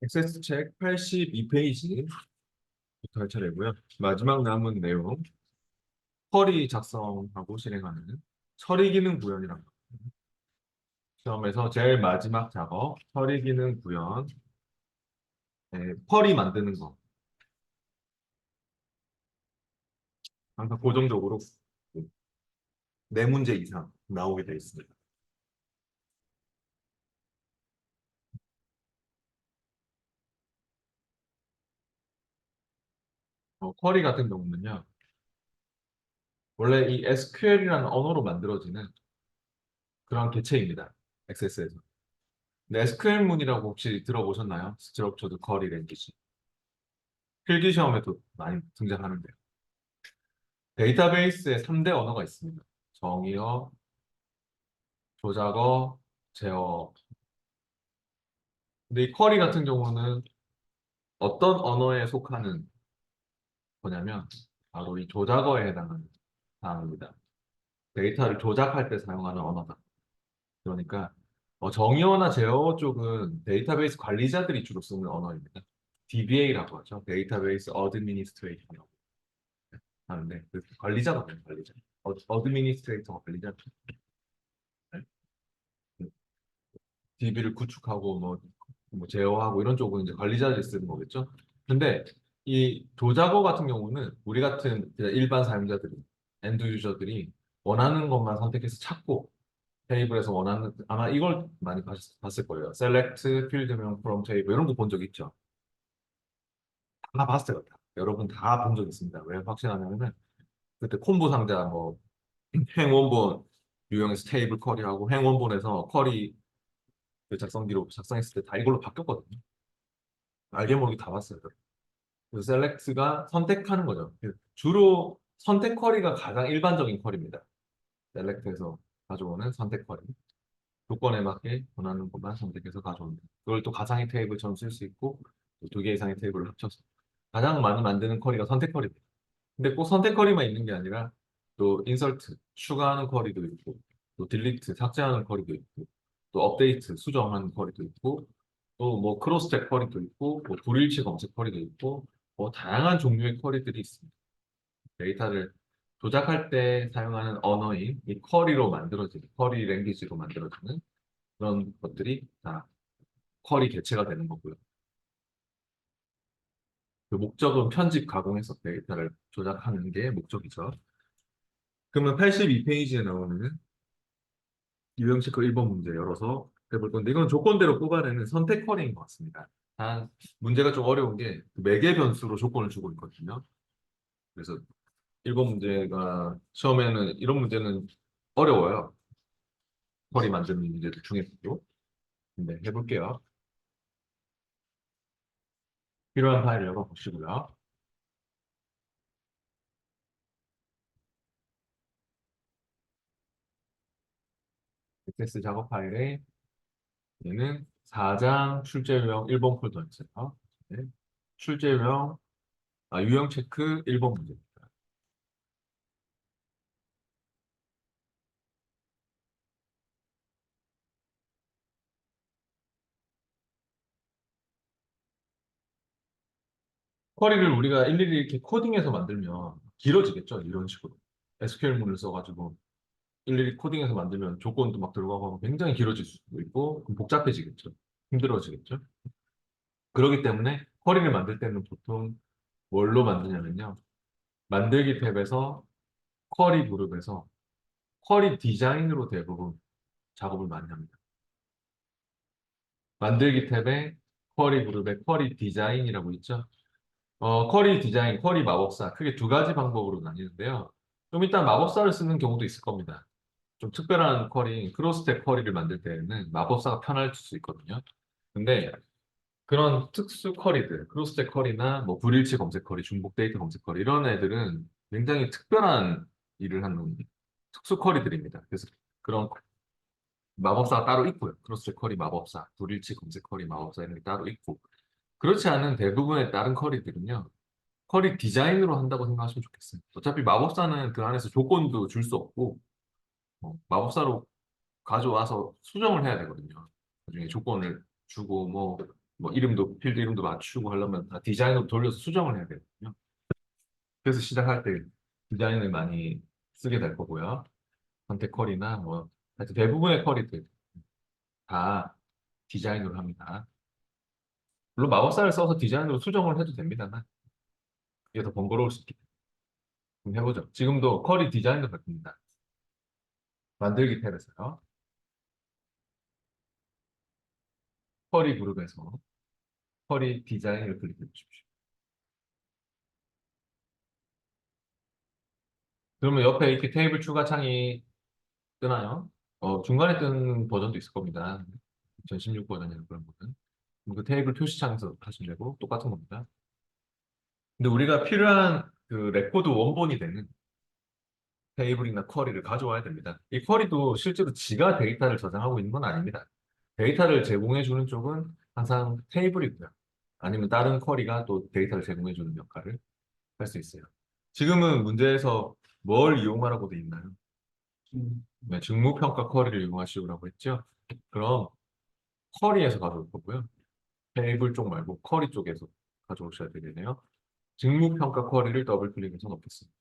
액세스 책 82페이지부터 할 차례고요. 마지막 남은 내용, 쿼리 작성하고 실행하는 처리 기능 구현이라고 합니다. 시험에서 제일 마지막 작업, 처리 기능 구현, 쿼리 만드는 거. 항상 고정적으로 네 문제 이상 나오게 되어 있습니다. 쿼리 같은 경우는요, 원래 이 SQL이라는 언어로 만들어지는 그런 개체입니다. 액세스에서. 근데 SQL문이라고 혹시 들어보셨나요? 스트럭처드 쿼리 랭귀지. 필기 시험에도 많이 등장하는데요. 데이터베이스에 3대 언어가 있습니다. 정의어, 조작어, 제어. 근데 이 쿼리 같은 경우는 어떤 언어에 속하는 거냐면 바로 이 조작어에 해당하는 사항입니다. 데이터를 조작할 때 사용하는 언어다. 그러니까 정의어나 제어 쪽은 데이터베이스 관리자들이 주로 쓰는 언어입니다. DBA라고 하죠. 데이터베이스 어드미니스트레이션이라고 하는데 그 관리자거든요, 관리자. 어드미니스트레이터가 관리자죠. DB를 구축하고 뭐 제어하고 이런 쪽은 이제 관리자들이 쓰는 거겠죠. 근데 이 조작어 같은 경우는 우리 같은 그냥 일반 사용자들이 엔드 유저들이 원하는 것만 선택해서 찾고 테이블에서 원하는 아마 이걸 많이 봤을 거예요. select 필드명 from table 이런 거 본 적 있죠. 다 봤어요. 다. 여러분 다 본 적 있습니다. 왜 확신하냐면은 그때 콤보 상자 뭐 행원본 유형에서 테이블 쿼리하고 행원본에서 쿼리 그 작성기로 작성했을 때 다 이걸로 바뀌었거든요. 알게 모르게 다 봤어요. 그래서 셀렉트가 선택하는 거죠. 주로 선택 쿼리가 가장 일반적인 쿼리입니다. 셀렉트에서 가져오는 선택 쿼리. 조건에 맞게 원하는 것만 선택해서 가져온다. 그걸 또 가상의 테이블처럼 쓸 수 있고 두 개 이상의 테이블을 합쳐서 가장 많이 만드는 쿼리가 선택 쿼리입니다. 근데 꼭 선택 쿼리만 있는 게 아니라 또 인설트, 추가하는 쿼리도 있고 또 딜리트, 삭제하는 쿼리도 있고 또 업데이트, 수정하는 쿼리도 있고 또 뭐 크로스 체 쿼리도 있고 뭐 불일치 검색 쿼리도 있고 뭐 다양한 종류의 쿼리들이 있습니다. 데이터를 조작할 때 사용하는 언어인 이 쿼리로 만들어지는 쿼리 랭귀지로 만들어지는 그런 것들이 다 쿼리 개체가 되는 거고요. 그 목적은 편집 가공해서 데이터를 조작하는 게 목적이죠. 그러면 82페이지에 나오는 유형 체크 1번 문제 열어서 해볼 건데 이건 조건대로 뽑아내는 선택 쿼리인 것 같습니다. 단 문제가 좀 어려운 게 매개 변수로 조건을 주고 있거든요. 그래서 1번 문제가 처음에는 이런 문제는 어려워요. 쿼리 만드는 문제들 중에서도. 근데 해볼게요. 필요한 파일 열어보시고요. 액세스 작업 파일에 얘는 4장 출제 유형 1번 폴더였어요. 네. 출제 유형, 유형 체크 1번 문제입니다. 쿼리를 우리가 일일이 이렇게 코딩해서 만들면 길어지겠죠. 이런 식으로. SQL문을 써가지고 일일이 코딩해서 만들면 조건도 막 들어가고 하면 굉장히 길어질 수도 있고 그럼 복잡해지겠죠. 힘들어지겠죠. 그렇기 때문에 쿼리를 만들 때는 보통 뭘로 만드냐면요. 만들기 탭에서 쿼리 그룹에서 쿼리 디자인으로 대부분 작업을 많이 합니다. 만들기 탭에 쿼리 그룹에 쿼리 디자인이라고 있죠. 쿼리 디자인, 쿼리 마법사 크게 두 가지 방법으로 나뉘는데요. 좀 이따 마법사를 쓰는 경우도 있을 겁니다. 좀 특별한 쿼리, 크로스텍 쿼리를 만들 때는 마법사가 편할 수 있거든요. 근데 그런 특수 쿼리들, 크로스텍 쿼리나 뭐 불일치 검색 쿼리, 중복 데이터 검색 쿼리 이런 애들은 굉장히 특별한 일을 하는 특수 쿼리들입니다. 그래서 그런 마법사가 따로 있고요. 크로스텍 쿼리 마법사, 불일치 검색 쿼리 마법사 이런 게 따로 있고 그렇지 않은 대부분의 다른 쿼리들은요. 쿼리 디자인으로 한다고 생각하시면 좋겠어요. 어차피 마법사는 그 안에서 조건도 줄 수 없고 마법사로 가져와서 수정을 해야 되거든요. 나중에 조건을 주고 뭐 뭐 이름도 필드 이름도 맞추고 하려면 다 디자인으로 돌려서 수정을 해야 되거든요. 그래서 시작할 때 디자인을 많이 쓰게 될 거고요. 컨택 쿼리나 뭐 하여튼 대부분의 쿼리들 다 디자인으로 합니다. 물론 마법사를 써서 디자인으로 수정을 해도 됩니다만 이게 더 번거로울 수 있기 때문에 한번 해보죠. 지금도 쿼리 디자인도 바뀝니다. 만들기 탭에서요. 쿼리 그룹에서 쿼리 디자인을 클릭해 주십시오. 그러면 옆에 이렇게 테이블 추가 창이 뜨나요? 중간에 뜨는 버전도 있을 겁니다. 2016 버전이나 그런 거는. 그 테이블 표시창에서 하시면 되고 똑같은 겁니다. 근데 우리가 필요한 그 레코드 원본이 되는 테이블이나 쿼리를 가져와야 됩니다. 이 쿼리도 실제로 지가 데이터를 저장하고 있는 건 아닙니다. 데이터를 제공해 주는 쪽은 항상 테이블이고요. 아니면 다른 쿼리가 또 데이터를 제공해 주는 역할을 할 수 있어요. 지금은 문제에서 뭘 이용하라고 돼 있나요? 네, 직무평가 쿼리를 이용하시라고 했죠. 그럼 쿼리에서 가져올 거고요. 테이블 쪽 말고 쿼리 쪽에서 가져오셔야 되겠네요. 직무평가 쿼리를 더블 클릭해서 넣겠습니다.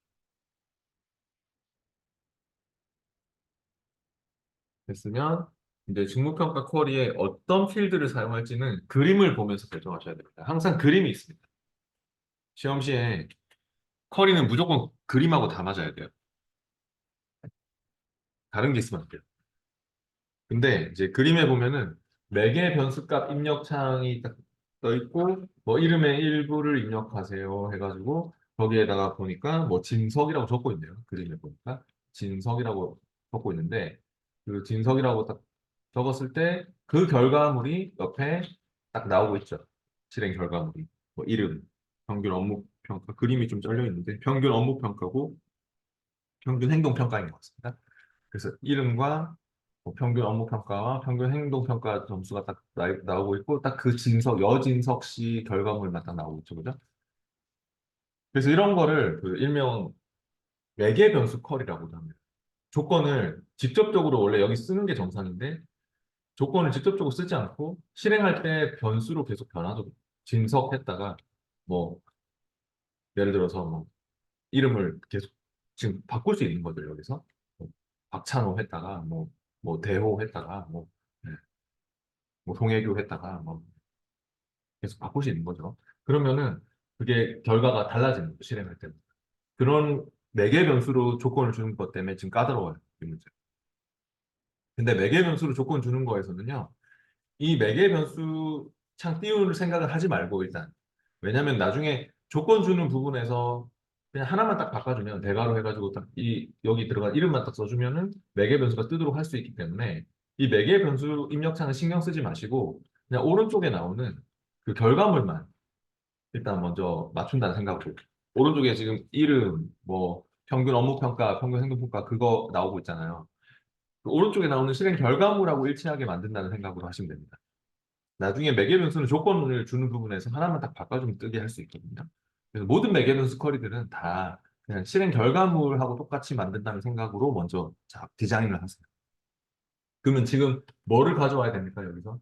됐으면 이제 직무평가 쿼리에 어떤 필드를 사용할지는 그림을 보면서 결정하셔야 됩니다. 항상 그림이 있습니다. 시험 시에 쿼리는 무조건 그림하고 다 맞아야 돼요. 다른 게 있으면 안 돼요. 근데 이제 그림에 보면은 매개 변수값 입력 창이 딱 떠 있고 뭐 이름의 일부를 입력하세요 해가지고 거기에다가 보니까 뭐 진석이라고 적고 있네요. 그림에 보니까 진석이라고 적고 있는데 그 진석이라고 딱 적었을 때 그 결과물이 옆에 딱 나오고 있죠. 실행 결과물이 뭐 이름, 평균 업무 평가 그림이 좀 잘려 있는데 평균 업무 평가고 평균 행동 평가인 것 같습니다. 그래서 이름과 뭐 평균 업무 평가와 평균 행동 평가 점수가 딱 나오고 있고 딱 그 진석 여진석 씨 결과물만 딱 나오고 있죠, 그죠? 그래서 이런 거를 그 일명 매개 변수 컬이라고도 합니다. 조건을 직접적으로 원래 여기 쓰는 게 정상인데 조건을 직접적으로 쓰지 않고 실행할 때 변수로 계속 변하죠. 진석했다가 뭐 예를 들어서 뭐 이름을 계속 지금 바꿀 수 있는 거죠, 여기서. 뭐 박찬호 했다가 뭐 대호 했다가 네, 뭐 송혜교 했다가 뭐 계속 바꿀 수 있는 거죠. 그러면은 그게 결과가 달라지는 거죠, 실행할 때. 그런 매개 변수로 조건을 주는 것 때문에 지금 까다로워요, 이 문제. 근데 매개 변수로 조건 주는 거에서는요, 이 매개 변수 창 띄울 생각을 하지 말고 일단. 왜냐면 나중에 조건 주는 부분에서 그냥 하나만 딱 바꿔주면 대괄호 해가지고 딱 이 여기 들어간 이름만 딱 써주면은 매개 변수가 뜨도록 할 수 있기 때문에 이 매개 변수 입력창을 신경 쓰지 마시고 그냥 오른쪽에 나오는 그 결과물만 일단 먼저 맞춘다는 생각으로 오른쪽에 지금 이름 뭐 평균 업무 평가, 평균 행동 평가 그거 나오고 있잖아요. 그 오른쪽에 나오는 실행 결과물하고 일치하게 만든다는 생각으로 하시면 됩니다. 나중에 매개 변수는 조건을 주는 부분에서 하나만 딱 바꿔주면 뜨게 할 수 있거든요. 그래서 모든 매개 변수 쿼리들은 다 그냥 실행 결과물하고 똑같이 만든다는 생각으로 먼저 디자인을 하세요. 그러면 지금 뭐를 가져와야 됩니까, 여기서?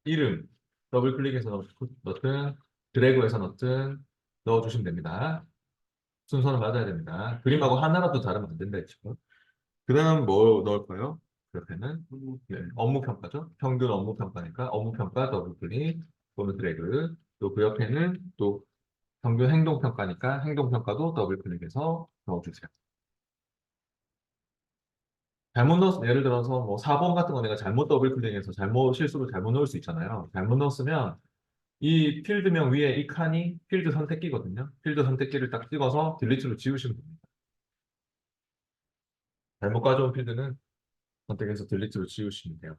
이름, 더블 클릭해서 넣든, 드래그해서 넣든 넣어주시면 됩니다. 순서는 맞아야 됩니다. 그림하고 하나라도 다르면 안 된다 했죠. 그 다음 뭐 넣을까요? 그 옆에는 네, 업무 평가죠. 평균 업무 평가니까 업무 평가 더블 클릭 또는 드래그. 또 그 옆에는 또 평균 행동 평가니까 행동 평가도 더블 클릭해서 넣어주세요. 잘못 넣었 예를 들어서 뭐 4번 같은 거 내가 잘못 더블 클릭해서 잘못 실수로 잘못 넣을 수 있잖아요. 잘못 넣었으면 이 필드명 위에 이 칸이 필드 선택기거든요. 필드 선택기를 딱 찍어서 딜리트로 지우시면 됩니다. 잘못 가져온 필드는 선택해서 딜리트로 지우시면 돼요.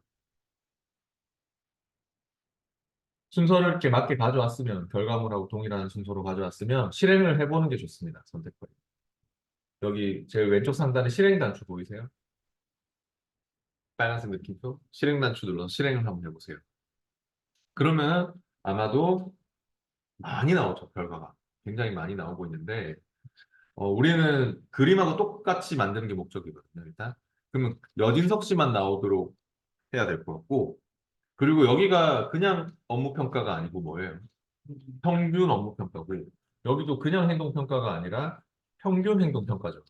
순서를 이렇게 맞게 가져왔으면 결과물하고 동일한 순서로 가져왔으면 실행을 해보는 게 좋습니다. 선택권이. 여기 제일 왼쪽 상단에 실행 단추 보이세요? 빨간색 느낌표 실행 단추 눌러서 실행을 한번 해보세요. 그러면 아마도 많이 나오죠, 결과가. 굉장히 많이 나오고 있는데 우리는 그림하고 똑같이 만드는 게 목적이거든요, 일단. 그러면 여진석 씨만 나오도록 해야 될 것 같고 그리고 여기가 그냥 업무 평가가 아니고 뭐예요? 평균 업무 평가고 여기도 그냥 행동 평가가 아니라 평균 행동 평가죠.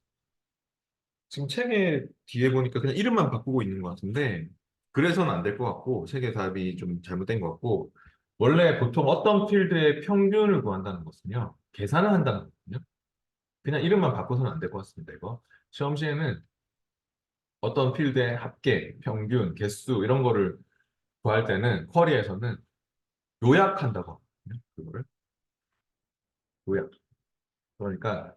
지금 책에 뒤에 보니까 그냥 이름만 바꾸고 있는 것 같은데 그래서는 안 될 것 같고 책의 답이 좀 잘못된 것 같고 원래 보통 어떤 필드의 평균을 구한다는 것은요 계산을 한다는 거거든요. 그냥 이름만 바꿔서는 안 될 것 같습니다. 이거 시험 시에는 어떤 필드의 합계, 평균, 개수 이런 거를 구할 때는 쿼리에서는 요약한다고 하거든요. 그거를 요약. 그러니까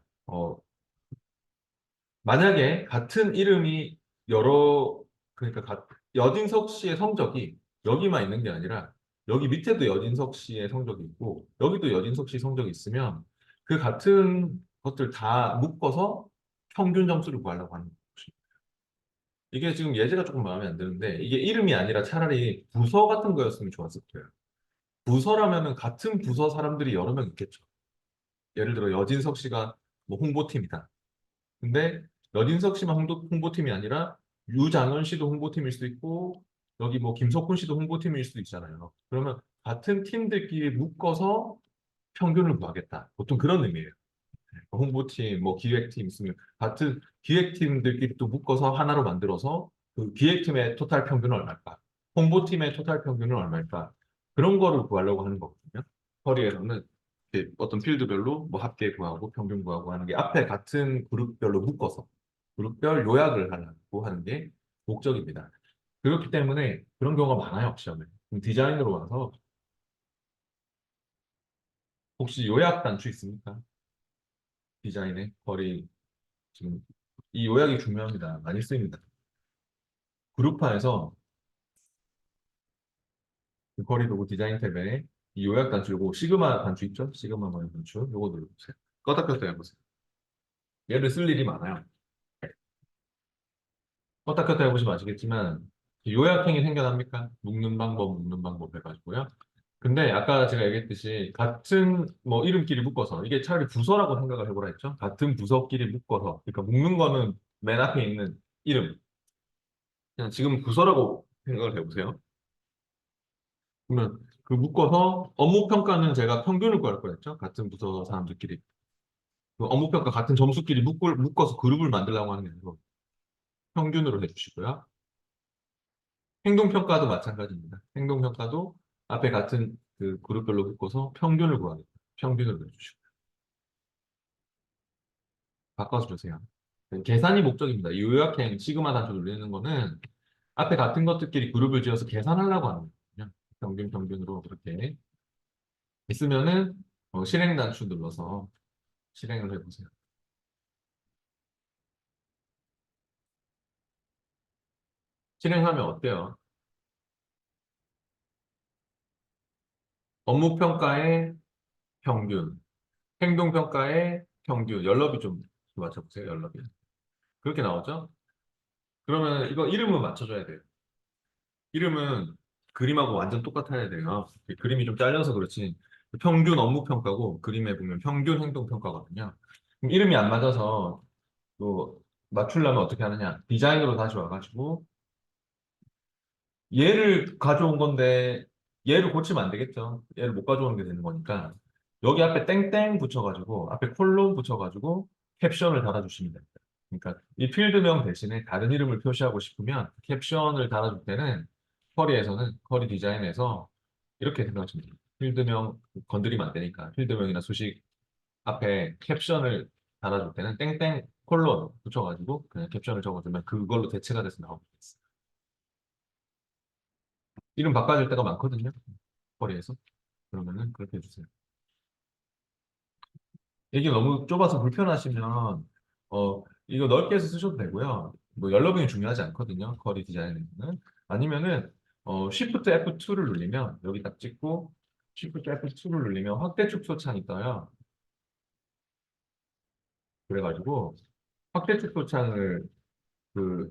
만약에 같은 이름이 여러 그러니까 여진석 씨의 성적이 여기만 있는 게 아니라 여기 밑에도 여진석 씨의 성적이 있고 여기도 여진석 씨 성적이 있으면 그 같은 것들 다 묶어서 평균 점수를 구하려고 하는 것이 이게 지금 예제가 조금 마음에 안 드는데 이게 이름이 아니라 차라리 부서 같은 거였으면 좋았을 거예요. 부서라면은 같은 부서 사람들이 여러 명 있겠죠. 예를 들어 여진석 씨가 뭐 홍보팀이다. 근데 여진석 씨만 홍보팀이 아니라 유장현 씨도 홍보팀일 수도 있고 여기 뭐 김석훈 씨도 홍보팀일 수도 있잖아요. 그러면 같은 팀들끼리 묶어서 평균을 구하겠다. 보통 그런 의미예요. 홍보팀, 뭐 기획팀 있으면 같은 기획팀들끼리 또 묶어서 하나로 만들어서 그 기획팀의 토탈 평균은 얼마일까? 홍보팀의 토탈 평균은 얼마일까? 그런 거를 구하려고 하는 거거든요. 커리에서는 이렇게 어떤 필드별로 뭐 합계 구하고 평균 구하고 하는 게 앞에 같은 그룹별로 묶어서 그룹별 요약을 하려고 하는 게 목적입니다. 그렇기 때문에 그런 경우가 많아요, 시험에. 그럼 디자인으로 와서 혹시 요약 단추 있습니까? 디자인에 거리 지금 이 요약이 중요합니다. 많이 쓰입니다. 그룹화에서 그 거리 도구 디자인 탭에 이 요약 단추 요거 시그마 단추 있죠? 시그마 모양 단추 요거 눌러보세요. 껐다 켰다 해보세요. 얘를 쓸 일이 많아요. 껐다 켰다 해보시면 아시겠지만 요약형이 생겨납니까? 묶는 방법 해가지고요. 근데 아까 제가 얘기했듯이 같은 뭐 이름끼리 묶어서 이게 차라리 부서라고 생각을 해보라 했죠. 같은 부서끼리 묶어서 그러니까 묶는 거는 맨 앞에 있는 이름 그냥 지금 부서라고 생각을 해보세요. 그러면 그 묶어서 업무 평가는 제가 평균을 구할 거랬죠. 같은 부서 사람들끼리. 그 업무 평가 같은 점수끼리 묶어서 그룹을 만들려고 하는 게 아니고 평균으로 해주시고요. 행동 평가도 마찬가지입니다. 행동 평가도 앞에 같은 그 그룹별로 묶어서 평균을 구하겠다. 평균으로 해주시고 바꿔서 주세요. 계산이 목적입니다. 이 요약행 시그마 단수 돌리는 거는 앞에 같은 것들끼리 그룹을 지어서 계산하려고 하는 거거든요. 평균으로 그렇게 있으면은 실행 단추 눌러서 실행을 해보세요. 실행하면 어때요? 업무 평가의 평균, 행동 평가의 평균, 연럽이 좀 맞춰보세요. 연럽이. 그렇게 나오죠? 그러면 이거 이름은 맞춰줘야 돼요. 이름은 그림하고 완전 똑같아야 돼요. 그림이 좀 잘려서 그렇지. 평균 업무 평가고 그림에 보면 평균 행동 평가거든요. 그럼 이름이 안 맞아서 또 맞추려면 어떻게 하느냐? 디자인으로 다시 와가지고 얘를 가져온 건데 얘를 고치면 안 되겠죠. 얘를 못 가져오는 게 되는 거니까 여기 앞에 땡땡 붙여가지고 앞에 콜론 붙여가지고 캡션을 달아주시면 됩니다. 그러니까 이 필드명 대신에 다른 이름을 표시하고 싶으면 캡션을 달아줄 때는 쿼리에서는 쿼리 디자인에서 이렇게 생각하시면 됩니다. 필드명 건드리면 안 되니까 필드명이나 수식 앞에 캡션을 달아줄 때는 땡땡 콜론 붙여가지고 그냥 캡션을 적어주면 그걸로 대체가 돼서 나오게 있어요. 이름 바꿔줄 때가 많거든요. 거리에서. 그러면은 그렇게 해주세요. 이게 너무 좁아서 불편하시면 이거 넓게 해서 쓰셔도 되고요. 뭐 열너빙이 중요하지 않거든요. 거리 디자인에는. 아니면은 Shift F2를 누르면 여기 딱 찍고 Shift F2를 누르면 확대 축소 창이 떠요. 그래가지고 확대 축소 창을 그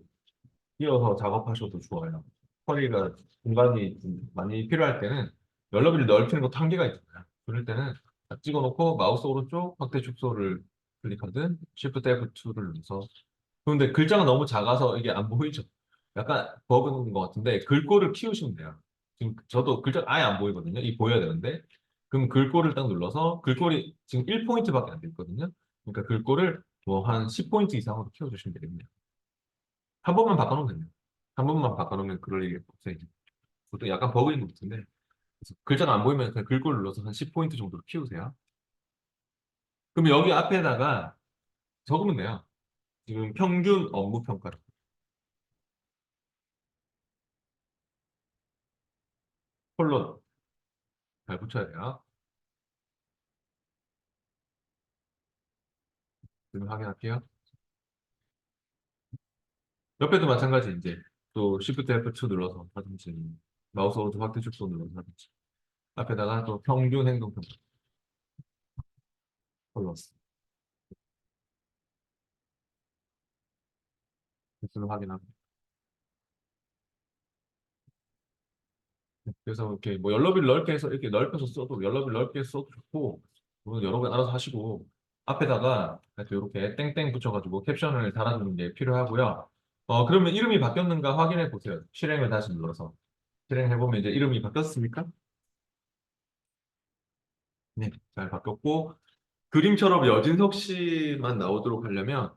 띄어서 작업하셔도 좋아요. 허리가 공간이 좀 많이 필요할 때는 열너비를 넓히는 것도 한계가 있잖아요. 그럴 때는 딱 찍어놓고 마우스 오른쪽 확대 축소를 클릭하든 Shift F2를 눌러서 그런데 글자가 너무 작아서 이게 안 보이죠. 약간 버그인 것 같은데 글꼴을 키우시면 돼요. 지금 저도 글자 아예 안 보이거든요. 이 보여야 되는데. 그럼 글꼴을 딱 눌러서 글꼴이 지금 1포인트밖에 안 됐거든요. 그러니까 글꼴을 뭐 한 10포인트 이상으로 키워주시면 되겠네요. 한 번만 바꿔놓으면 됩니다. 한 번만 바꿔놓으면 그럴 일이 없어요. 보통 약간 버그인 것 같은데. 그래서 글자가 안 보이면 그냥 글꼴 눌러서 한 10포인트 정도로 키우세요. 그럼 여기 앞에다가 적으면 돼요. 지금 평균 업무 평가 콜론 잘 붙여야 돼요. 지금 확인할게요. 옆에도 마찬가지 이제 또 Shift F2 눌러서 하든지 마우스 오른쪽 확대 축소 눌러서 하든지 앞에다가 또 평균 행동 평가 콜론 개수를 확인하고 그래서 이렇게 뭐 연럽을 넓게 해서 이렇게 넓혀서 써도 연럽을 넓게 써도 좋고 물론 여러 분 알아서 하시고 앞에다가 이렇게 땡땡 붙여가지고 캡션을 달아주는 게 필요하고요. 그러면 이름이 바뀌었는가 확인해 보세요. 실행을 다시 눌러서 실행해보면 이제 이름이 바뀌었습니까? 네, 잘 바뀌었고 그림처럼 여진석 씨만 나오도록 하려면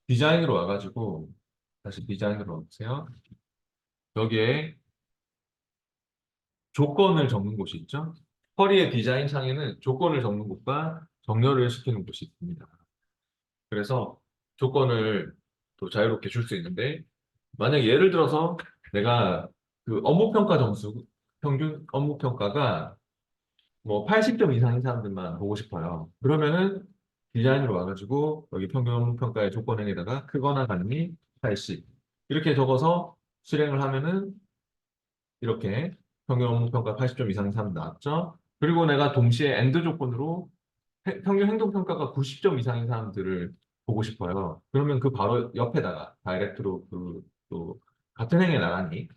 디자인으로 와가지고 다시 디자인으로 와보세요. 여기에 조건을 적는 곳이 있죠. 허리의 디자인 창에는 조건을 적는 곳과 정렬을 시키는 곳이 있습니다. 그래서 조건을 또 자유롭게 줄 수 있는데 만약 예를 들어서 내가 그 업무평가 점수 평균 업무평가가 뭐 80점 이상인 사람들만 보고 싶어요. 그러면은 디자인으로 와가지고 여기 평균 평가의 조건행에다가 크거나 같니 80 이렇게 적어서 실행을 하면은 이렇게 평균 평가 80점 이상인 사람 나왔죠. 그리고 내가 동시에 엔드 조건으로 평균 행동 평가가 90점 이상인 사람들을 보고 싶어요. 그러면 그 바로 옆에다가 다이렉트로 그 또 같은 행에 나란히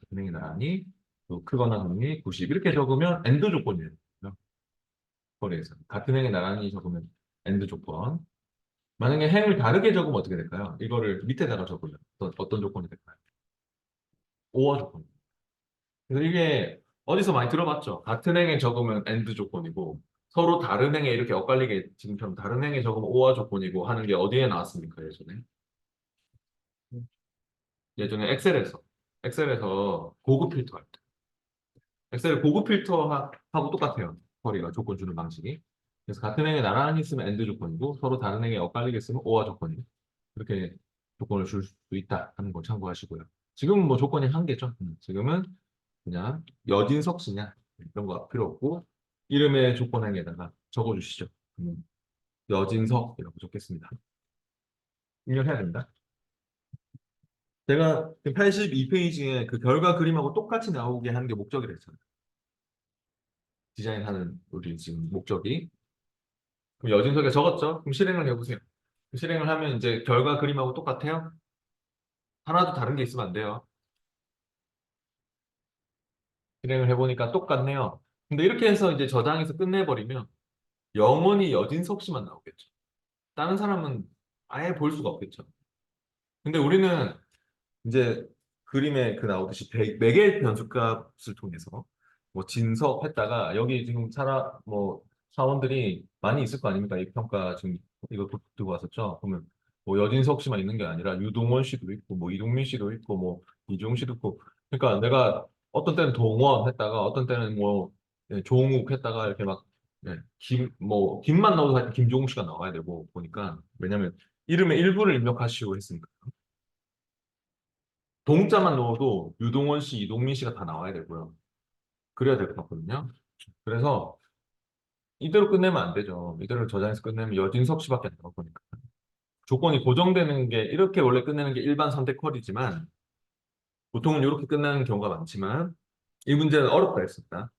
또 크거나 같니 90 이렇게 적으면 엔드 조건이에요. 거래에서 같은 행에 나란히 적으면 엔드 조건. 만약에 행을 다르게 적으면 어떻게 될까요? 이거를 밑에다가 적으면 어떤 조건이 될까요? 오어 조건. 그래서 이게 어디서 많이 들어봤죠? 같은 행에 적으면 엔드 조건이고 서로 다른 행에 이렇게 엇갈리게 지금처럼 다른 행에 적으면 오어 조건이고 하는 게 어디에 나왔습니까? 예전에 엑셀에서 고급 필터 할 때. 엑셀 고급 필터하고 똑같아요. 거리가 조건 주는 방식이. 그래서 같은 행에 나란히 쓰면 엔드 조건이고 서로 다른 행에 엇갈리게 쓰면 오어 조건이고 그렇게 조건을 줄 수 있다 하는 거 참고하시고요. 지금은 뭐 조건이 한 개죠. 지금은 그냥 여진석 씨냐 이런 거 필요 없고 이름의 조건행에다가 적어주시죠. 여진석이라고 적겠습니다. 입력해야 됩니다. 제가 82페이지에 그 결과 그림하고 똑같이 나오게 하는 게 목적이라 했잖아요. 디자인하는 우리 지금 목적이. 그럼 여진석에 적었죠? 그럼 실행을 해보세요. 실행을 하면 이제 결과 그림하고 똑같아요? 하나도 다른 게 있으면 안 돼요. 실행을 해보니까 똑같네요. 근데 이렇게 해서 이제 저장해서 끝내버리면 영원히 여진석 씨만 나오겠죠. 다른 사람은 아예 볼 수가 없겠죠. 근데 우리는 이제 그림에 그 나오듯이 매개 변수값을 통해서 뭐 진섭했다가 여기 지금 뭐 사원들이 많이 있을 거 아닙니까? 이 평가 지금 이거 들고 왔었죠. 그러면 뭐 여진석 씨만 있는 게 아니라 유동원 씨도 있고 뭐 이동민 씨도 있고 뭐 이종 씨도 있고 그러니까 내가 어떤 때는 동원 했다가 어떤 때는 뭐 조웅욱 했다가 이렇게 막 김만 나오도 하여튼 김종욱 씨가 나와야 되고 보니까 왜냐면 이름의 일부를 입력하시고 했으니까 동자만 넣어도 유동원 씨, 이동민 씨가 다 나와야 되고요. 그래야 될 것 같거든요. 그래서 이대로 끝내면 안 되죠. 이대로 저장해서 끝내면 여진석 씨밖에 안 나올 거니까. 조건이 고정되는 게 이렇게 원래 끝내는 게 일반 선택 컬이지만 보통은 이렇게 끝나는 경우가 많지만 이 문제는 어렵다 했습니다.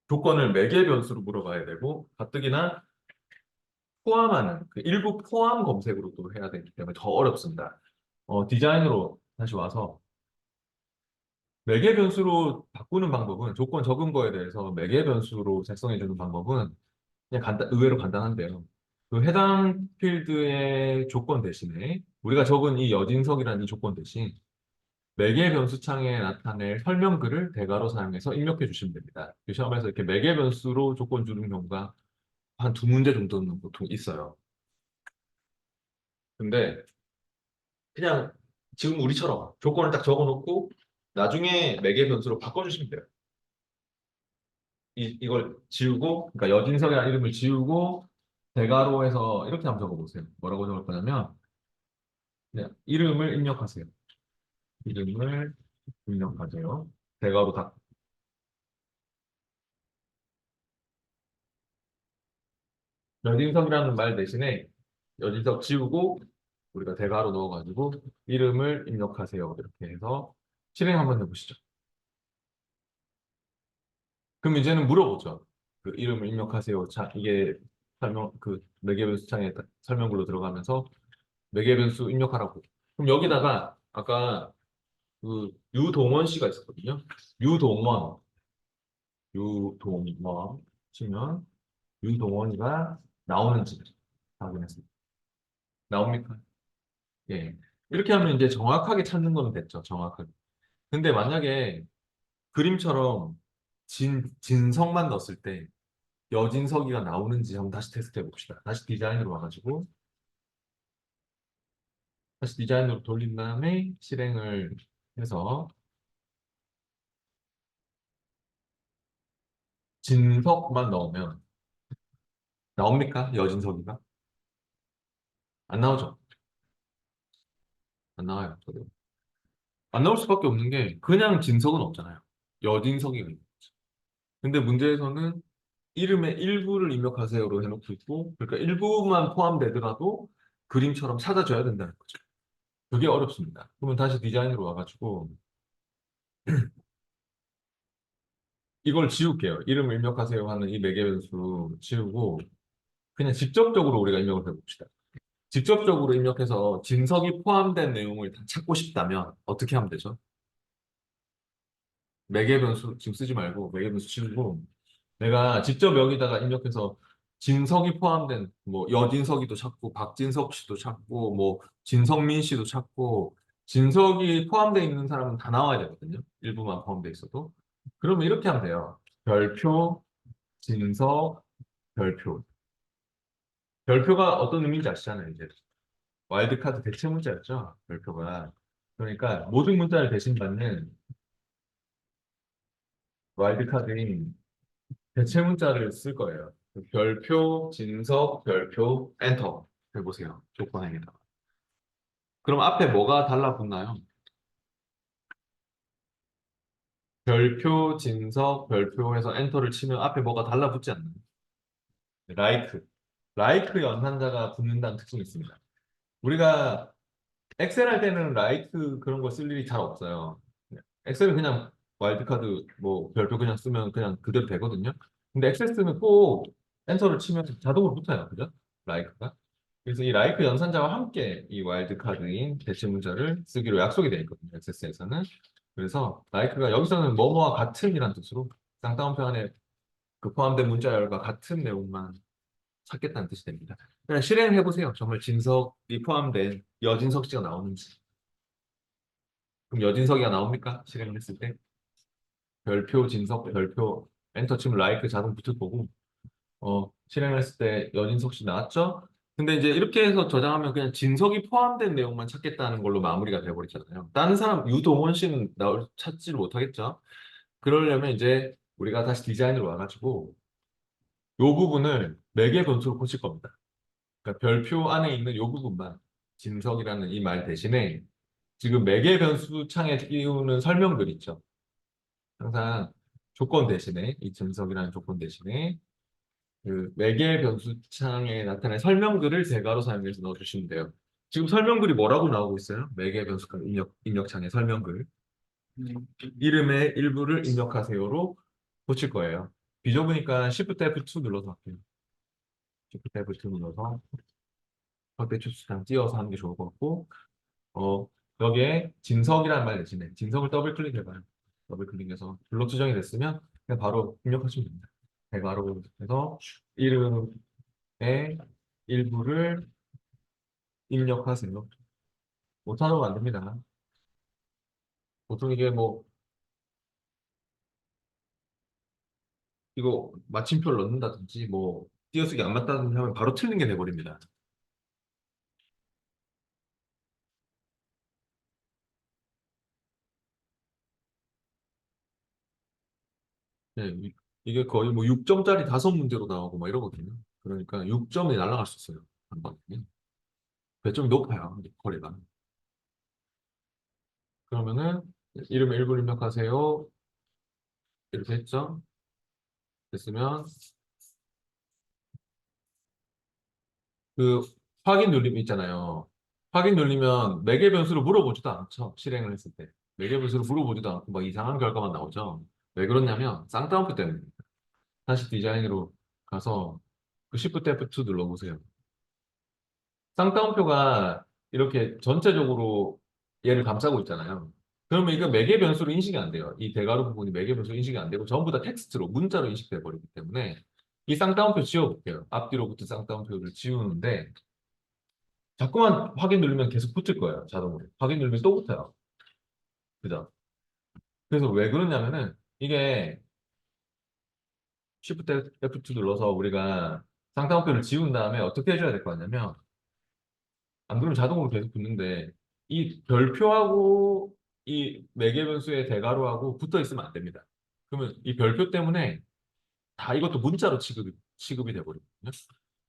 조건을 매개 변수로 물어봐야 되고 가뜩이나 포함하는 그 일부 포함 검색으로 또 해야 되기 때문에 더 어렵습니다. 디자인으로 다시 와서 매개 변수로 바꾸는 방법은 조건 적은 거에 대해서 매개 변수로 작성해 주는 방법은 그냥 의외로 간단한데요. 그 해당 필드의 조건 대신에 우리가 적은 이 여진석이라는 이 조건 대신 매개 변수창에 나타낼 설명글을 대괄호 사용해서 입력해 주시면 됩니다. 시험에서 이렇게 매개 변수로 조건 주는 경우가 한 두 문제 정도는 보통 있어요. 근데 그냥 지금 우리처럼 조건을 딱 적어놓고 나중에 매개 변수로 바꿔주시면 돼요. 이걸 지우고, 그러니까 여진석이라는 이름을 지우고 대괄호에서 이렇게 한번 적어보세요. 뭐라고 적을 거냐면 그냥 이름을 입력하세요. 이름을 입력하세요. 대괄호 닫고 여진석이라는 말 대신에 여진석 지우고 우리가 대괄호 넣어가지고 이름을 입력하세요. 이렇게 해서 실행 한번 해보시죠. 그럼 이제는 물어보죠. 그 이름을 입력하세요. 자, 이게 설명 그 매개변수 창에 설명글로 들어가면서 매개변수 입력하라고. 그럼 여기다가 아까 그 유동원 씨가 있었거든요. 유동원, 유동원 치면 유동원이가 나오는지 확인했습니다. 나옵니까? 예. 이렇게 하면 이제 정확하게 찾는 건 됐죠. 정확하게. 근데 만약에 그림처럼 진석만 넣었을 때 여진석이가 나오는지 한번 다시 테스트 해봅시다. 다시 디자인으로 와가지고 다시 디자인으로 돌린 다음에 실행을 해서 진석만 넣으면 나옵니까? 여진석이가? 안 나오죠? 안 나와요. 저도. 안 나올 수밖에 없는 게 그냥 진석은 없잖아요. 여진석이 있는 거죠. 근데 문제에서는 이름의 일부를 입력하세요로 해놓고 있고 그러니까 일부만 포함되더라도 그림처럼 찾아줘야 된다는 거죠. 그게 어렵습니다. 그러면 다시 디자인으로 와가지고 이걸 지울게요. 이름을 입력하세요 하는 이 매개 변수 지우고 그냥 직접적으로 우리가 입력을 해봅시다. 직접적으로 입력해서 진석이 포함된 내용을 다 찾고 싶다면 어떻게 하면 되죠? 매개 변수 지금 쓰지 말고 매개 변수 지우고 내가 직접 여기다가 입력해서 진석이 포함된 뭐 여진석이도 찾고 박진석 씨도 찾고 뭐 진성민 씨도 찾고 진석이 포함되어 있는 사람은 다 나와야 되거든요. 일부만 포함되어 있어도. 그러면 이렇게 하면 돼요. 별표, 진석, 별표. 별표가 어떤 의미인지 아시잖아요, 이제. 와일드카드 대체 문자였죠, 별표가. 그러니까 모든 문자를 대신받는 와일드카드인 대체 문자를 쓸 거예요. 별표, 진석, 별표, 엔터 해보세요. 조건행에다가. 그럼 앞에 뭐가 달라붙나요? 별표, 진석, 별표 해서 엔터를 치면 앞에 뭐가 달라붙지 않나요? 라이크. 라이크 연산자가 붙는다는 특징이 있습니다. 우리가 엑셀 할 때는 라이크 그런 거 쓸 일이 잘 없어요. 엑셀은 그냥 와일드카드 뭐 별표 그냥 쓰면 그냥 그대로 되거든요. 근데 엑셀 쓰면 꼭 엔터를 치면 자동으로 붙어요. 그죠? 라이크가. 그래서 이 라이크 연산자와 함께 이 와일드카드인 대체 문자를 쓰기로 약속이 되어 있거든요. 엑세스에서는. 그래서 라이크가 여기서는 뭐뭐와 같은이란 뜻으로 쌍따옴표 안에 그 포함된 문자열과 같은 내용만 찾겠다는 뜻이 됩니다. 그냥 실행해 보세요. 정말 진석이 포함된 여진석 씨가 나오는지. 그럼 여진석이가 나옵니까? 실행했을 때 별표 진석 별표 엔터 치면 라이크 자동 붙을 거고 실행했을 때 여진석 씨 나왔죠? 근데 이제 이렇게 해서 저장하면 그냥 진석이 포함된 내용만 찾겠다는 걸로 마무리가 돼버리잖아요. 다른 사람 유동원 씨는 찾지를 못하겠죠? 그러려면 이제 우리가 다시 디자인으로 와가지고 이 부분을 매개 변수로 고칠 겁니다. 그러니까 별표 안에 있는 이 부분만 진석이라는 이 말 대신에 지금 매개 변수 창에 띄우는 설명들 있죠. 항상 조건 대신에 이 진석이라는 조건 대신에 그 매개 변수 창에 나타낸 설명글을 대괄호 사용해서 넣어주시면 돼요. 지금 설명글이 뭐라고 나오고 있어요? 매개 변수 입력창에 설명글. 이름의 일부를 입력하세요로 고칠 거예요. 비좁으니까 Shift F2 눌러서 할게요. Shift F2 눌러서 확대 추출창 띄워서 하는 게 좋을 것 같고 여기에 진석이라는 말 대신에 진석을 더블 클릭해봐요. 더블 클릭해서 블록 지정이 됐으면 그냥 바로 입력하시면 됩니다. 대괄호 해서 이름의 일부를 입력하세요. 못하는 거 안 됩니다. 보통 이게 뭐 이거 마침표를 넣는다든지 뭐 띄어쓰기 안 맞다든지 하면 바로 틀린 게 돼버립니다. 예, 이게 거의 뭐 6점짜리 5문제로 나오고 막 이러거든요. 그러니까 6점이 날아갈 수 있어요. 한 번에. 배점이 높아요. 거리가. 그러면은 이름 일부 입력하세요. 이렇게 했죠. 됐으면 그 확인 눌림 있잖아요. 확인 눌리면 매개 변수를 물어보지도 않죠. 실행을 했을 때. 매개 변수를 물어보지도 않고 막 이상한 결과만 나오죠. 왜 그러냐면 쌍따옴표 때문에. 다시 디자인으로 가서 그 Shift F2 눌러보세요. 쌍따옴표가 이렇게 전체적으로 얘를 감싸고 있잖아요. 그러면 이거 매개 변수로 인식이 안 돼요. 이 대괄호 부분이 매개 변수로 인식이 안 되고 전부 다 텍스트로 문자로 인식돼 버리기 때문에 이 쌍따옴표 지워볼게요. 앞뒤로부터 쌍따옴표를 지우는데 자꾸만 확인 누르면 계속 붙을 거예요. 자동으로. 확인 누르면 또 붙어요. 그죠? 그래서 왜 그러냐면은 이게 Shift F2 눌러서 우리가 쌍따옴표를 지운 다음에 어떻게 해줘야 될 거 같냐면 안 그러면 자동으로 계속 붙는데 이 별표하고 이 매개 변수의 대괄호하고 붙어 있으면 안 됩니다. 그러면 이 별표 때문에 다 이것도 문자로 취급이 돼버리거든요.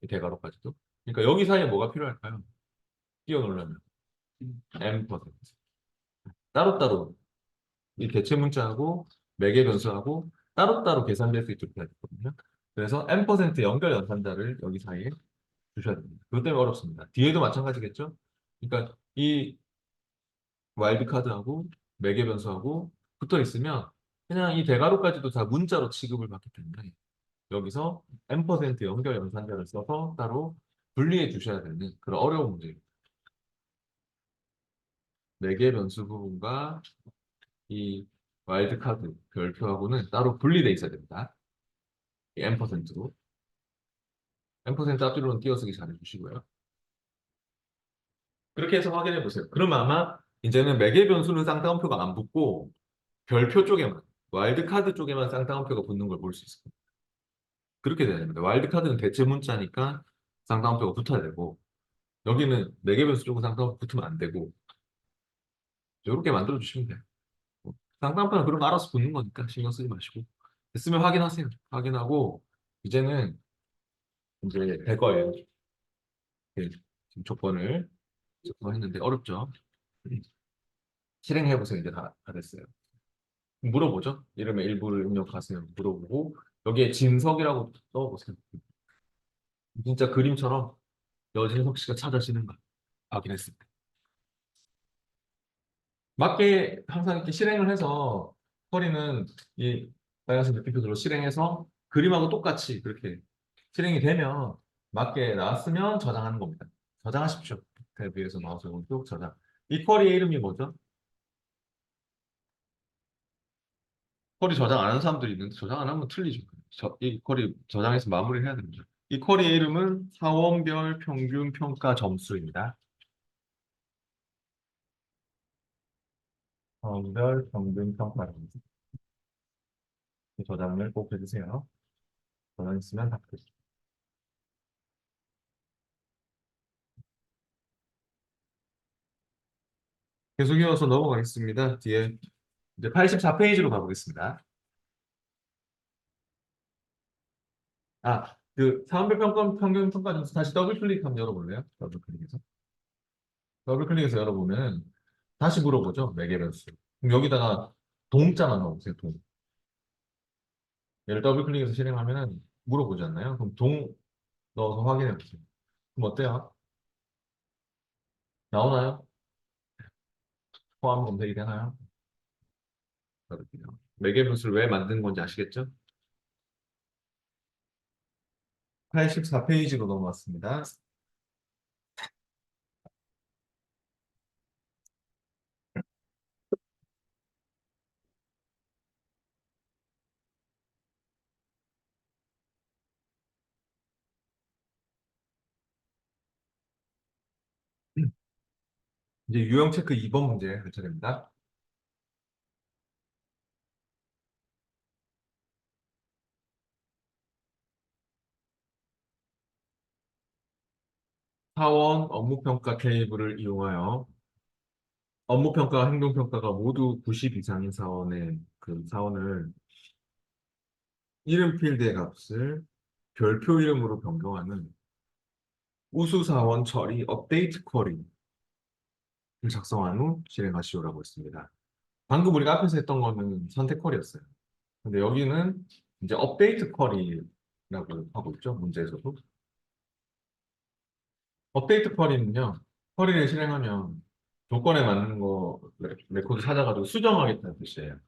이 대괄호까지도. 그러니까 여기 사이에 뭐가 필요할까요? 끼워 넣으려면 M%. 따로따로 이 대체 문자하고 매개 변수하고 따로따로 계산될 수 있도록 해야 되거든요. 그래서 M% 연결 연산자를 여기 사이에 주셔야 됩니다. 그것 때문에 어렵습니다. 뒤에도 마찬가지겠죠? 그러니까 이 와일드 카드하고 매개 변수하고 붙어 있으면 그냥 이 대괄호까지도 다 문자로 취급을 받기 때문에 여기서 M% 연결 연산자를 써서 따로 분리해 주셔야 되는 그런 어려운 문제입니다. 매개 변수 부분과 이 와일드 카드 별표하고는 따로 분리돼 있어야 됩니다. 이 M%로. M% 앞뒤로는 띄어쓰기 잘 해주시고요. 그렇게 해서 확인해 보세요. 그러면 아마 이제는 매개 변수는 쌍따옴표가 안 붙고 별표 쪽에만, 와일드카드 쪽에만 쌍따옴표가 붙는 걸 볼 수 있어요. 그렇게 돼야 됩니다. 와일드카드는 대체 문자니까 쌍따옴표가 붙어야 되고, 여기는 매개 변수 쪽은 쌍따옴표 붙으면 안 되고, 이렇게 만들어 주시면 돼요. 쌍따옴표는 그럼 알아서 붙는 거니까 신경 쓰지 마시고. 됐으면 확인하세요. 확인하고, 이제는 이제 될 거예요. 네, 지금 조건을 했는데 어렵죠? 실행해 보세요. 이제 다 됐어요. 물어보죠. 이름의 일부를 입력하세요. 물어보고 여기에 진석이라고 써보세요. 진짜 그림처럼 여진석 씨가 찾아지는가 확인했습니다. 맞게 항상 이렇게 실행을 해서 허리는 이 빨간색 느낌표들로 실행해서 그림하고 똑같이 그렇게 실행이 되면 맞게 나왔으면 저장하는 겁니다. 저장하십시오. 탭 위에서 마우스 오른쪽 저장. 이 쿼리의 이름이 뭐죠? 쿼리 저장 안 하는 사람들이 있는데 저장 안 하면 틀리죠. 이 쿼리 저장해서 마무리를 해야 됩니다. 이 쿼리의 이름은 사원별 평균 평가 점수입니다. 사원별 평균 평가 점수. 이 저장을 꼭 해주세요. 저장했으면 다 끝. 계속 이어서 넘어가겠습니다. 뒤에 이제 84페이지로 가보겠습니다. 아, 그 사원별 평균 평가 점수 다시 더블 클릭 한번 열어볼래요? 더블 클릭해서. 더블 클릭해서 열어보면 다시 물어보죠. 매개 변수. 그럼 여기다가 동자만 넣어보세요. 동. 얘를 더블 클릭해서 실행하면은 물어보지 않나요? 그럼 동 넣어서 확인해 보세요. 그럼 어때요? 나오나요? 포함 검색이 되나요? 그렇군요. 매개 변수를 왜 만든 건지 아시겠죠? 84페이지로 넘어왔습니다. 이제 유형 체크 2번 문제 할 차례입니다. 사원 업무평가 테이블을 이용하여 업무평가와 행동평가가 모두 90 이상인 사원의 그 사원을 이름 필드의 값을 별표 이름으로 변경하는 우수사원 처리 업데이트 쿼리를 작성한 후 실행하시오라고 했습니다. 방금 우리가 앞에서 했던 거는 선택 쿼리였어요. 근데 여기는 이제 업데이트 쿼리라고 하고 있죠. 문제에서도. 업데이트 쿼리는요. 쿼리를 실행하면 조건에 맞는 거 레코드 찾아가지고 수정하겠다는 뜻이에요.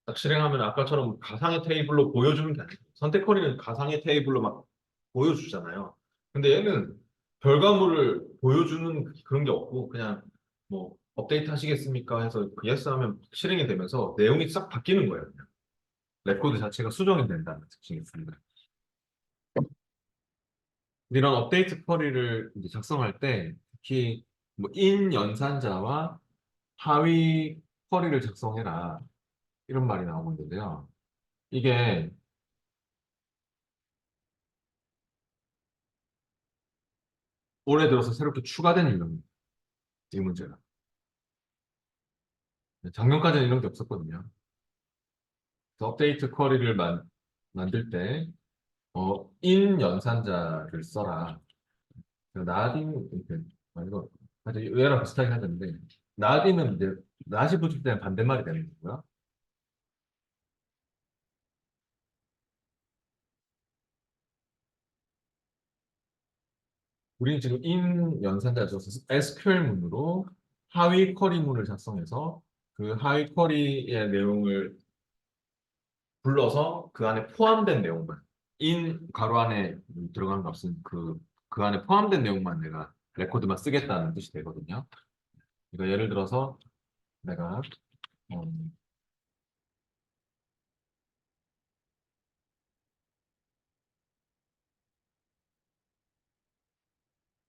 딱 실행하면 아까처럼 가상의 테이블로 보여주는 게 아니에요. 선택 쿼리는 가상의 테이블로 막 보여주잖아요. 근데 얘는 결과물을 보여주는 그런 게 없고 그냥 뭐 업데이트 하시겠습니까 해서 그 예스 하면 실행이 되면서 내용이 싹 바뀌는 거예요. 그냥. 레코드 자체가 수정이 된다는 특징이 있습니다. 근데 이런 업데이트 쿼리를 이제 작성할 때 특히 뭐 인 연산자와 하위 쿼리를 작성해라 이런 말이 나오고 있는데요. 이게 올해 들어서 새롭게 추가된 유형입니다. 이 문제가. 작년까지는 이런 게 없었거든요. 그래서 업데이트 쿼리를 만들 때, 인 연산자를 써라. 나딘, 이렇게, 이거, 아주 얘랑 비슷하게 하는데, 나딘은 이제, 낫이 붙을 때는 반대말이 되는 거고요. 우리는 지금 인 연산자를 써서 SQL 문으로 하위 쿼리 문을 작성해서 그 하위 쿼리의 내용을 불러서 그 안에 포함된 내용만 인 괄호 안에 들어간 값은 그 안에 포함된 내용만 내가 레코드만 쓰겠다는 뜻이 되거든요. 그러니까 예를 들어서 내가 음,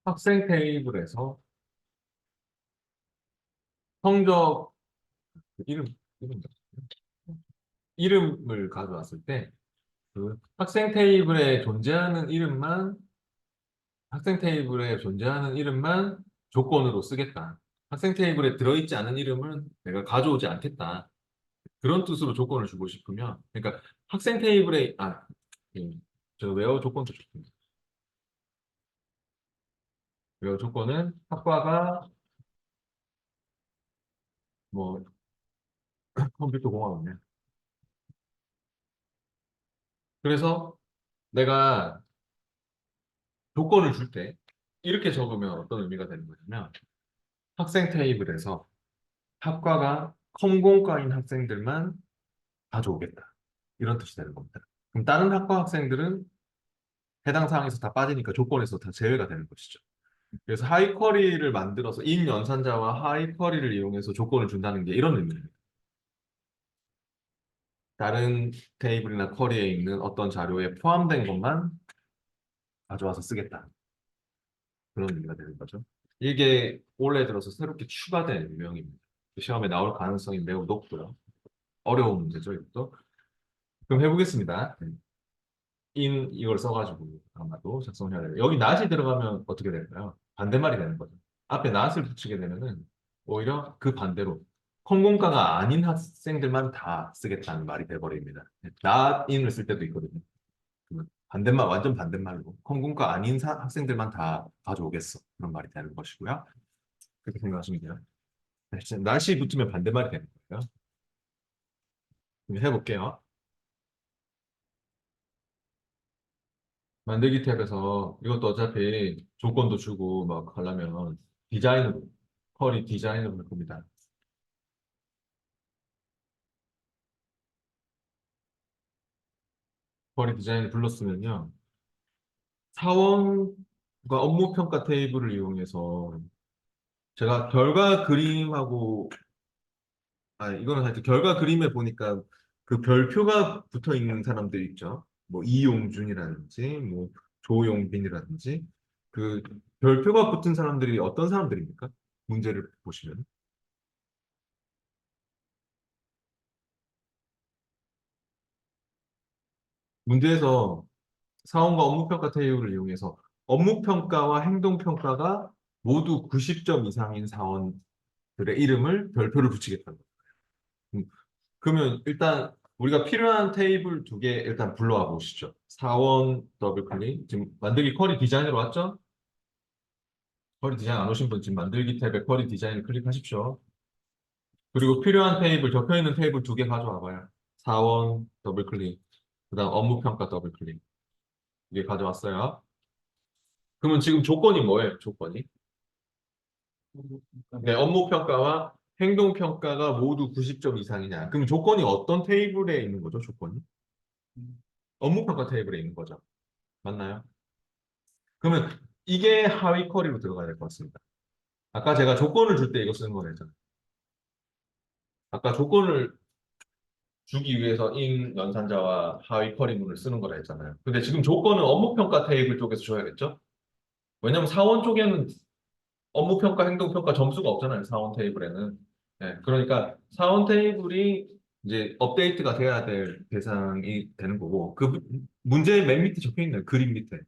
학생 테이블에서 성적 이름 이름 이름을 가져왔을 때 그 학생 테이블에 존재하는 이름만 조건으로 쓰겠다. 학생 테이블에 들어있지 않은 이름은 내가 가져오지 않겠다. 그런 뜻으로 조건을 주고 싶으면, 그러니까 학생 테이블에, 예, 저 웨어 조건도 좋습니다. 웨어 조건은 학과가 뭐 컴퓨터 공학이네. 그래서 내가 조건을 줄 때 이렇게 적으면 어떤 의미가 되는 거냐면 학생 테이블에서 학과가 컴공과인 학생들만 가져오겠다. 이런 뜻이 되는 겁니다. 그럼 다른 학과 학생들은 해당 사항에서 다 빠지니까 조건에서 다 제외가 되는 것이죠. 그래서 하이 쿼리를 만들어서 인 연산자와 하이 쿼리를 이용해서 조건을 준다는 게 이런 의미입니다. 다른 테이블이나 쿼리에 있는 어떤 자료에 포함된 것만 가져와서 쓰겠다. 그런 의미가 되는 거죠. 이게 올해 들어서 새롭게 추가된 유형입니다. 시험에 나올 가능성이 매우 높고요. 어려운 문제죠, 이것도. 그럼 해보겠습니다. 인 이걸 써가지고 아마도 작성해야 돼요. 여기 낫이 들어가면 어떻게 될까요? 반대말이 되는 거죠. 앞에 낫을 붙이게 되면은 오히려 그 반대로 컴공과가 아닌 학생들만 다 쓰겠다는 말이 돼버립니다. not in을 쓸 때도 있거든요. 반대말 완전 반대말로 컴공과 아닌 학생들만 다 가져오겠어 그런 말이 되는 것이고요. 그렇게 생각하시면 돼요. 낫이 붙으면 반대말이 되는 거예요. 그럼 해볼게요. 만들기 탭에서 이것도 어차피 조건도 주고 막 하려면 디자인으로, 쿼리 디자인으로 할 겁니다. 쿼리 디자인을 불렀으면요. 사원과 업무 평가 테이블을 이용해서 제가 결과 그림하고, 이거는 하여튼 결과 그림에 보니까 그 별표가 붙어 있는 사람들 있죠. 뭐 이용준이라든지, 뭐 조용빈이라든지, 그 별표가 붙은 사람들이 어떤 사람들입니까? 문제를 보시면. 문제에서 사원과 업무평가 테이블을 이용해서 업무평가와 행동평가가 모두 90점 이상인 사원들의 이름을 별표를 붙이겠다는 거예요. 그러면 일단 우리가 필요한 테이블 두 개 일단 불러와 보시죠. 사원 더블 클릭. 지금 만들기 쿼리 디자인으로 왔죠? 쿼리 디자인 안 오신 분 지금 만들기 탭에 쿼리 디자인을 클릭하십시오. 그리고 필요한 테이블, 적혀 있는 테이블 두 개 가져와 봐요. 사원 더블 클릭. 그다음 업무평가 더블 클릭. 이게 가져왔어요. 그러면 지금 조건이 뭐예요? 조건이? 네, 업무평가와 행동평가가 모두 90점 이상이냐. 그럼 조건이 어떤 테이블에 있는 거죠? 조건이? 업무평가 테이블에 있는 거죠. 맞나요? 그러면 이게 하위 쿼리로 들어가야 될 것 같습니다. 아까 제가 조건을 줄 때 이거 쓰는 거랬잖아요. 아까 조건을 주기 위해서 인 연산자와 하위 쿼리문을 쓰는 거라 했잖아요. 근데 지금 조건은 업무평가 테이블 쪽에서 줘야겠죠? 왜냐면 사원 쪽에는 업무평가, 행동평가 점수가 없잖아요. 사원 테이블에는. 네, 그러니까 사원 테이블이 이제 업데이트가 돼야 될 대상이 되는 거고 그 문제의 맨 밑에 적혀 있는 그림 밑에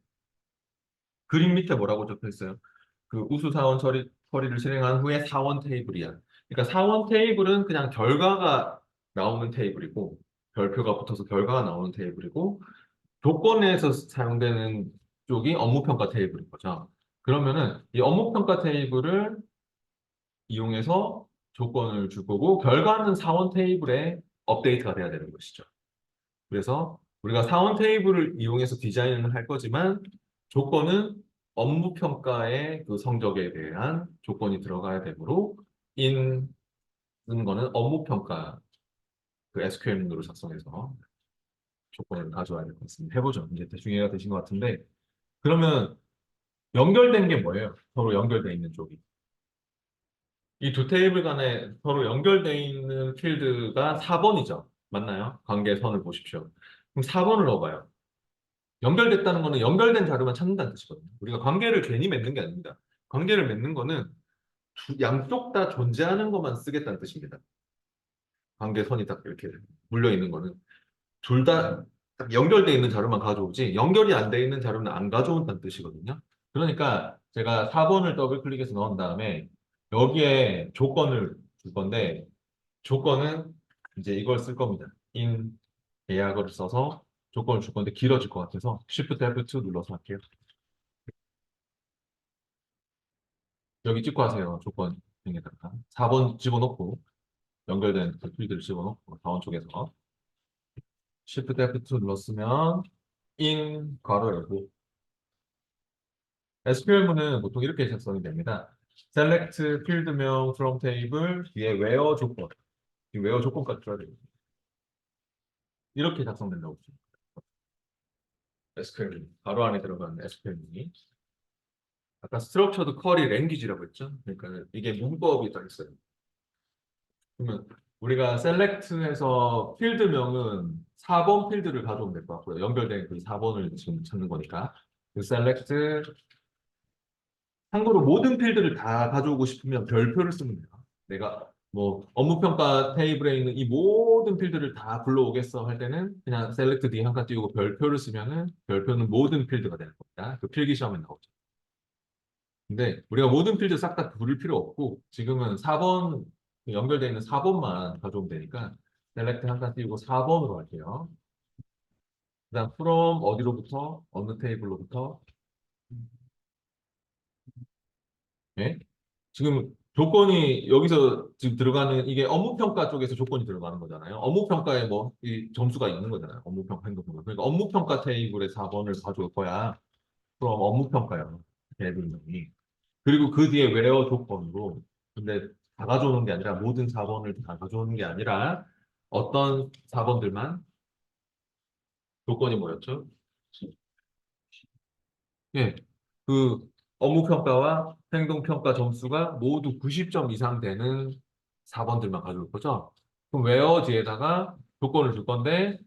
그림 밑에 뭐라고 적혀 있어요? 그 우수 사원 처리를 실행한 후에 사원 테이블이야. 그러니까 사원 테이블은 그냥 결과가 나오는 테이블이고 별표가 붙어서 결과가 나오는 테이블이고 조건에서 사용되는 쪽이 업무평가 테이블인 거죠. 그러면은 이 업무평가 테이블을 이용해서 조건을 줄 거고 결과는 사원 테이블에 업데이트가 돼야 되는 것이죠. 그래서 우리가 사원 테이블을 이용해서 디자인을 할 거지만 조건은 업무 평가의 그 성적에 대한 조건이 들어가야 되므로 in 쓰는 거는 업무 평가 그 SQL문으로 작성해서 조건을 가져와야 될 것 같습니다. 해보죠. 이제 대충 이해가 되신 것 같은데 그러면 연결된 게 뭐예요? 서로 연결돼 있는 쪽이. 이 두 테이블 간에 서로 연결돼 있는 필드가 4번이죠. 맞나요? 관계선을 보십시오. 그럼 4번을 넣어봐요. 연결됐다는 거는 연결된 자료만 찾는다는 뜻이거든요. 우리가 관계를 괜히 맺는 게 아닙니다. 관계를 맺는 거는 양쪽 다 존재하는 것만 쓰겠다는 뜻입니다. 관계선이 딱 이렇게 물려 있는 거는 둘 다 연결돼 있는 자료만 가져오지 연결이 안 돼 있는 자료는 안 가져온다는 뜻이거든요. 그러니까 제가 4번을 더블 클릭해서 넣은 다음에 여기에 조건을 줄 건데 조건은 이제 이걸 쓸 겁니다. in 계약어를 써서 조건을 줄 건데 길어질 것 같아서 Shift F2 눌러서 할게요. 여기 찍고 하세요. 조건에다가 4번 집어넣고 연결된 그 필드를 집어넣고 다원 쪽에서 Shift F2 눌렀으면 in 괄호 열고 SQL문은 보통 이렇게 작성이 됩니다. select 필드명 from table 뒤에 where 조건 이 where 조건까지 줘야 됩니다. 이렇게 작성된다고 보죠. SQL 괄호 안에 들어가는 SQL문이 아까 structured query language라고 했죠. 그러니까 이게 문법이 다 있어요. 그러면 우리가 select해서 필드명은 4번 필드를 가져오면 될 것 같고요. 연결된 그 4번을 지금 찾는 거니까. 그 select, 참고로 모든 필드를 다 가져오고 싶으면 별표를 쓰면 돼요. 내가 뭐 업무평가 테이블에 있는 이 모든 필드를 다 불러오겠어 할 때는 그냥 select 뒤에 한 칸 띄우고 별표를 쓰면은 별표는 모든 필드가 되는 겁니다. 그 필기 시험에 나오죠. 근데 우리가 모든 필드 싹 다 부를 필요 없고 지금은 4번 연결되어 있는 4번만 가져오면 되니까 셀렉트 한 칸 띄우고 4번으로 할게요. 그다음 from 어디로부터 어느 테이블로부터 네? 지금 조건이 여기서 지금 들어가는 이게 업무평가 쪽에서 조건이 들어가는 거잖아요. 업무평가에 뭐 이 점수가 있는 거잖아요. 업무평가 행동평가. 그러니까 업무평가 테이블에 4번을 가져올 거야. 그럼 업무평가요. 대부분이. 그리고 그 뒤에 where 조건으로 근데 다 가져오는 게 아니라 모든 4번을 다 가져오는 게 아니라 어떤 4번들만 조건이 뭐였죠? 예, 그 업무평가와 행동평가 점수가 모두 90점 이상 되는 4번들만 가져올 거죠. 그럼 where 뒤에다가 조건을 줄 건데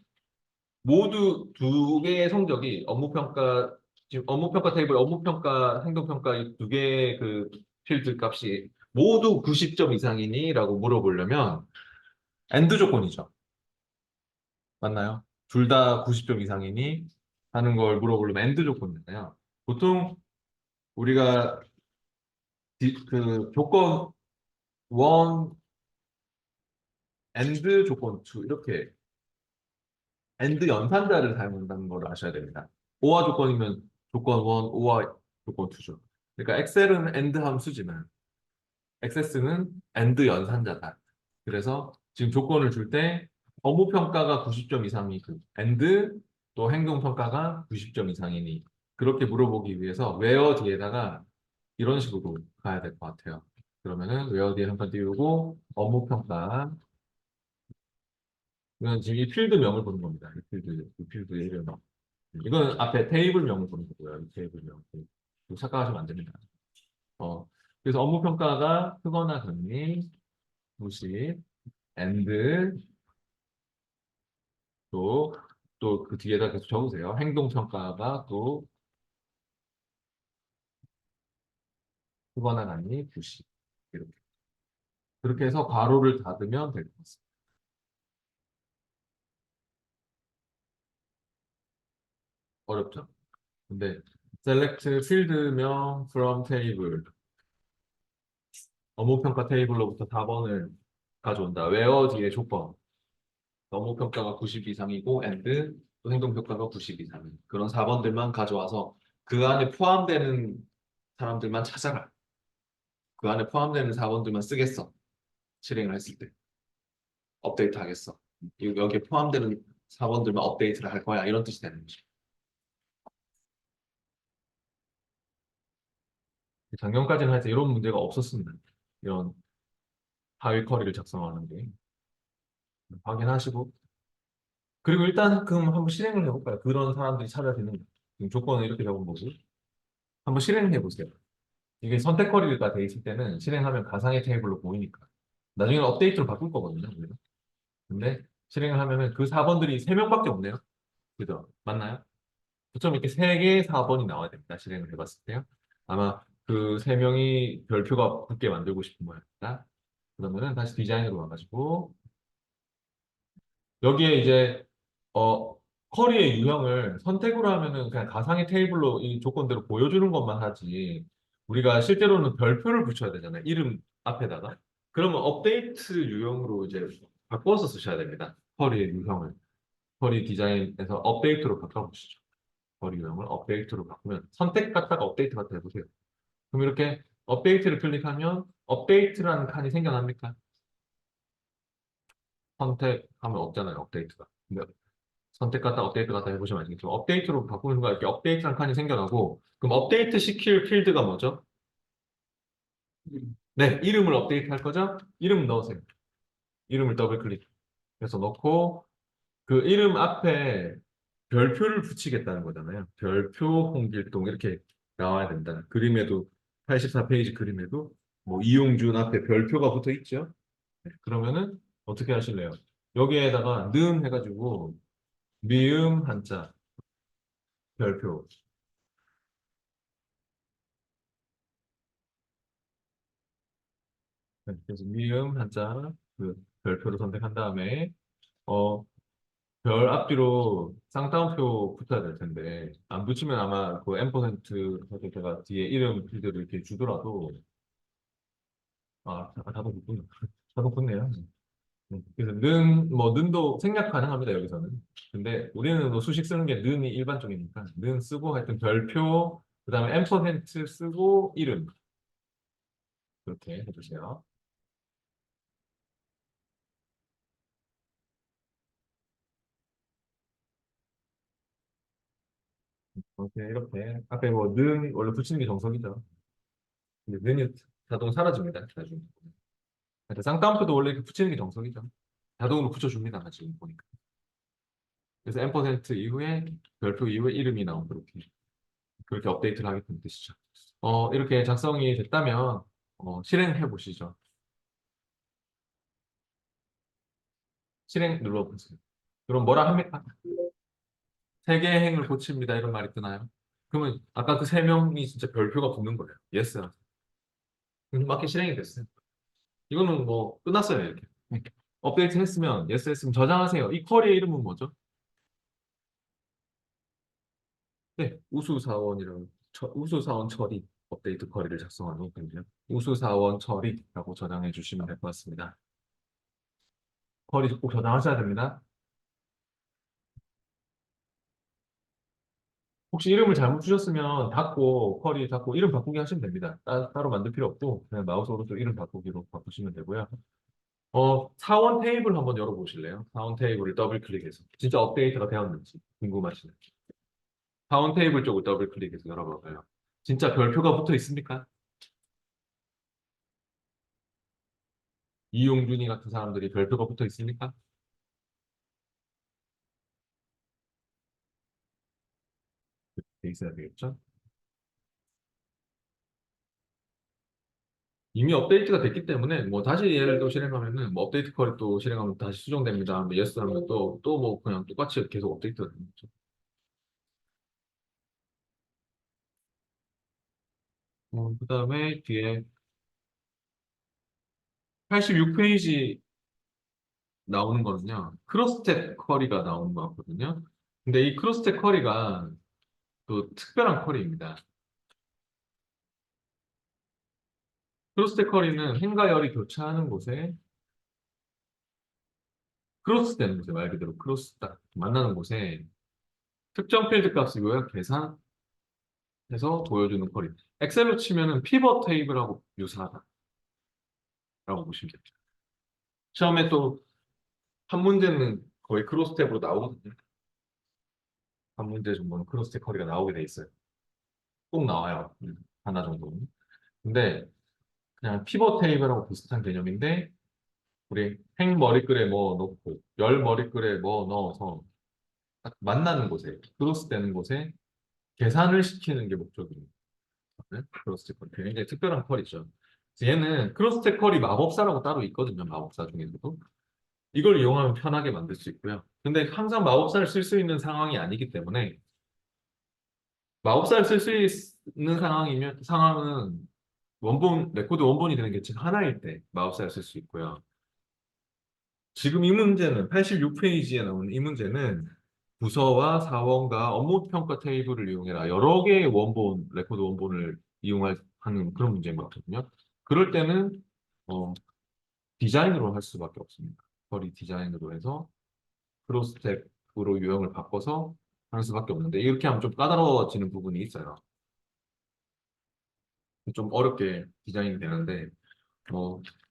모두 두 개의 성적이 업무평가 지금 업무평가 테이블 업무평가 행동평가 이 두 개의 그 필드 값이 모두 90점 이상이니라고 물어보려면 AND 조건이죠. 맞나요? 둘 다 90점 이상이니 하는 걸 물어보려면 AND 조건이잖아요. 보통 우리가 그 조건 1 AND 조건 2 이렇게 AND 연산자를 사용한다는 걸 아셔야 됩니다. OR 조건이면 조건 1, OR 조건 2죠. 그러니까 엑셀은 AND 함수지만 액세스는 AND 연산자다. 그래서 지금 조건을 줄 때 업무 평가가 90점 이상이 AND 또 행동 평가가 90점 이상이니 그렇게 물어보기 위해서 where 뒤에다가 이런 식으로 가야 될 것 같아요. 그러면은 where 뒤에 한번 띄우고 업무 평가 이건 지금 이 필드명을 보는 겁니다. 이 필드 이름. 이건 앞에 테이블명을 보는 거고요. 이 테이블명. 착각하시면 안 됩니다. 어, 그래서 업무 평가가 크거나 같니 무시 and 또 그 뒤에다 계속 적으세요. 행동평가가 또 크거나 같니 부시 이렇게 그렇게 해서 괄호를 닫으면 될 것 같습니다. 어렵죠? 근데 select 필드명 from table 업무평가 테이블로부터 4번을 가져온다. where 뒤에 조건 업무평가가 90 이상이고 and 또 행동평가가 90 이상인 그런 4번들만 가져와서 그 안에 포함되는 사람들만 찾아라. 그 안에 포함되는 4번들만 쓰겠어. 실행을 했을 때 업데이트 하겠어. 여기에 포함되는 사원들만 업데이트를 할 거야. 이런 뜻이 되는 거죠. 작년까지는 하여튼 이런 문제가 없었습니다. 이런 하위 쿼리를 작성하는 게 확인하시고 그리고 일단 그럼 한번 실행을 해볼까요? 그런 사람들이 찾아지는 조건을 이렇게 적은 거고 한번 실행해 보세요. 이게 선택 쿼리가 돼 있을 때는 실행하면 가상의 테이블로 보이니까 나중에는 업데이트로 바꿀 거거든요. 우리가. 근데 실행을 하면은 그 4번들이 3명밖에 없네요. 그죠? 맞나요? 좀 이렇게 3개 4번이 나와야 됩니다. 실행을 해봤을 때요. 아마 그 3명이 별표가 붙게 만들고 싶은 모양입니다. 그러면은 다시 디자인으로 와가지고 여기에 이제 어 쿼리의 유형을 선택으로 하면은 그냥 가상의 테이블로 이 조건대로 보여주는 것만 하지 우리가 실제로는 별표를 붙여야 되잖아요. 이름 앞에다가. 그러면 업데이트 유형으로 이제 바꿔서 쓰셔야 됩니다. 쿼리의 유형을. 쿼리 디자인에서 업데이트로 바꿔보시죠. 머리 유형을 업데이트로 바꾸면 선택 갖다가 업데이트 갖다 해보세요. 그럼 이렇게 업데이트를 클릭하면 업데이트라는 칸이 생겨납니까? 선택하면 없잖아요. 업데이트가. 근데 선택 갖다 업데이트 갖다 해보시면 아시겠지만 업데이트로 바꾸는 순간 이렇게 업데이트라는 칸이 생겨나고 그럼 업데이트 시킬 필드가 뭐죠? 네, 이름을 업데이트 할 거죠? 이름 넣으세요. 이름을 더블 클릭. 해서 넣고 그 이름 앞에 별표를 붙이겠다는 거잖아요. 별표 홍길동 이렇게 나와야 된다. 그림에도 84페이지 그림에도 뭐 이용준 앞에 별표가 붙어 있죠. 네, 그러면은 어떻게 하실래요? 여기에다가 는 해가지고 미음 한자 별표. 네, 그래서 미음 한자 그 별표를 선택한 다음에 어 별 앞뒤로 쌍따옴표 붙어야 될 텐데 안 붙이면 아마 그 M% 제가 뒤에 이름 필드를 이렇게 주더라도 자동 붙군요. 자동 붙네요. 그래서 뭐 는도 생략 가능합니다 여기서는. 근데 우리는 뭐 수식 쓰는 게 는이 일반적이니까 는 쓰고 하여튼 별표 그다음에 M% 쓰고 이름 그렇게 해주세요. 이렇게 앞에 뭐 는 원래 붙이는 게 정석이죠. 근데 는이 자동 사라집니다. 나중에. 하여튼 쌍따옴표도 원래 이렇게 붙이는 게 정석이죠. 자동으로 붙여줍니다. 지금 보니까. 그래서 M% 이후에 별표 이후에 이름이 나온 그렇게 업데이트를 하겠다는 뜻이죠. 이렇게 작성이 됐다면 실행해 보시죠. 실행 눌러보세요. 그럼 뭐라 합니까? 세 개의 행을 고칩니다. 이런 말이 뜨나요? 그러면 아까 그 3명이 진짜 별표가 붙는 거예요. 예스. 맞게 실행이 됐어요. 이거는 뭐 끝났어요. 이렇게. 업데이트 했으면 예스 했으면 저장하세요. 이 쿼리의 이름은 뭐죠? 네, 우수사원 처리 업데이트 쿼리를 작성한 후거든요. 우수사원 처리라고 저장해 주시면 될 것 같습니다. 쿼리 꼭 저장하셔야 됩니다. 혹시 이름을 잘못 주셨으면 닫고 쿼리 닫고 이름 바꾸기 하시면 됩니다. 따로 만들 필요 없고 그냥 마우스 오른쪽 이름 바꾸기로 바꾸시면 되고요. 사원 테이블 한번 열어보실래요? 사원 테이블을 더블 클릭해서 진짜 업데이트가 되었는지 궁금하시나요? 사원 테이블 쪽을 더블 클릭해서 열어볼까요? 진짜 별표가 붙어 있습니까? 이용준이 같은 사람들이 별표가 붙어 있습니까? 돼 있어야 되겠죠? 이미 업데이트가 됐기 때문에 뭐 다시 얘를 또 실행하면은 뭐 업데이트 쿼리 또 실행하면 다시 수정됩니다. 뭐 예스 하면 또 뭐 그냥 똑같이 계속 업데이트가 되는 거죠. 그다음에 뒤에 86페이지 나오는 거는요. 크로스텝 쿼리가 나오는 거 같거든요. 근데 이 크로스텝 쿼리가 또 특별한 쿼리입니다. 크로스텝 쿼리는 행과 열이 교차하는 곳에 크로스되는 곳에 말 그대로 크로스 딱 만나는 곳에 특정 필드 값을 요약 계산해서 보여주는 쿼리. 엑셀로 치면은 피벗 테이블하고 유사하다라고 보시면 됩니다. 처음에 또 한 문제는 거의 크로스텝으로 나오거든요. 한 문제 정도는 크로스텝 쿼리가 나오게 돼 있어요. 꼭 나와요. 하나 정도는. 근데 그냥 피벗 테이블하고 비슷한 개념인데 우리 행 머리글에 뭐 넣고 열 머리글에 뭐 넣어서 딱 만나는 곳에 크로스 되는 곳에 계산을 시키는 게 목적입니다. 네? 크로스텍 쿼리 굉장히 특별한 쿼리죠. 그래서 얘는 크로스텍 쿼리 마법사라고 따로 있거든요. 마법사 중에서도 이걸 이용하면 편하게 만들 수 있고요. 근데 항상 마법사를 쓸 수 있는 상황이 아니기 때문에 마법사를 쓸 수 있는 상황은 원본 레코드 원본이 되는 게 즉 하나일 때 마법사를 쓸 수 있고요. 지금 이 문제는 86페이지에 나오는 이 문제는 부서와 사원과 업무 평가 테이블을 이용해라. 여러 개의 원본, 레코드 원본을 하는 그런 문제인 것 같거든요. 그럴 때는 어, 디자인으로 할 수밖에 없습니다. 쿼리 디자인으로 해서 크로스텝으로 유형을 바꿔서 하는 수밖에 없는데 이렇게 하면 좀 까다로워지는 부분이 있어요. 좀 어렵게 디자인이 되는데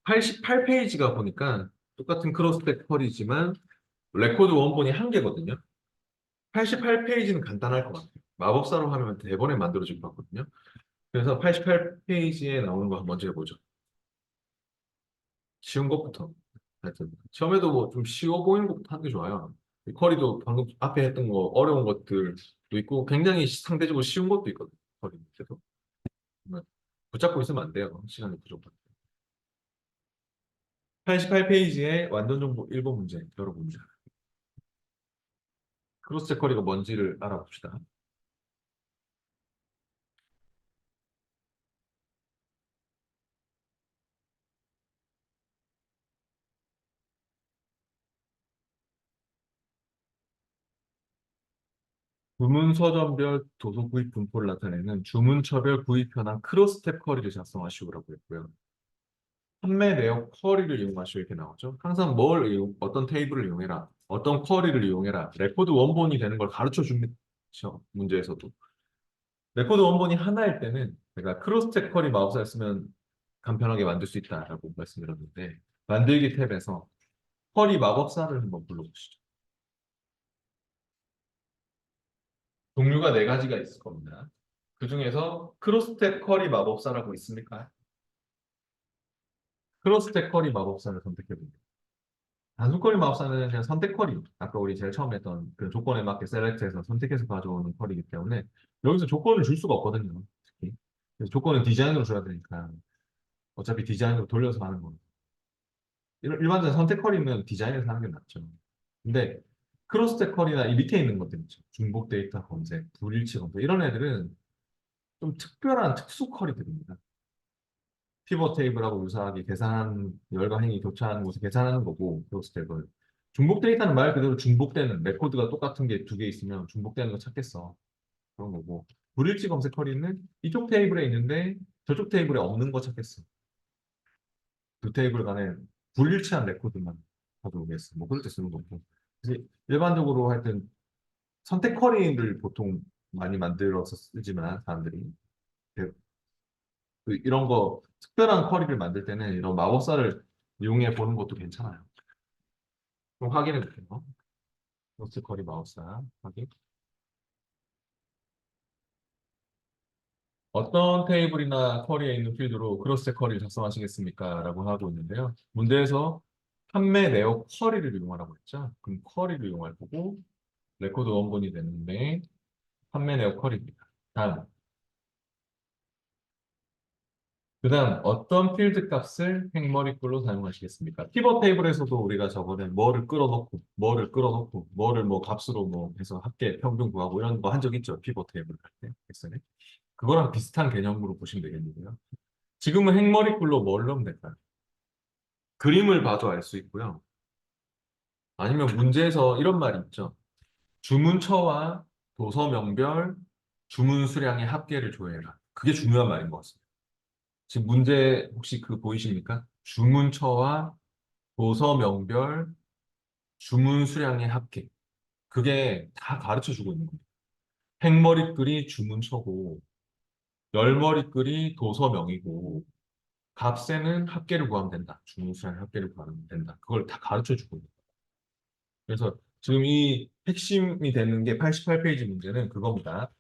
88페이지가 보니까 똑같은 크로스텝 쿼리지만 레코드 원본이 한 개거든요. 88페이지는 간단할 것 같아요. 마법사로 하면 대본에 만들어질 것 같거든요. 그래서 88페이지에 나오는 거 한번 먼저 해보죠. 쉬운 것부터. 하여튼 처음에도 뭐 좀 쉬워 보이는 것부터 하는 게 좋아요. 이 쿼리도 방금 앞에 했던 거 어려운 것들도 있고 굉장히 상대적으로 쉬운 것도 있거든요. 쿼리 밑에도. 붙잡고 있으면 안 돼요. 시간이 부족할 때. 88페이지에 완전 정보 1번 문제 열어봅니다. 크로스 체커 쿼리가 뭔지를 알아봅시다. 주문 서점별 도서 구입 분포를 나타내는 주문처별 구입 현황 크로스텝 쿼리를 작성하시오라고 했고요. 판매 내역 쿼리를 이용하시오 이렇게 나오죠. 항상 어떤 테이블을 이용해라, 어떤 쿼리를 이용해라, 레코드 원본이 되는 걸 가르쳐 줍니다. 문제에서도. 레코드 원본이 하나일 때는 제가 크로스텝 쿼리 마법사를 쓰면 간편하게 만들 수 있다라고 말씀드렸는데 만들기 탭에서 쿼리 마법사를 한번 불러보시죠. 종류가 네 가지가 있을 겁니다. 그 중에서 크로스텍 쿼리 마법사라고 있습니까? 크로스텍 쿼리 마법사를 선택해 봅니다. 단순 쿼리 마법사는 그냥 선택 쿼리. 아까 우리 제일 처음 했던 그 조건에 맞게 셀렉트해서 선택해서 가져오는 쿼리이기 때문에 여기서 조건을 줄 수가 없거든요. 특히. 그래서 조건은 디자인으로 줘야 되니까 어차피 디자인으로 돌려서 하는 겁니다. 일반적인 선택 쿼리는 디자인에서 하는 게 낫죠. 근데 크로스텍 쿼리나 이 밑에 있는 것들 있죠. 중복 데이터 검색, 불일치 검색 이런 애들은 좀 특별한 특수 쿼리들입니다. 피벗 테이블하고 유사하게 계산 열과 행이 교차하는 곳을 계산하는 거고 크로스텝은 중복 데이터는 말 그대로 중복되는 레코드가 똑같은 게 두 개 있으면 중복되는 거 찾겠어. 그런 거고. 불일치 검색 커리는 이쪽 테이블에 있는데 저쪽 테이블에 없는 거 찾겠어. 두 테이블 간에 불일치한 레코드만 가져오겠어. 뭐 그럴 때 쓰는 거고. 그래서 일반적으로 하여튼 선택 커리를 보통 많이 만들어서 쓰지만 사람들이 그- 이런 거 특별한 커리를 만들 때는 이런 마법사를 이용해 보는 것도 괜찮아요. 그럼 확인해 볼게요. 로스 커리 마법사 확인. 어떤 테이블이나 쿼리에 있는 필드로 크로스 쿼리를 작성하시겠습니까? 라고 하고 있는데요. 문제에서 판매 내역 쿼리를 이용하라고 했죠. 그럼 쿼리를 이용할 거고 레코드 원본이 되는데 판매 내역 쿼리입니다. 다음. 그다음 어떤 필드 값을 행머리꼴로 사용하시겠습니까? 피벗 테이블에서도 우리가 저번에 뭐를 끌어놓고 뭐를 뭐 값으로 뭐 해서 합계 평균 구하고 이런 거 한 적 있죠. 피벗 테이블 할 때, 엑셀에. 그거랑 비슷한 개념으로 보시면 되겠는데요. 지금은 행머리꼴로 뭘 넣으면 될까요? 그림을 봐도 알 수 있고요. 아니면 문제에서 이런 말이 있죠. 주문처와 도서명별, 주문 수량의 합계를 조회해라. 그게 중요한 말인 것 같습니다. 지금 문제 혹시 그 보이십니까? 주문처와 도서명별, 주문 수량의 합계. 그게 다 가르쳐 주고 있는 겁니다. 행머리글이 주문처고, 열머리글이 도서명이고, 값에는 합계를 구하면 된다. 주문 수량의 합계를 구하면 된다. 그걸 다 가르쳐 주고 있는 거예요. 그래서 지금 이 핵심이 되는 게 88페이지 문제는 그겁니다.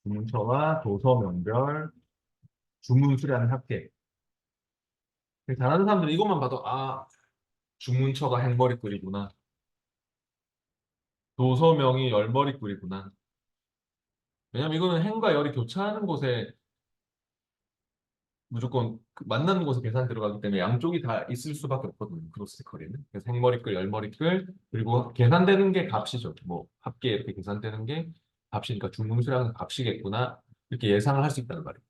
주문처와 도서명별, 주문 수량 합계. 잘하는 사람들은 이것만 봐도 아 주문처가 행머리글이구나. 도서명이 열머리글이구나. 왜냐면 이거는 행과 열이 교차하는 곳에 무조건 그 만나는 곳에 계산 들어가기 때문에 양쪽이 다 있을 수밖에 없거든요. 크로스 커리는. 그래서 행머리글, 열머리글 그리고 계산되는 게 값이죠. 뭐 합계 이렇게 계산되는 게 값이니까 주문수량은 값이겠구나. 이렇게 예상을 할 수 있다는 말이에요.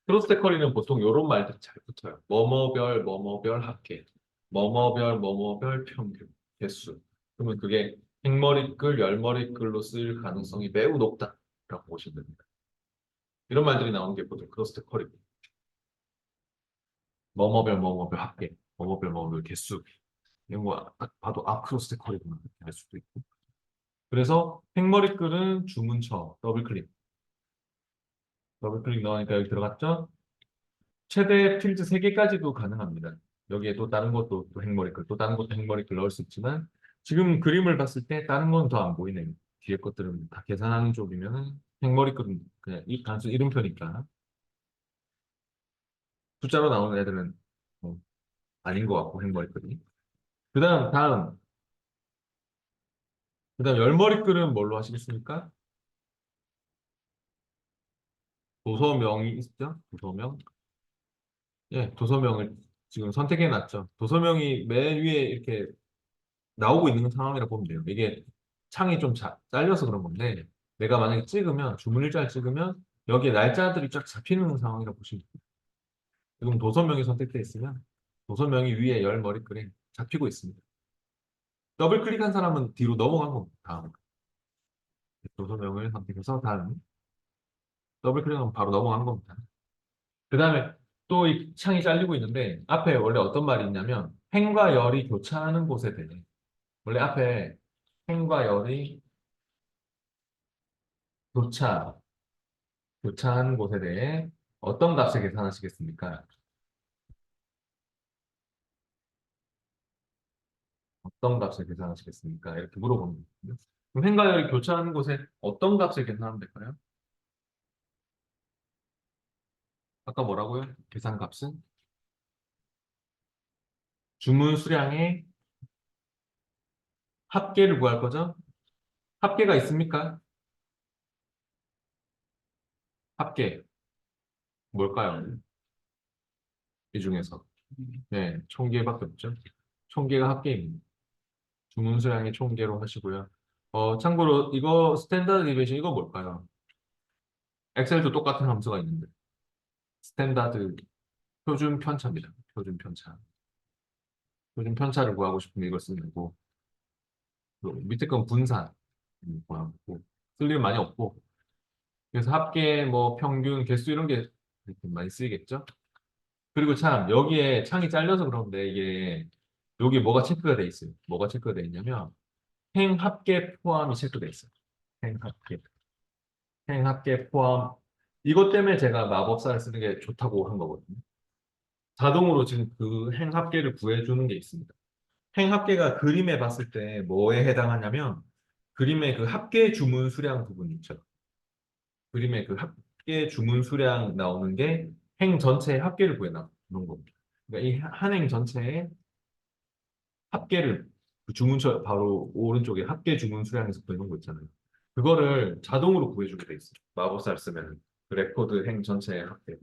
크로스 커리는 보통 이런 말들이 잘 붙어요. 뭐뭐별 합계, 뭐뭐별 평균, 개수. 그러면 그게 행머리글, 열머리글로 쓸 가능성이 매우 높다라고 보시면 됩니다. 이런 말들이 나오는 게 보통 크로스 커리고. 뭐뭐별 합계, 뭐뭐별 개수 이런 거 딱 봐도 아 크로스 커리구나 이렇게 알 수도 있고. 그래서 행머리글은 주문처 더블클릭 넣으니까 여기 들어갔죠? 최대 필드 3개까지도 가능합니다. 여기에 또 다른 것도 또 행머리글, 또 다른 것도 행머리글 넣을 수 있지만 지금 그림을 봤을 때 다른 건 더 안 보이네요. 뒤에 것들은 다 계산하는 쪽이면은 행머리글은 그냥 이 단순 이름표니까 숫자로 나오는 애들은 뭐 아닌 것 같고 행머리글이. 그다음 열머리글은 뭘로 하시겠습니까? 도서명이 있죠? 도서명. 예, 도서명을 지금 선택해 놨죠. 도서명이 맨 위에 이렇게 나오고 있는 상황이라 보면 돼요. 이게 창이 좀 잘려서 그런 건데 내가 만약에 찍으면 주문일자를 찍으면 여기에 날짜들이 쫙 잡히는 상황이라 보시면 돼요. 지금 도서명이 선택되어 있으면 도서명이 위에 열 머리글에 잡히고 있습니다. 더블 클릭한 사람은 뒤로 넘어간 겁니다. 다음 도서명을 선택해서 다음 더블 클릭하면 바로 넘어간 겁니다. 그 다음에 또 이 창이 잘리고 있는데 앞에 원래 어떤 말이 있냐면 행과 열이 교차하는 곳에 대해 원래 앞에 행과 열이 교차 교차하는 곳에 대해 어떤 값을 계산하시겠습니까? 어떤 값을 계산하시겠습니까? 이렇게 물어보는 거거든요. 그럼 행과 열이 교차하는 곳에 어떤 값을 계산하면 될까요? 아까 뭐라고요? 계산값은 주문 수량의 합계를 구할 거죠? 합계가 있습니까? 합계 뭘까요? 이 중에서 네, 총계밖에 없죠. 총계가 합계입니다. 주문 수량의 총계로 하시고요. 참고로 이거 스탠다드 디비에이션 이거 뭘까요? 엑셀도 똑같은 함수가 있는데 스탠다드 표준 편차입니다. 표준 편차. 표준 편차를 구하고 싶으면 이걸 쓰는 거고 그 밑에 건 분산. 구하고 쓸 일은 많이 없고 그래서 합계 뭐 평균 개수 이런 게 이렇게 많이 쓰이겠죠. 그리고 참 여기에 창이 잘려서 그런데 이게 여기 뭐가 체크가 돼 있어요. 뭐가 체크가 돼 있냐면 행합계 포함이 체크돼 있어요. 행합계. 행합계 포함. 이것 때문에 제가 마법사를 쓰는 게 좋다고 한 거거든요. 자동으로 지금 그 행합계를 구해주는 게 있습니다. 행합계가 그림에 봤을 때 뭐에 해당하냐면 그림의 그 합계 주문 수량 부분 있죠. 그림의 그 합계 주문 수량 나오는 게 행 전체의 합계를 구해놔 그런 겁니다. 그러니까 이 한 행 전체의 합계를 그 주문처 바로 오른쪽에 합계 주문 수량에서 구해놓은 거 있잖아요. 그거를 자동으로 구해주게 돼 있어요. 마법사를 쓰면 그 레코드 행 전체의 합계.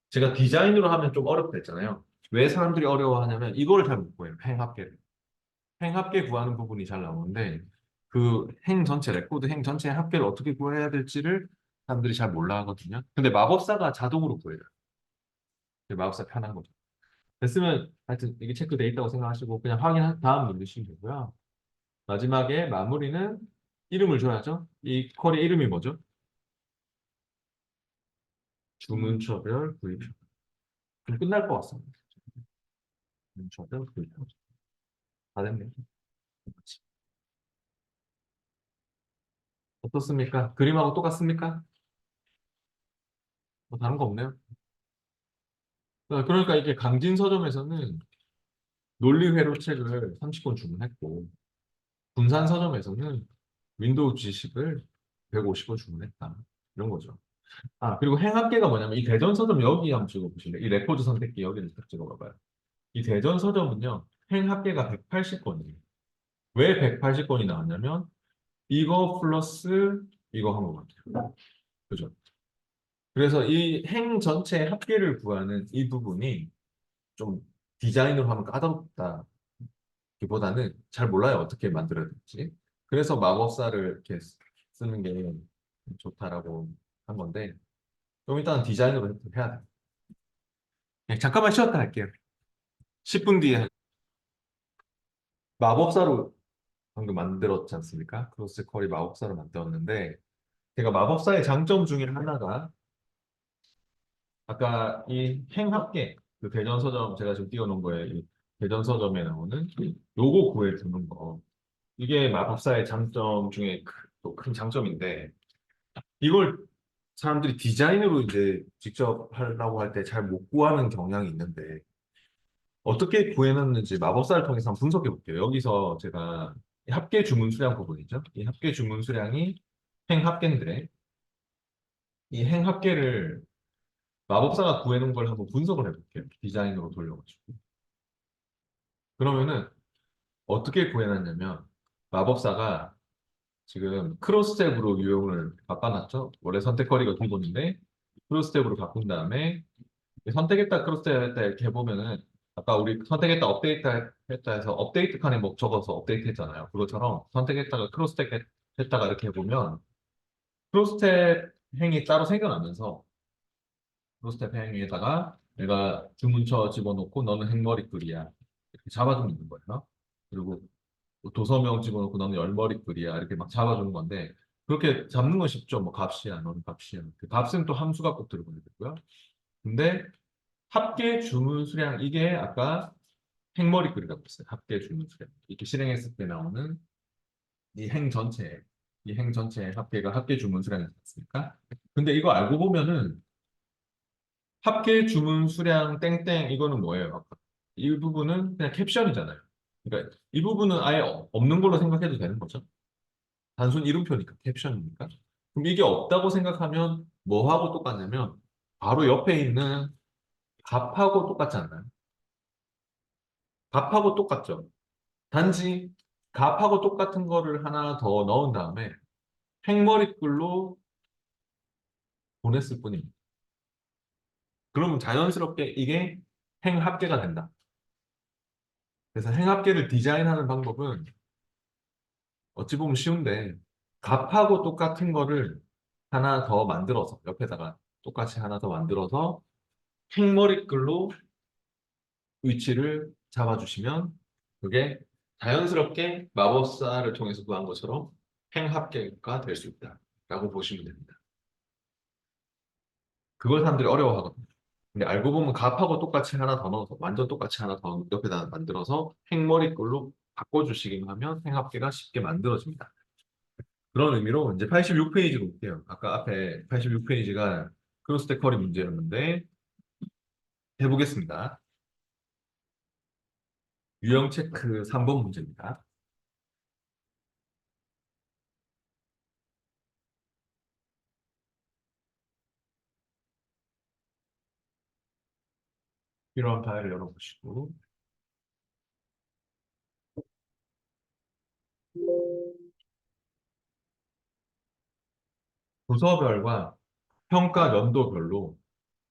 제가 디자인으로 하면 좀 어렵다 했잖아요. 왜 사람들이 어려워하냐면 이걸 잘 못 구해요. 행 합계를. 행 합계 구하는 부분이 잘 나오는데 그 행 전체 레코드 행 전체의 합계를 어떻게 구해야 될지를 사람들이 잘 몰라 하거든요. 근데 마법사가 자동으로 구해요. 마법사 편한 거죠. 됐으면 하여튼 이게 체크돼 있다고 생각하시고 그냥 확인한 다음 누르시면 되고요. 마지막에 마무리는 이름을 줘야죠. 이 쿼리 이름이 뭐죠? 주문처별 구입. 그럼 끝날 것 같습니다. 주문처별 구입. 다 됐네요. 어떻습니까? 그림하고 똑같습니까? 뭐 다른 거 없네요. 그러니까 이게 강진 서점에서는 논리회로 책을 30권 주문했고 군산 서점에서는 윈도우 지식을 150권 주문했다. 이런 거죠. 아, 그리고 행합계가 뭐냐면 이 대전 서점 여기 한번 찍어보실래요? 이 레코드 선택기 여기를 딱 찍어봐봐요. 이 대전 서점은요. 행합계가 180권이에요. 왜 180권이 나왔냐면 이거 플러스 이거 한 것 같아요. 그죠? 그래서 이 행 전체의 합계를 구하는 이 부분이 좀 디자인으로 하면 까다롭다. 기보다는 잘 몰라요. 어떻게 만들어야 될지. 그래서 마법사를 이렇게 쓰는 게 좋다라고 한 건데 좀 일단 디자인으로 해야 돼. 잠깐만 쉬었다 할게요. 10분 뒤에 마법사로 방금 만들었지 않습니까? 크로스 쿼리 마법사로 만들었는데 제가 마법사의 장점 중에 하나가 아까 이 행합계 그 대전 서점 제가 지금 띄워놓은 거에 이 대전 서점에 나오는 이 로고 구해주는 거 이게 마법사의 장점 중에 또 큰 장점인데 이걸 사람들이 디자인으로 이제 직접 하려고 할 때 잘 못 구하는 경향이 있는데 어떻게 구해놨는지 마법사를 통해서 한번 분석해 볼게요. 여기서 제가 이 합계 주문 수량 부분이죠. 이 합계 주문 수량이 행합계인데 이 행합계를 마법사가 구해놓은 걸 한번 분석을 해볼게요. 디자인으로 돌려가지고. 그러면은 어떻게 구해놨냐면 마법사가 지금 크로스탭으로 유형을 바꿔놨죠. 원래 선택거리가 기본인데 크로스탭으로 바꾼 다음에 선택했다 크로스탭 했다 이렇게 해보면은 아까 우리 선택했다 업데이트 했다 해서 업데이트 칸에 뭐 적어서 업데이트 했잖아요. 그것처럼 선택했다가 크로스탭 했다가 이렇게 해보면 크로스탭 행이 따로 생겨나면서 크로스탭 행에다가 내가 주문처 집어넣고 너는 행머리글이야 이렇게 잡아주면 있는 거예요. 그리고 도서명 집어넣고 너는 열머리글이야 이렇게 막 잡아주는 건데 그렇게 잡는 건 쉽죠. 뭐 값이야 너는 값이야. 그 값은 또 함수가 꼭 들어가야 되고요. 근데 합계 주문 수량 이게 아까 행머리글이라고 했어요. 합계 주문 수량 이렇게 실행했을 때 나오는 이 행 전체의 합계가 합계 주문 수량이지 않습니까? 근데 이거 알고 보면은 합계 주문 수량 땡땡 이거는 뭐예요? 아까 이 부분은 그냥 캡션이잖아요. 그러니까 이 부분은 아예 없는 걸로 생각해도 되는 거죠. 단순 이름표니까 캡션이니까. 그럼 이게 없다고 생각하면 뭐하고 똑같냐면 바로 옆에 있는 값하고 똑같지 않나요? 값하고 똑같죠. 단지 값하고 똑같은 거를 하나 더 넣은 다음에 행머리글로 보냈을 뿐입니다. 그러면 자연스럽게 이게 행합계가 된다. 그래서 행합계를 디자인하는 방법은 어찌 보면 쉬운데 값하고 똑같은 거를 하나 더 만들어서 옆에다가 똑같이 하나 더 만들어서 행머리글로 위치를 잡아주시면 그게 자연스럽게 마법사를 통해서 구한 것처럼 행합계가 될 수 있다라고 보시면 됩니다. 그걸 사람들이 어려워하거든요. 근데 알고 보면 값하고 똑같이 하나 더 넣어서 완전 똑같이 하나 더 옆에다 만들어서 행머리꼴로 바꿔주시기만 하면 행합계가 쉽게 만들어집니다. 그런 의미로 이제 86페이지로 볼게요. 아까 앞에 86페이지가 크로스텍 쿼리 문제였는데 해보겠습니다. 유형 체크 3번 문제입니다. 필요한 파일을 열어보시고 부서별과 평가 연도별로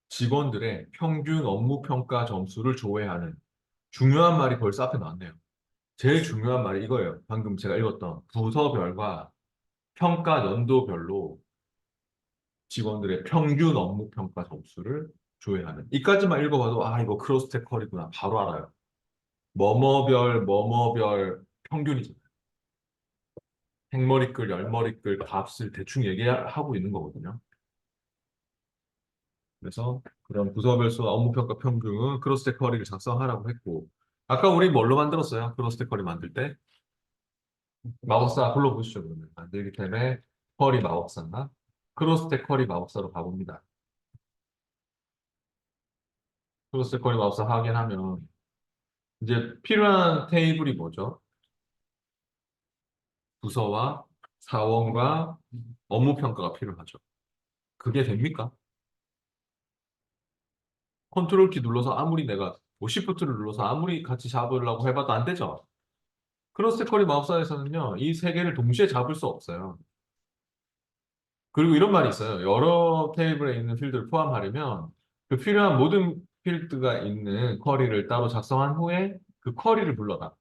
직원들의 평균 업무 평가 점수를 조회하는 중요한 말이 벌써 앞에 나왔네요. 제일 중요한 말이 이거예요. 방금 제가 읽었던 부서별과 평가 연도별로 직원들의 평균 업무 평가 점수를 조회하는. 이까지만 읽어봐도 아 이거 크로스텍 컬이구나 바로 알아요. 뭐뭐별 평균이잖아요. 행머리끌, 열머리끌 값을 대충 얘기하고 있는 거거든요. 그래서 그런 부서별수 업무평가 평균은 크로스텍 쿼리를 작성하라고 했고 아까 우리 뭘로 만들었어요? 크로스텍 쿼리 만들 때 마법사 불러보시죠 그러면 만들기 때문에 쿼리 마법사인가? 크로스텍 쿼리 마법사로 가봅니다. 크로스텍 쿼리 마법사 확인하면 이제 필요한 테이블이 뭐죠? 부서와 사원과 업무평가가 필요하죠. 그게 됩니까? 컨트롤 키 눌러서 아무리 내가 뭐 시프트를 눌러서 아무리 같이 잡으려고 해봐도 안 되죠. 크로스테커리 마법사에서는요, 이 세 개를 동시에 잡을 수 없어요. 그리고 이런 말이 있어요. 여러 테이블에 있는 필드를 포함하려면 그 필요한 모든 필드가 있는 쿼리를 따로 작성한 후에 그 쿼리를 불러다.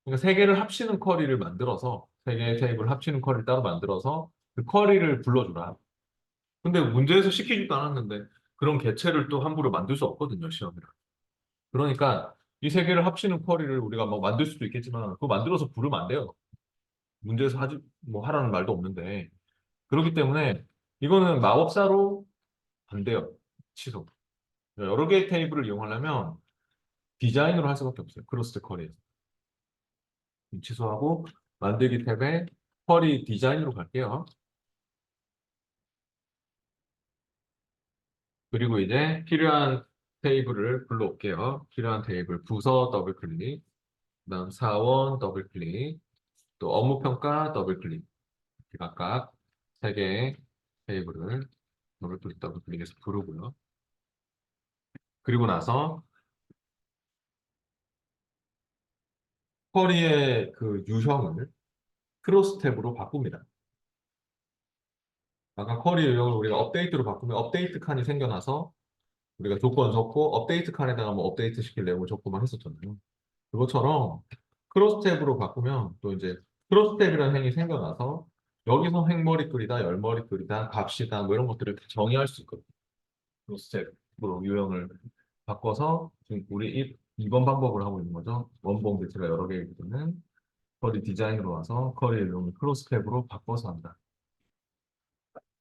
그러니까 세 개를 합치는 쿼리를 만들어서 세 개의 테이블 합치는 쿼리를 따로 만들어서 그 쿼리를 불러주라. 근데 문제에서 시키지도 않았는데 그런 개체를 또 함부로 만들 수 없거든요, 시험이라. 그러니까 이 세 개를 합치는 쿼리를 우리가 막 만들 수도 있겠지만 그거 만들어서 부르면 안 돼요. 문제에서 하지 뭐 하라는 말도 없는데 그렇기 때문에 이거는 마법사로 안 돼요. 취소. 여러 개의 테이블을 이용하려면 디자인으로 할 수밖에 없어요. 크로스 쿼리에서 취소하고 만들기 탭에 쿼리 디자인으로 갈게요. 그리고 이제 필요한 테이블을 불러올게요. 필요한 테이블 부서 더블 클릭, 그다음 사원 더블 클릭, 또 업무 평가 더블 클릭. 각각 세 개의 테이블을 더블 클릭해서 부르고요. 그리고 나서 쿼리의 그 유형을 크로스 탭으로 바꿉니다. 아까 쿼리 유형을 우리가 업데이트로 바꾸면 업데이트 칸이 생겨나서 우리가 조건 적고 업데이트 칸에다가 뭐 업데이트 시킬 내용을 적고만 했었잖아요. 그것처럼 크로스 탭으로 바꾸면 또 이제 크로스 탭이라는 행이 생겨나서 여기서 행머리 끓이다, 열머리 끓이다, 값이다 뭐 이런 것들을 정의할 수 있거든요. 크로스 탭으로 유형을 바꿔서 지금 우리 이번 방법을 하고 있는 거죠. 원본 배치가 여러 개이기 때문에 쿼리 디자인으로 와서 쿼리 이름을 크로스 탭으로 바꿔서 한다.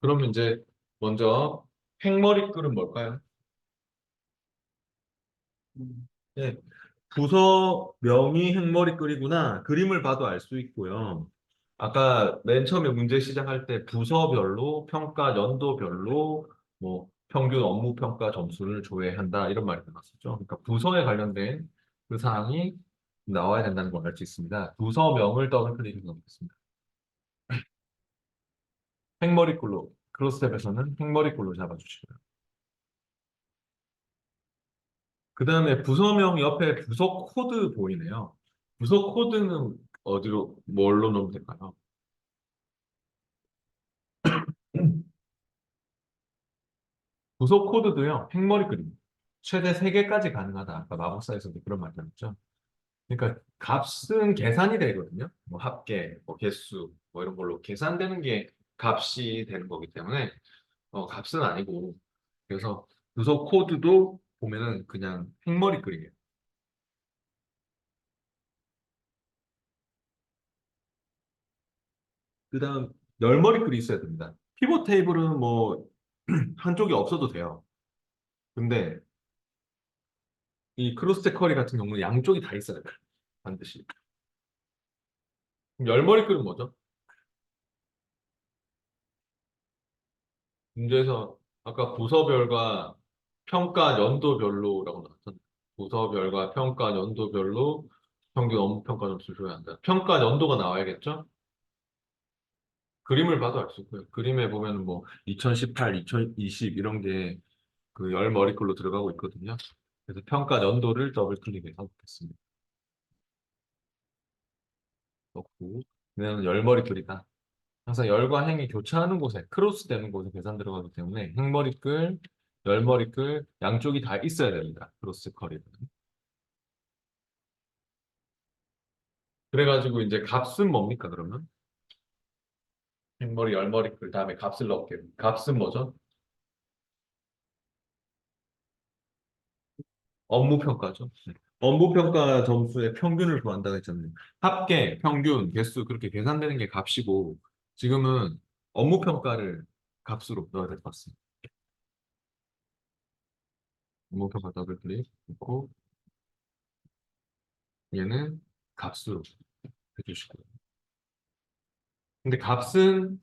그러면 이제 먼저 행머리글은 뭘까요? 네, 부서명이 행머리글이구나. 그림을 봐도 알 수 있고요. 아까 맨 처음에 문제 시작할 때 부서별로 평가 연도별로 뭐 평균 업무 평가 점수를 조회한다 이런 말이 나왔었죠. 그러니까 부서에 관련된 그 사항이 나와야 된다는 걸 알 수 있습니다. 부서명을 더블 클릭해서 보겠습니다. 행머리글로 크로스탭에서는 행머리글로 잡아주시고요. 그 다음에 부서명 옆에 부서 코드 보이네요. 부서 코드는 어디로, 뭘로 넣으면 될까요? 부서 코드도요, 행머리 그림. 최대 3개까지 가능하다. 아까 마법사에서도 그런 말 나왔죠. 그러니까 값은 계산이 되거든요. 뭐 합계, 뭐 개수, 뭐 이런 걸로 계산되는 게 값이 되는 거기 때문에 값은 아니고. 그래서 부서 코드도 보면은 그냥 행머리 그림이에요. 그다음 널머리글이 있어야 됩니다. 피벗 테이블은 뭐 한쪽이 없어도 돼요. 근데 이 크로스텍 커리 같은 경우는 양쪽이 다 있어야 돼요. 반드시. 그럼 열머리글은 뭐죠? 문제에서 아까 부서별과 평가 연도별로라고 나왔잖아요. 부서별과 평가 연도별로 평균 업무 평가 점수를 줘야 한다. 평가 연도가 나와야겠죠? 그림을 봐도 알 수 있고요. 그림에 보면 뭐 2018, 2020 이런 게 그 열 머리글로 들어가고 있거든요. 그래서 평가 연도를 더블 클릭해서 넣겠습니다. 넣고 그다음에 열 머리글이다. 항상 열과 행이 교차하는 곳에 크로스 되는 곳에 계산 들어가기 때문에 행머리글, 열머리글 양쪽이 다 있어야 됩니다. 크로스 커리는. 그래가지고 이제 값은 뭡니까 그러면? 행머리, 열머리글 다음에 값을 넣을게요. 값은 뭐죠? 업무 평가죠. 네. 업무 평가 점수의 평균을 구한다고 했잖아요. 합계, 평균, 개수 그렇게 계산되는 게 값이고 지금은 업무 평가를 값으로 넣어야 될 것 같습니다. 업무 평가 더블 클릭 넣고 얘는 값으로 해주시고요. 근데 값은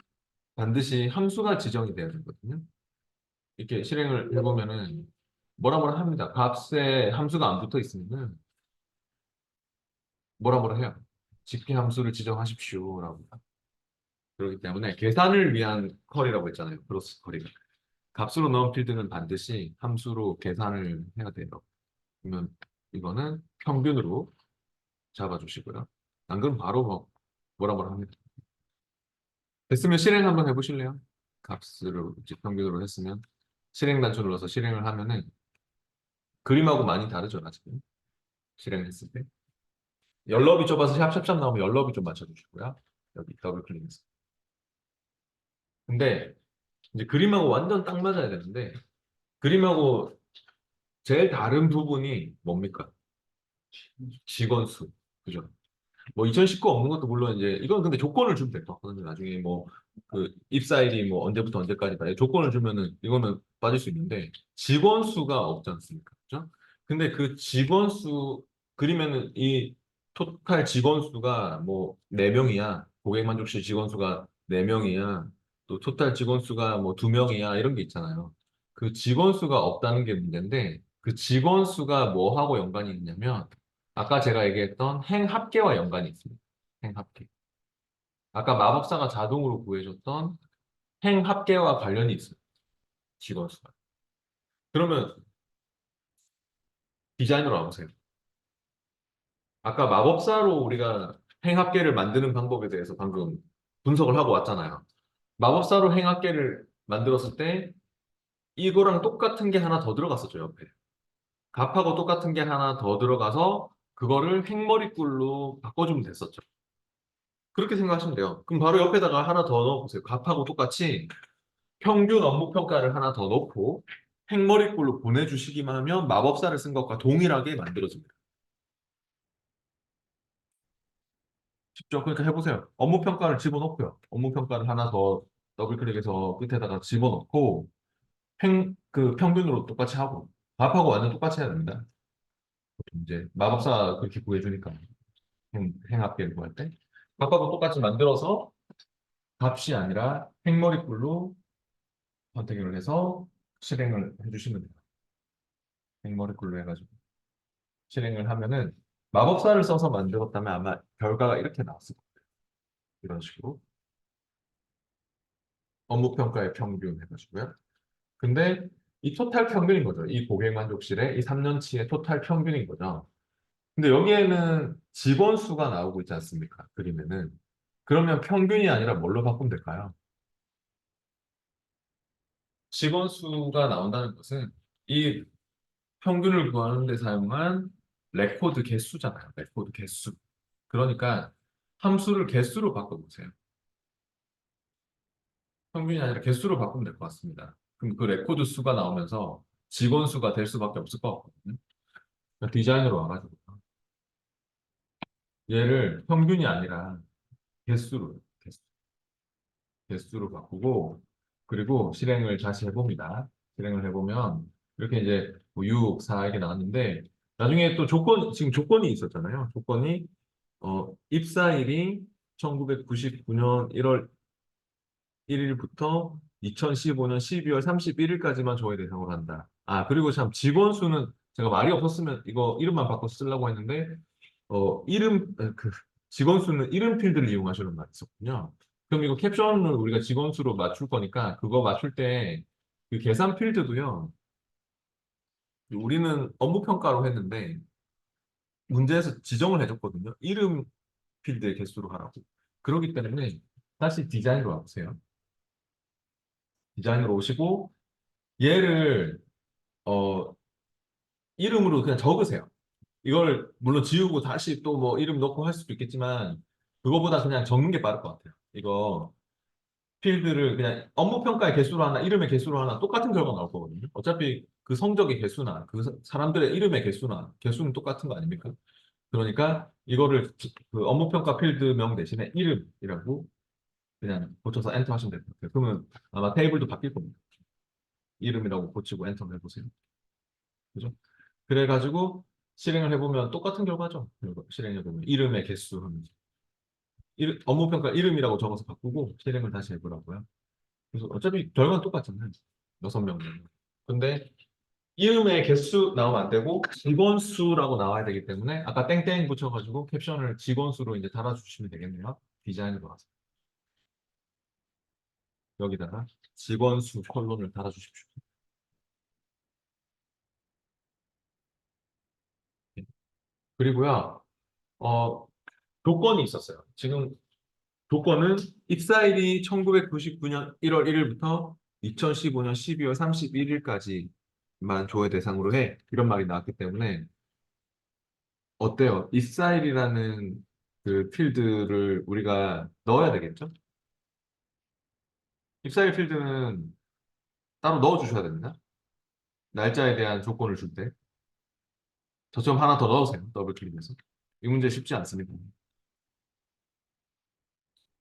반드시 함수가 지정이 돼야 되거든요. 이렇게 실행을 해보면은 뭐라 뭐라 합니다. 값에 함수가 안 붙어 있으면은 뭐라 뭐라 해요. 집계 함수를 지정하십시오라고. 그렇기 때문에 계산을 위한 컬이라고 했잖아요. 크로스 컬이가. 값으로 넣은 필드는 반드시 함수로 계산을 해야 돼요. 그러면 이거는 평균으로 잡아주시고요. 안 그러면 바로 뭐 뭐라 뭐라 합니다. 됐으면 실행 한번 해보실래요? 값으로 이제 평균으로 했으면 실행 단추 눌러서 실행을 하면은 그림하고 많이 다르죠, 아직은. 실행했을 때. 연럽이 좁아서 샵샵샵 나오면 연럽이 좀 맞춰주시고요. 여기 더블 클릭해서. 근데 이제 그림하고 완전 딱 맞아야 되는데 그림하고 제일 다른 부분이 뭡니까? 직원 수. 그죠? 뭐 2019 없는 것도 물론 이제 이건 근데 조건을 주면 될 것 같거든요. 나중에 뭐 그 입사일이 뭐 언제부터 언제까지 다 조건을 주면은 이거는 빠질 수 있는데 직원 수가 없지 않습니까? 그죠? 근데 그 직원 수 그리면은 이 토탈 직원 수가 뭐 4명이야. 고객 만족시 직원 수가 4명이야. 또 토탈 직원 수가 뭐 2명이야. 이런 게 있잖아요. 그 직원 수가 없다는 게 문제인데 그 직원 수가 뭐하고 연관이 있냐면 아까 제가 얘기했던 행합계와 연관이 있습니다. 행합계. 아까 마법사가 자동으로 구해줬던 행합계와 관련이 있어요. 직원 수가. 그러면 디자인으로 와보세요. 아까 마법사로 우리가 행합계를 만드는 방법에 대해서 방금 분석을 하고 왔잖아요. 마법사로 행합계를 만들었을 때 이거랑 똑같은 게 하나 더 들어갔었죠, 옆에. 값하고 똑같은 게 하나 더 들어가서 그거를 행머리꿀로 바꿔주면 됐었죠. 그렇게 생각하시면 돼요. 그럼 바로 옆에다가 하나 더 넣어보세요. 값하고 똑같이 평균 업무 평가를 하나 더 넣고 행머리꼴로 보내주시기만 하면 마법사를 쓴 것과 동일하게 만들어집니다. 쉽죠? 그러니까 해보세요. 업무 평가를 집어넣고요. 업무 평가를 하나 더 더블 클릭해서 끝에다가 집어넣고 그 평균으로 똑같이 하고 값하고 완전 똑같이 해야 됩니다. 이제 마법사 그렇게 구해주니까 행합계를 구할 때 값하고 똑같이 만들어서 값이 아니라 행머리꼴로 선택을 해서 실행을 해주시면 돼요. 행머리꼴로 해가지고. 실행을 하면은 마법사를 써서 만들었다면 아마 결과가 이렇게 나왔을 거예요. 이런 식으로 업무 평가의 평균 해가지고요. 근데 이 토탈 평균인 거죠. 이 고객 만족실의 이 3년치의 토탈 평균인 거죠. 근데 여기에는 직원 수가 나오고 있지 않습니까? 그림에는. 그러면 평균이 아니라 뭘로 바꾸면 될까요? 직원 수가 나온다는 것은 이 평균을 구하는 데 사용한 레코드 개수잖아요. 레코드 개수. 그러니까 함수를 개수로 바꿔보세요. 평균이 아니라 개수로 바꾸면 될 것 같습니다. 그럼 그 레코드 수가 나오면서 직원 수가 될 수밖에 없을 것 같거든요. 그러니까 디자인으로 와가지고 얘를 평균이 아니라 개수로 개수. 개수로 바꾸고 그리고 실행을 다시 해봅니다. 실행을 해보면 이렇게 이제 뭐 6, 4 이렇게 나왔는데 나중에 또 지금 조건이 있었잖아요. 조건이 입사일이 1999년 1월 1일부터 2015년 12월 31일까지만 조회 대상으로 한다. 아, 그리고 참 직원 수는 제가 말이 없었으면 이거 이름만 바꿔 쓰려고 했는데 그 직원 수는 이름 필드를 이용하시는 말이 있었군요. 그럼 이거 캡션을 우리가 직원 수로 맞출 거니까 그거 맞출 때 그 계산 필드도요. 우리는 업무 평가로 했는데 문제에서 지정을 해줬거든요. 이름 필드의 개수로 하라고. 그렇기 때문에 다시 디자인으로 와보세요. 디자인으로 오시고 얘를 어, 이름으로 그냥 적으세요. 이걸 물론 지우고 다시 또 뭐 이름 넣고 할 수도 있겠지만 그거보다 그냥 적는 게 빠를 것 같아요. 이거 필드를 그냥 업무 평가의 개수로 하나, 이름의 개수로 하나 똑같은 결과가 나올 거거든요. 어차피 그 성적의 개수나 그 사람들의 이름의 개수나 개수는 똑같은 거 아닙니까? 그러니까 이거를 그 업무 평가 필드명 대신에 이름이라고 그냥 고쳐서 엔터 하시면 될 것 같아요. 그러면 아마 테이블도 바뀔 겁니다. 이름이라고 고치고 엔터 해보세요. 그죠? 그래가지고 실행을 해보면 똑같은 결과죠. 실행해보면 이름의 개수 하면서 업무평가 이름이라고 적어서 바꾸고 실행을 다시 해보라고요. 그래서 어차피 결과는 똑같잖아요. 6명. 근데 이름의 개수 나오면 안 되고 직원 수라고 나와야 되기 때문에 아까 땡땡 붙여가지고 캡션을 직원 수로 이제 달아주시면 되겠네요. 디자인으로 와서 여기다가 직원 수 콜론을 달아주십시오. 그리고요, 어, 조건이 있었어요. 지금 조건은 입사일이 1999년 1월 1일부터 2015년 12월 31일까지만 조회 대상으로 해. 이런 말이 나왔기 때문에 어때요? 입사일이라는 그 필드를 우리가 넣어야 되겠죠? 입사일 필드는 따로 넣어주셔야 됩니다. 날짜에 대한 조건을 줄 때. 저점 하나 더 넣으세요. 더블 클릭해서. 이 문제 쉽지 않습니다.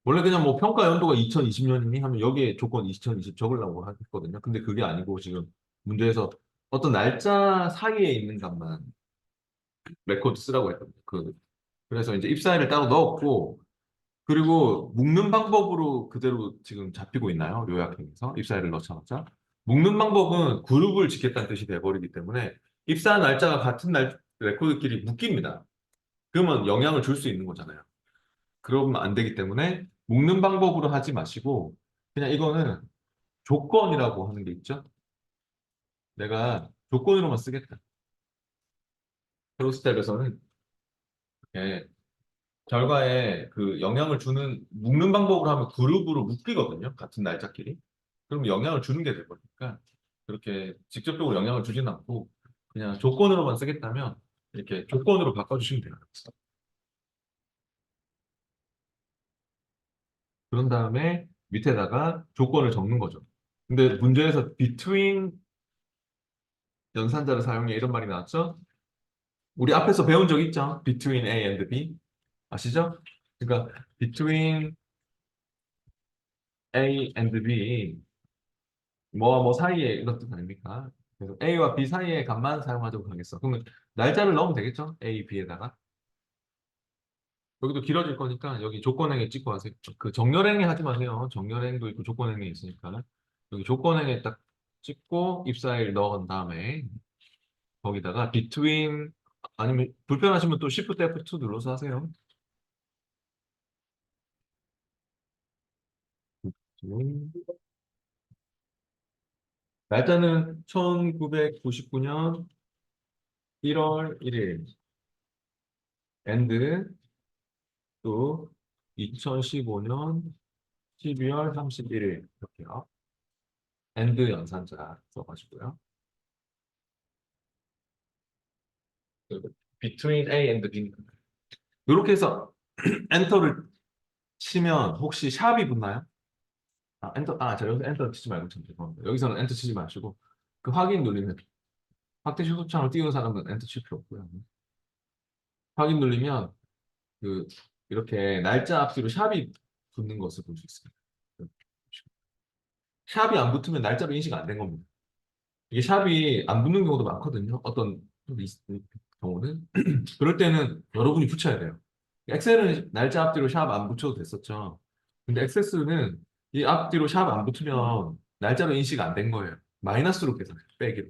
원래 그냥 뭐 평가 연도가 2020년이니 하면 여기에 조건 2020 적으려고 했거든요. 근데 그게 아니고 지금 문제에서 어떤 날짜 사이에 있는 값만 레코드 쓰라고 했거든요. 그래서 이제 입사일을 따로 넣었고 그리고 묶는 방법으로 그대로 지금 잡히고 있나요? 요약형에서 입사일을 넣자마자 묶는 방법은 그룹을 짓겠다는 뜻이 돼버리기 때문에 입사 날짜가 같은 날 레코드끼리 묶입니다. 그러면 영향을 줄 수 있는 거잖아요. 그러면 안 되기 때문에 묶는 방법으로 하지 마시고 그냥 이거는 조건이라고 하는 게 있죠. 내가 조건으로만 쓰겠다. 프로스텝에서는 결과에 그 영향을 주는 묶는 방법으로 하면 그룹으로 묶이거든요. 같은 날짜끼리. 그럼 영향을 주는 게 될 거니까 그렇게 직접적으로 영향을 주진 않고 그냥 조건으로만 쓰겠다면 이렇게 조건으로 바꿔주시면 돼요. 그런 다음에 밑에다가 조건을 적는 거죠. 근데 문제에서 between 연산자를 사용해 이런 말이 나왔죠? 우리 앞에서 배운 적 있죠? between A and B 아시죠? 그러니까 between A and B 뭐와 뭐 사이에 이런 뜻 아닙니까? 그래서 A와 B 사이의 값만 사용하도록 하겠어. 그러면 날짜를 넣으면 되겠죠? A, B에다가. 여기도 길어질 거니까 여기 조건행에 찍고 하세요. 그 정렬행에 하지 마세요. 정렬행도 있고 조건행에 있으니까. 여기 조건행에 딱 찍고 입사일 넣은 다음에 거기다가 between 아니면 불편하시면 또 Shift F2 눌러서 하세요. 날짜는 1999년 1월 1일 and 또 2015년 12월 31일 이렇게요. and 연산자 써가지고요. 그리고 between A and B 이렇게 해서 엔터를 치면 혹시 샵이 붙나요? 자 여기서 엔터 치지 말고 참 죄송합니다. 여기서는 엔터 치지 마시고 그 확인 누르면 확대 쇼트창을 띄운 사람은 엔터 칠 필요 없고요. 확인 누르면 그 이렇게 날짜 앞뒤로 샵이 붙는 것을 볼 수 있습니다. 샵이 안 붙으면 날짜로 인식 안 된 겁니다. 이게 샵이 안 붙는 경우도 많거든요. 어떤 경우는. 그럴 때는 여러분이 붙여야 돼요. 엑셀은 날짜 앞뒤로 샵 안 붙여도 됐었죠. 근데 액세스는 이 앞뒤로 샵 안 붙으면 날짜로 인식 안 된 거예요. 마이너스로 계산해요. 빼기로.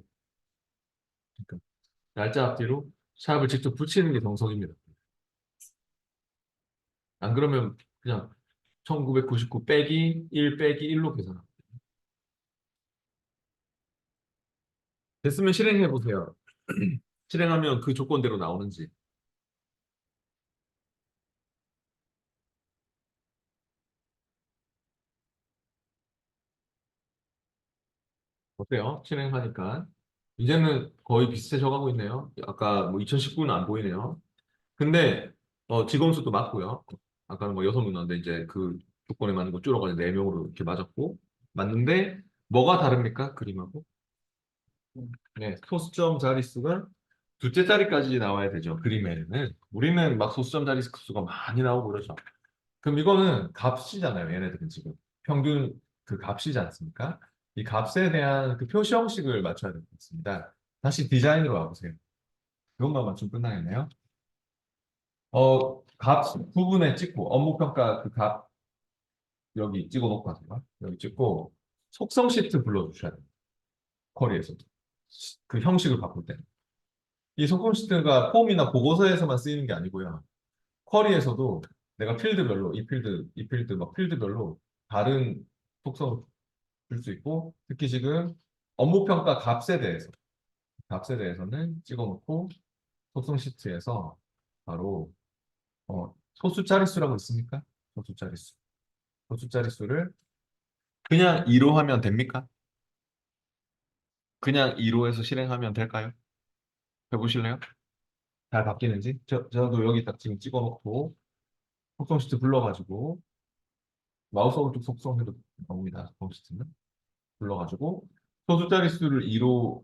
그러니까 날짜 앞뒤로 샵을 직접 붙이는 게 정석입니다. 안 그러면 그냥 1999 빼기 1 빼기 1로 계산합니다. 됐으면 실행해 보세요. 실행하면 그 조건대로 나오는지. 어때요? 실행하니까. 이제는 거의 비슷해져 가고 있네요. 아까 뭐 2019는 안 보이네요. 근데 직원 수도 맞고요. 아까는 뭐 6명 나왔는데 이제 그 조건에 맞는 거 줄어가지고 4명으로 이렇게 맞았고 맞는데 뭐가 다릅니까? 그림하고? 네, 소수점 자릿수가 두째 자리까지 나와야 되죠. 그림에는. 우리는 막 소수점 자릿수가 많이 나오고 그러죠. 그럼 이거는 값이잖아요. 얘네들은 지금. 평균 그 값이지 않습니까? 이 값에 대한 그 표시 형식을 맞춰야 되겠습니다. 다시 디자인으로 와보세요. 그것만 맞추면 끝나겠네요. 값 부분에 찍고, 업무평가 그 값 여기 찍어 놓고 하세요. 여기 찍고, 속성 시트 불러주셔야 돼요. 쿼리에서. 그 형식을 바꿀 때. 이 속성 시트가 폼이나 보고서에서만 쓰이는 게 아니고요. 쿼리에서도 내가 필드별로, 이 필드, 막 필드별로 다른 속성을 줄 수 있고, 특히 지금 업무평가 값에 대해서는 찍어놓고 속성 시트에서 바로 소수 자릿수라고 있습니까? 소수 자릿수. 소수 자릿수를 그냥 2로 하면 됩니까? 그냥 2로 해서 실행하면 될까요? 해보실래요? 잘 바뀌는지? 저도 여기 딱 지금 찍어놓고 속성 시트 불러가지고 마우스 오른쪽 속성해도 나옵니다. 속성 시트는. 불러가지고 소수 자릿수를 2로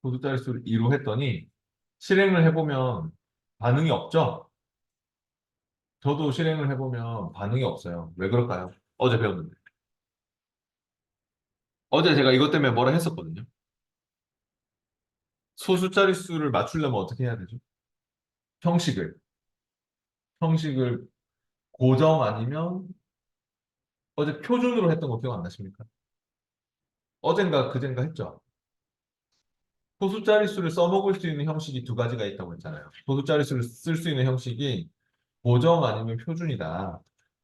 소수 자릿수를 2로 했더니 실행을 해보면 반응이 없죠? 저도 실행을 해보면 반응이 없어요. 왜 그럴까요? 어제 배웠는데. 어제 제가 이것 때문에 뭐라 했었거든요. 소수 자릿수를 맞추려면 어떻게 해야 되죠? 형식을. 형식을 고정 아니면 어제 표준으로 했던 거 기억 안 나십니까? 어젠가 그젠가 했죠. 소수 자릿수를 써먹을 수 있는 형식이 두 가지가 있다고 했잖아요. 소수 자릿수를 쓸 수 있는 형식이 고정 아니면 표준이다.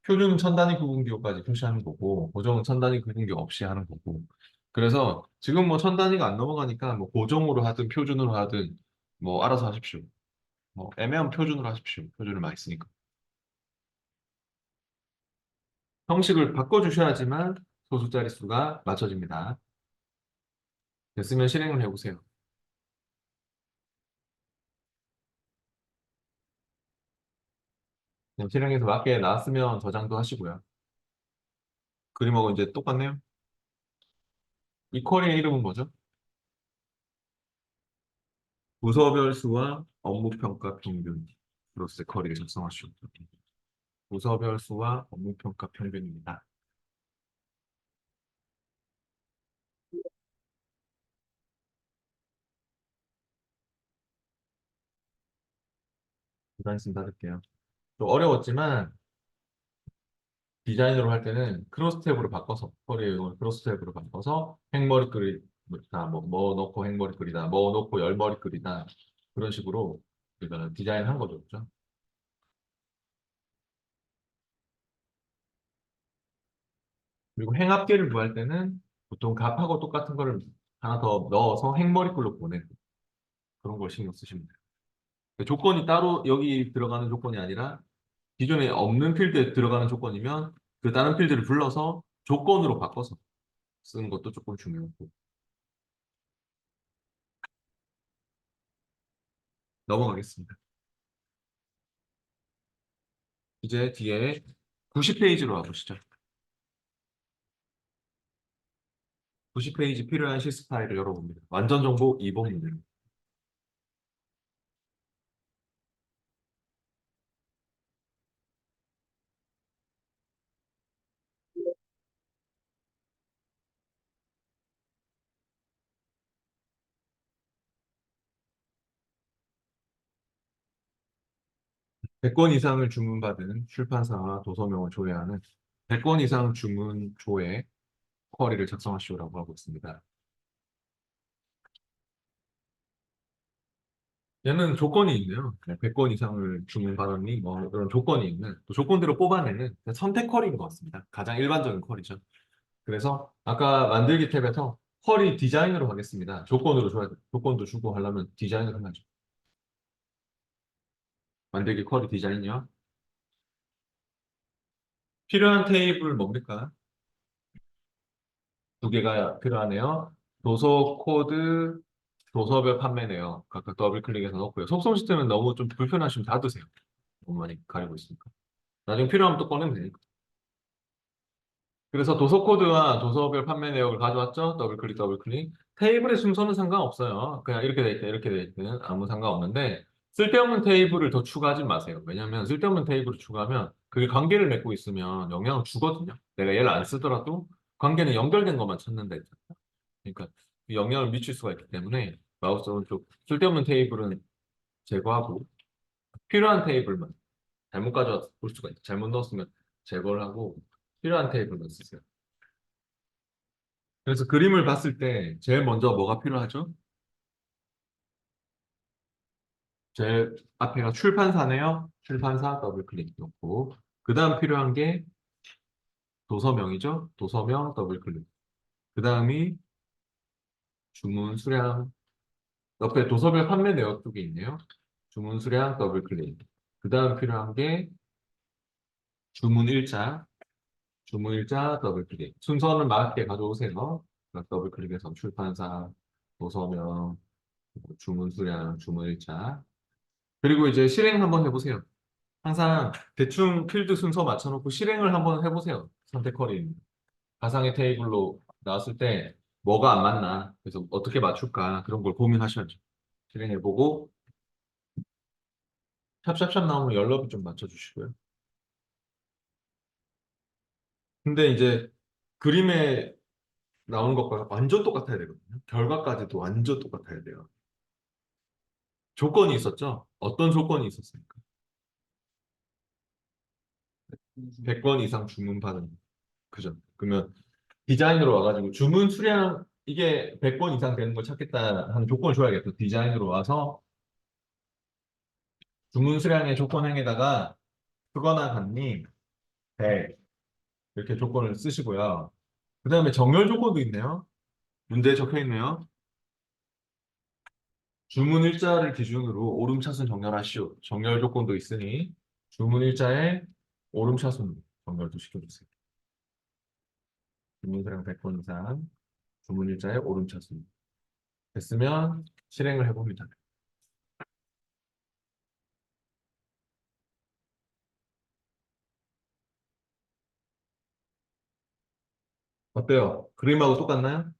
표준은 천 단위 구분기호까지 표시하는 거고, 고정은 천 단위 구분기호 없이 하는 거고. 그래서 지금 뭐 천 단위가 안 넘어가니까 뭐 고정으로 하든 표준으로 하든 뭐 알아서 하십시오. 뭐 애매한 표준으로 하십시오. 표준을 많이 쓰니까. 형식을 바꿔주셔야지만 소수 자릿수가 맞춰집니다. 됐으면 실행을 해보세요. 그냥 실행해서 맞게 나왔으면 저장도 하시고요. 그림하고 이제 똑같네요. 이 쿼리의 이름은 뭐죠? 부서별 수와 업무평가 평균으로서의 쿼리를 작성하시오. 부서별 수와 업무평가 평균입니다. 부단씀 닫을게요. 좀 어려웠지만 디자인으로 할 때는 크로스 탭으로 바꿔서 쿼리의 이용을 크로스 탭으로 바꿔서 행머리 끓이다 뭐 넣고 행머리 끓이다 뭐 넣고 열머리 끓이다 그런 식으로 우리가 디자인한 거죠. 그죠? 그리고 행합계를 구할 때는 보통 값하고 똑같은 거를 하나 더 넣어서 행머리글로 보내고 그런 걸 신경 쓰시면 돼요. 그 조건이 따로 여기 들어가는 조건이 아니라 기존에 없는 필드에 들어가는 조건이면 그 다른 필드를 불러서 조건으로 바꿔서 쓰는 것도 조금 중요하고 넘어가겠습니다. 이제 뒤에 90페이지로 와보시죠. 90페이지 필요한 실습 파일을 열어봅니다. 완전 정보 2번입니다. 100권 이상을 주문받은 출판사와 도서명을 조회하는 100권 이상 주문 조회 쿼리를 작성하시오라고 하고 있습니다. 얘는 조건이 있네요. 100권 이상을 주문받았니? 뭐 그런 조건이 있는 또 조건대로 뽑아내는 선택 쿼리인 것 같습니다. 가장 일반적인 쿼리죠. 그래서 아까 만들기 탭에서 쿼리 디자인으로 하겠습니다. 조건으로 줘야 돼. 조건도 주고 하려면 디자인을 해야죠. 만들기 쿼리 디자인이요. 필요한 테이블 뭡니까? 두 개가 필요하네요. 도서 코드, 도서별 판매네요. 각각 더블 클릭해서 넣고요. 속성 시스템은 너무 좀 불편하시면 닫으세요. 너무 많이 가리고 있으니까. 나중에 필요하면 또 꺼내면 되니까. 그래서 도서 코드와 도서별 판매 내역을 가져왔죠. 더블 클릭, 더블 클릭. 테이블의 순서는 상관없어요. 그냥 이렇게 돼 있든 이렇게 돼 있든 아무 상관없는데 쓸데없는 테이블을 더 추가하지 마세요. 왜냐하면 쓸데없는 테이블을 추가하면 그게 관계를 맺고 있으면 영향을 주거든요. 내가 얘를 안 쓰더라도 관계는 연결된 것만 찾는다 했잖아요. 그러니까 영향을 미칠 수가 있기 때문에 마우스 오른쪽 쓸데없는 테이블은 제거하고 필요한 테이블만 잘못 가져와 볼 수가 있죠. 잘못 넣었으면 제거를 하고 필요한 테이블만 쓰세요. 그래서 그림을 봤을 때 제일 먼저 뭐가 필요하죠? 제일 앞에가 출판사네요. 출판사 더블 클릭 넣고 그 다음 필요한 게 도서명이죠. 도서명 더블 클릭. 그 다음이 주문 수량 옆에 도서별 판매 내역 쪽에 있네요. 주문 수량 더블 클릭. 그 다음 필요한 게 주문 일자. 주문 일자 더블 클릭. 순서는 맞게 가져오세요. 더블 클릭해서 출판사, 도서명, 주문 수량, 주문 일자. 그리고 이제 실행 한번 해보세요. 항상 대충 필드 순서 맞춰놓고 실행을 한번 해보세요. 선택 커리. 가상의 테이블로 나왔을 때 뭐가 안 맞나, 그래서 어떻게 맞출까 그런 걸 고민하셔야죠. 실행해보고 샵샵샵 나오면 열너비 좀 맞춰주시고요. 근데 이제 그림에 나오는 것과 완전 똑같아야 되거든요. 결과까지도 완전 똑같아야 돼요. 조건이 있었죠? 어떤 조건이 있었습니까? 100건 이상 주문 받은. 그죠? 그러면 디자인으로 와가지고 주문 수량 이게 100건 이상 되는 걸 찾겠다 하는 조건을 줘야겠죠. 디자인으로 와서 주문 수량의 조건행에다가 쓰거나 같니 100 이렇게 조건을 쓰시고요. 그 다음에 정렬 조건도 있네요. 문제에 적혀 있네요. 주문 일자를 기준으로 오름차순 정렬하시오. 정렬 조건도 있으니 주문 일자에 오름차순 정렬도 시켜주세요. 주문 수량 100건 이상 주문 일자에 오름차순 됐으면 실행을 해봅니다. 어때요? 그림하고 똑같나요?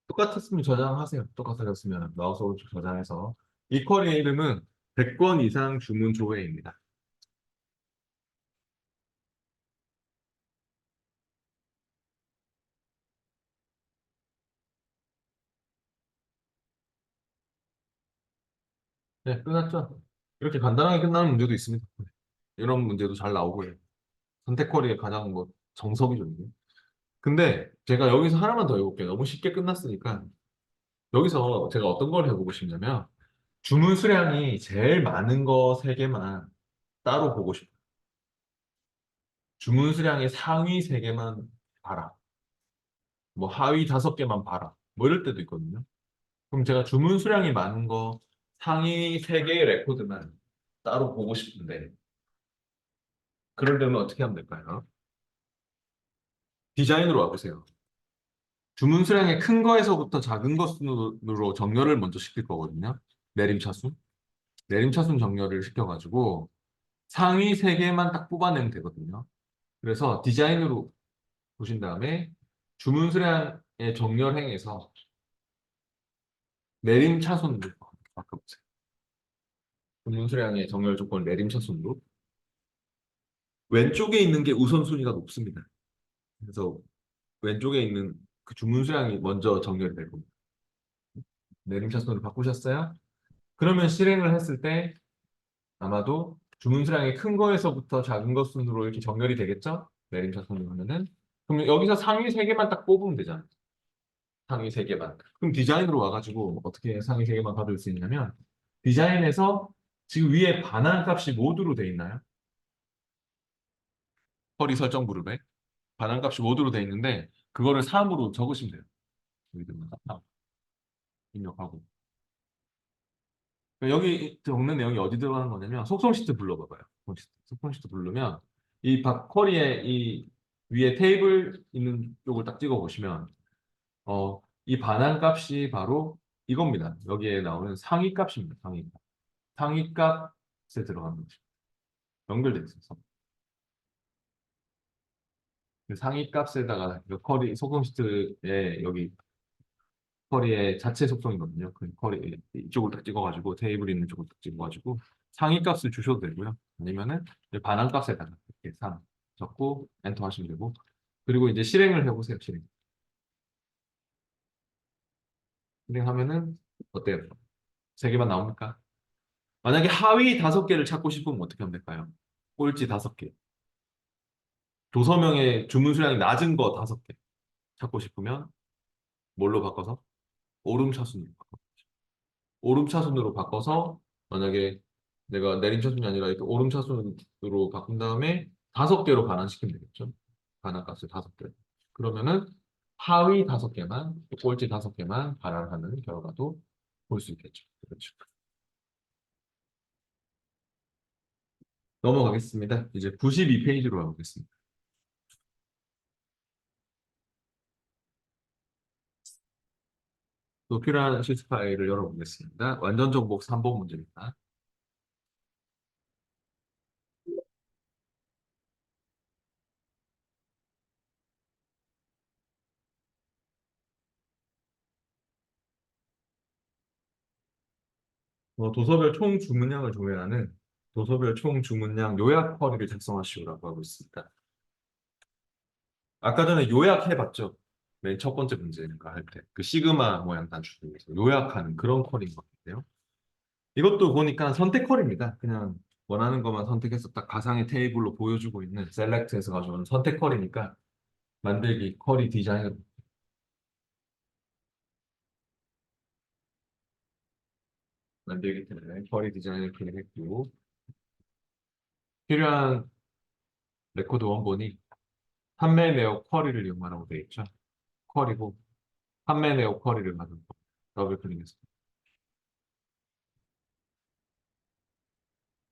똑같았으면 저장하세요. 똑같아졌으면 마우스 오른쪽 저장해서 이 쿼리의 이름은 100권 이상 주문 조회입니다. 네, 끝났죠? 이렇게 간단하게 끝나는 문제도 있습니다. 이런 문제도 잘 나오고요. 선택 쿼리의 가장 뭐 정석이죠, 이게. 근데 제가 여기서 하나만 더 해볼게요. 너무 쉽게 끝났으니까 여기서 제가 어떤 걸 해보고 싶냐면 주문 수량이 제일 많은 거 세개만 따로 보고 싶어요. 주문 수량의 상위 세개만 봐라. 뭐 하위 5개만 봐라. 뭐 이럴 때도 있거든요. 그럼 제가 주문 수량이 많은 거 상위 3개의 레코드만 따로 보고 싶은데 그러려면 어떻게 하면 될까요? 디자인으로 와보세요. 주문 수량의 큰 거에서부터 작은 것으로 정렬을 먼저 시킬 거거든요. 내림차순. 내림차순 정렬을 시켜가지고 상위 3개만 딱 뽑아내면 되거든요. 그래서 디자인으로 보신 다음에 주문 수량의 정렬행에서 내림차순으로 바꿔보세요. 주문 수량의 정렬 조건 내림차순으로 왼쪽에 있는 게 우선순위가 높습니다. 그래서 왼쪽에 있는 그 주문 수량이 먼저 정렬이 될 겁니다. 내림차순으로 바꾸셨어요? 그러면 실행을 했을 때 아마도 주문 수량이 큰 거에서부터 작은 것 순으로 이렇게 정렬이 되겠죠? 내림차순으로 하면은. 그럼 여기서 상위 세 개만 딱 뽑으면 되잖아. 상위 세 개만. 그럼 디자인으로 와가지고 어떻게 상위 세 개만 받을 수 있냐면 디자인에서 지금 위에 반환 값이 모두로 돼 있나요? 허리 설정 그룹에 반환 값이 모두로 돼 있는데 그거를 3으로 적으시면 돼요. 여기다가 3 입력하고. 여기 적는 내용이 어디 들어가는 거냐면 속성 시트 불러봐봐요. 속성 시트 부르면 이 쿼리에 이 위에 테이블 있는 쪽을 딱 찍어 보시면 이 반환 값이 바로 이겁니다. 여기에 나오는 상위 값입니다. 상위 값. 상위 값에 들어가는 거죠. 연결돼 있어서 그 상위 값에다가 그 쿼리 속성 시트에 여기 쿼리의 자체 속성이거든요. 그 쿼리 이쪽을 딱 찍어가지고 테이블 있는 쪽을 딱 찍어가지고 상위 값을 주셔도 되고요. 아니면은 이제 반환 값에다가 이렇게 3 적고 엔터 하시면 되고 그리고 이제 실행을 해보세요. 실행하면은 어때요? 세 개만 나옵니까? 만약에 하위 5개를 찾고 싶으면 어떻게 하면 될까요? 꼴찌 5개. 도서명의 주문 수량이 낮은 거 5개 찾고 싶으면 뭘로 바꿔서? 오름차순으로 바꿔. 오름차순으로 바꿔서 만약에 내가 내림차순이 아니라 이렇게 오름차순으로 바꾼 다음에 5개로 반환시키면 되겠죠. 반환값을 5개. 그러면은 하위 5개만, 꼴찌 5개만 반환하는 결과도 볼 수 있겠죠. 그렇죠. 넘어가겠습니다. 이제 92페이지로 가보겠습니다. 또 필요한 실습 파일을 열어보겠습니다. 완전 정복 3번 문제입니다. 도서별 총 주문량을 조회하는 도서별 총 주문량 요약 쿼리를 작성하시오라고 하고 있습니다. 아까 전에 요약해봤죠? 맨 첫 번째 문제인가 할 때. 그 시그마 모양 단추 중에서 요약하는 그런 쿼리인 것 같아요. 이것도 보니까 선택 쿼리입니다. 그냥 원하는 것만 선택해서 딱 가상의 테이블로 보여주고 있는 셀렉트에서 가져오는 선택 쿼리니까 만들기 쿼리 디자인을 만들기 때문에 쿼리 디자인을 클릭했고 필요한 레코드 원본이 판매 내역 쿼리를 이용하라고 되어 있죠. 쿼리고 판매 내역 쿼리를 가지고 더블 클릭했습니다.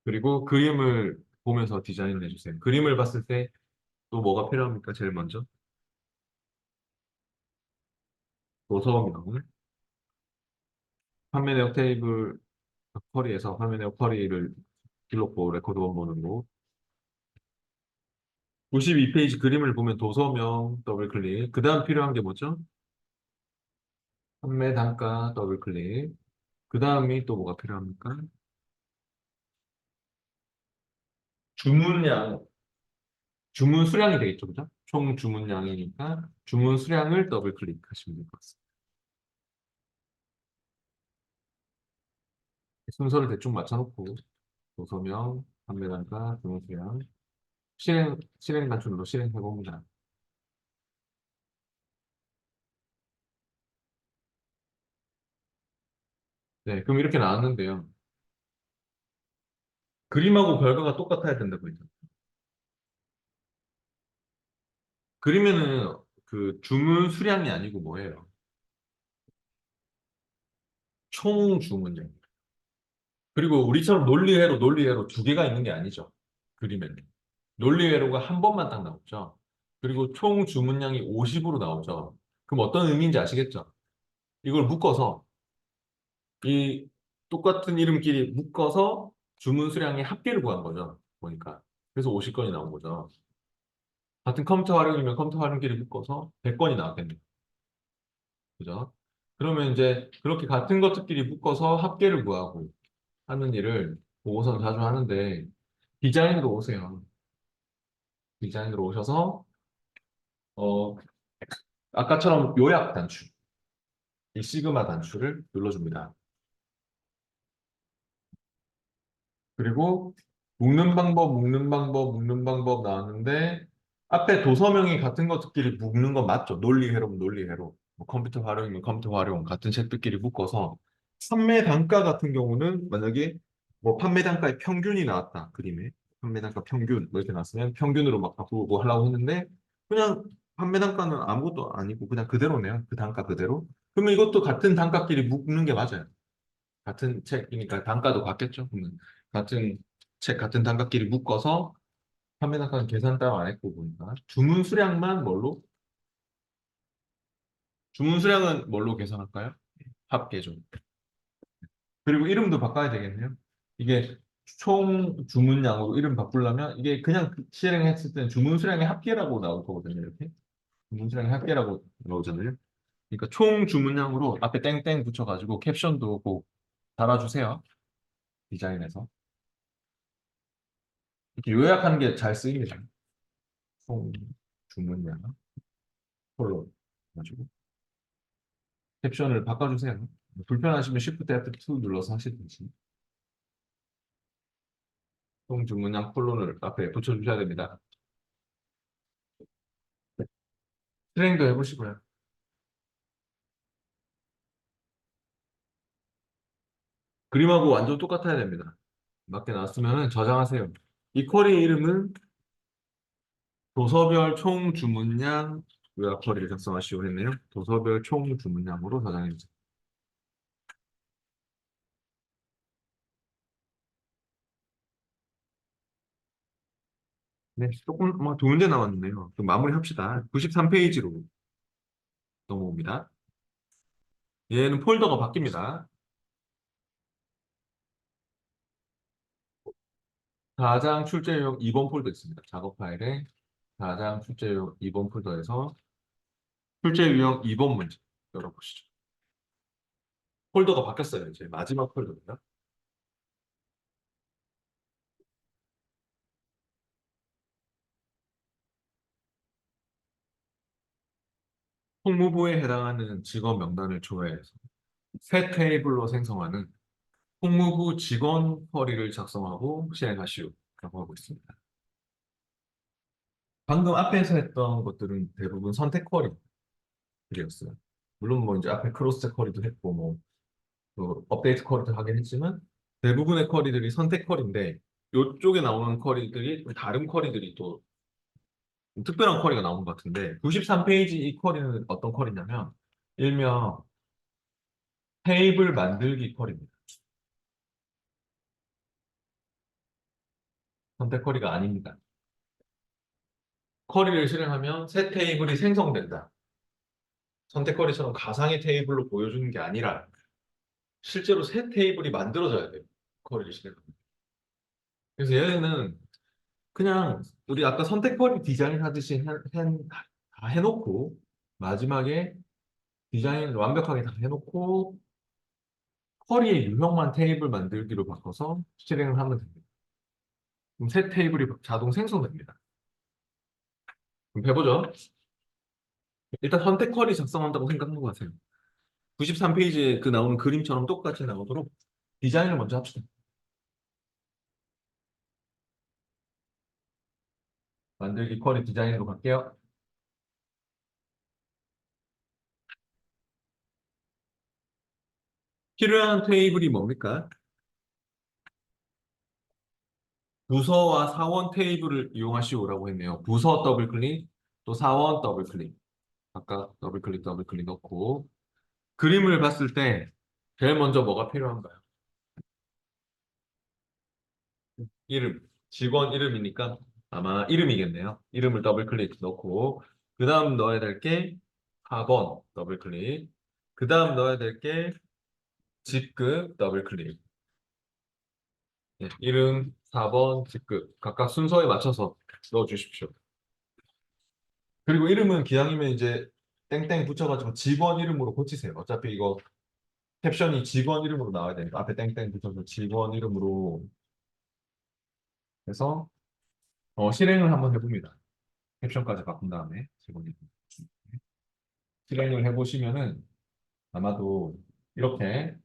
그리고 그림을 보면서 디자인을 해주세요. 그림을 봤을 때 또 뭐가 필요합니까? 제일 먼저 도서입니다. 오늘 판매 내역 테이블 쿼리에서 판매 내역 쿼리를 길렀고 레코드 원본으로 92페이지 그림을 보면 도서명 더블 클릭 그 다음 필요한 게 뭐죠? 판매 단가 더블 클릭 그 다음이 또 뭐가 필요합니까? 주문량 주문 수량이 되겠죠, 그죠? 총 주문량이니까 주문 수량을 더블 클릭하시면 될 것 같습니다. 순서를 대충 맞춰놓고 도서명, 판매단가, 주문 수량, 실행 단축으로 실행해봅니다. 네, 그럼 이렇게 나왔는데요. 그림하고 결과가 똑같아야 된다고 했죠. 그림에는 그 주문 수량이 아니고 뭐예요? 총 주문량. 그리고 우리처럼 논리회로 2개가 있는 게 아니죠. 그림에는. 논리회로가 한 번만 딱 나오죠. 그리고 총 주문량이 50으로 나오죠. 그럼 어떤 의미인지 아시겠죠? 이걸 묶어서 이 똑같은 이름끼리 묶어서 주문 수량의 합계를 구한 거죠. 보니까. 그래서 50건이 나온 거죠. 같은 컴퓨터 활용이면 컴퓨터 활용끼리 묶어서 100건이 나왔겠네요. 그죠? 그러면 이제 그렇게 같은 것들끼리 묶어서 합계를 구하고 하는 일을 보고서는 자주 하는데 디자인으로 오세요. 디자인으로 오셔서 어, 아까처럼 요약 단추, 이 시그마 단추를 눌러줍니다. 그리고 묶는 방법 나왔는데 앞에 도서명이 같은 것들끼리 묶는 건 맞죠? 논리회로면 논리회로, 뭐 컴퓨터 활용이면 컴퓨터 활용 같은 책들끼리 묶어서 판매 단가 같은 경우는 만약에 뭐 판매 단가의 평균이 나왔다 그림에 판매 단가 평균 뭐 이렇게 나왔으면 평균으로 막 바꾸고 하려고 했는데 그냥 판매 단가는 아무것도 아니고 그냥 그대로네요. 그 단가 그대로. 그러면 이것도 같은 단가끼리 묶는 게 맞아요. 같은 책이니까 단가도 같겠죠. 그러면 같은 책 같은 단가끼리 묶어서 판매 단가는 계산 따로 안 했고 보니까 주문 수량만 뭘로? 주문 수량은 뭘로 계산할까요? 합계죠. 그리고 이름도 바꿔야 되겠네요. 이게 총 주문량으로 이름 바꾸려면 이게 그냥 실행했을 때는 주문 수량의 합계라고 나올 거거든요. 이렇게 주문 수량의 합계라고 나오잖아요. 그러니까 총 주문량으로 앞에 땡땡 붙여가지고 캡션도 꼭 달아주세요. 디자인에서 이렇게 요약하는 게 잘 쓰입니다. 총 주문량 콜로 가지고 캡션을 바꿔주세요. 불편하시면 Shift F2 눌러서 하시든지 총 주문량 콜론을 앞에 붙여주셔야 됩니다. 실행도 해보시고요. 그림하고 완전 똑같아야 됩니다. 맞게 나왔으면 저장하세요. 이 쿼리 이름은 도서별 총 주문량 요약 쿼리를 작성하시오 했네요. 도서별 총 주문량으로 저장해주세요. 네, 조금 두 문제 남았네요. 그럼 마무리합시다. 93페이지로 넘어옵니다. 얘는 폴더가 바뀝니다. 가장 출제용 2번 폴더 있습니다. 작업 파일에 가장 출제용 2번 폴더에서 출제 유형 2번 문제 열어보시죠. 폴더가 바뀌었어요. 이제 마지막 폴더입니다. 총무부에 해당하는 직원 명단을 조회해서 새 테이블로 생성하는 총무부 직원 쿼리를 작성하고 실행하시오라고 하고 있습니다. 방금 앞에서 했던 것들은 대부분 선택 쿼리들이었어요. 물론 뭐 이제 앞에 크로스 쿼리도 했고 뭐 업데이트 쿼리도 하긴 했지만 대부분의 쿼리들이 선택 쿼리인데 이쪽에 나오는 쿼리들이 좀 다른 쿼리들이 또 특별한 쿼리가 나온 것 같은데 93페이지 이 쿼리는 어떤 쿼리냐면 일명 테이블 만들기 쿼리입니다. 선택 쿼리가 아닙니다. 쿼리를 실행하면 새 테이블이 생성된다. 선택 쿼리처럼 가상의 테이블로 보여주는 게 아니라 실제로 새 테이블이 만들어져야 돼요. 쿼리를 실행하면. 그래서 얘는 그냥 우리 아까 선택 쿼리 디자인 하듯이 다 해놓고 마지막에 디자인을 완벽하게 다 해놓고 쿼리의 유형만 테이블 만들기로 바꿔서 실행을 하면 됩니다. 그럼 새 테이블이 자동 생성됩니다. 그럼 해보죠. 일단 선택 쿼리 작성한다고 생각하고 가세요. 93페이지에 그 나오는 그림처럼 똑같이 나오도록 디자인을 먼저 합시다. 만들기 쿼리 디자인으로 갈게요. 필요한 테이블이 뭡니까? 부서와 사원 테이블을 이용하시오라고 했네요. 부서 더블 클릭, 또 사원 더블 클릭. 아까 더블 클릭, 더블 클릭 넣고 그림을 봤을 때 제일 먼저 뭐가 필요한가요? 이름. 직원 이름이니까 아마 이름이겠네요. 이름을 더블 클릭 넣고 그 다음 넣어야 될 게 4번 더블 클릭. 그 다음 넣어야 될 게 직급 더블 클릭. 네, 이름 4번 직급 각각 순서에 맞춰서 넣어 주십시오. 그리고 이름은 기왕이면 이제 땡땡 붙여가지고 직원 이름으로 고치세요. 어차피 이거 캡션이 직원 이름으로 나와야 되니까 앞에 땡땡 붙여서 직원 이름으로 해서 실행을 한번 해봅니다. 캡션까지 바꾼 다음에 직원 이름. 실행을 해보시면은 아마도 이렇게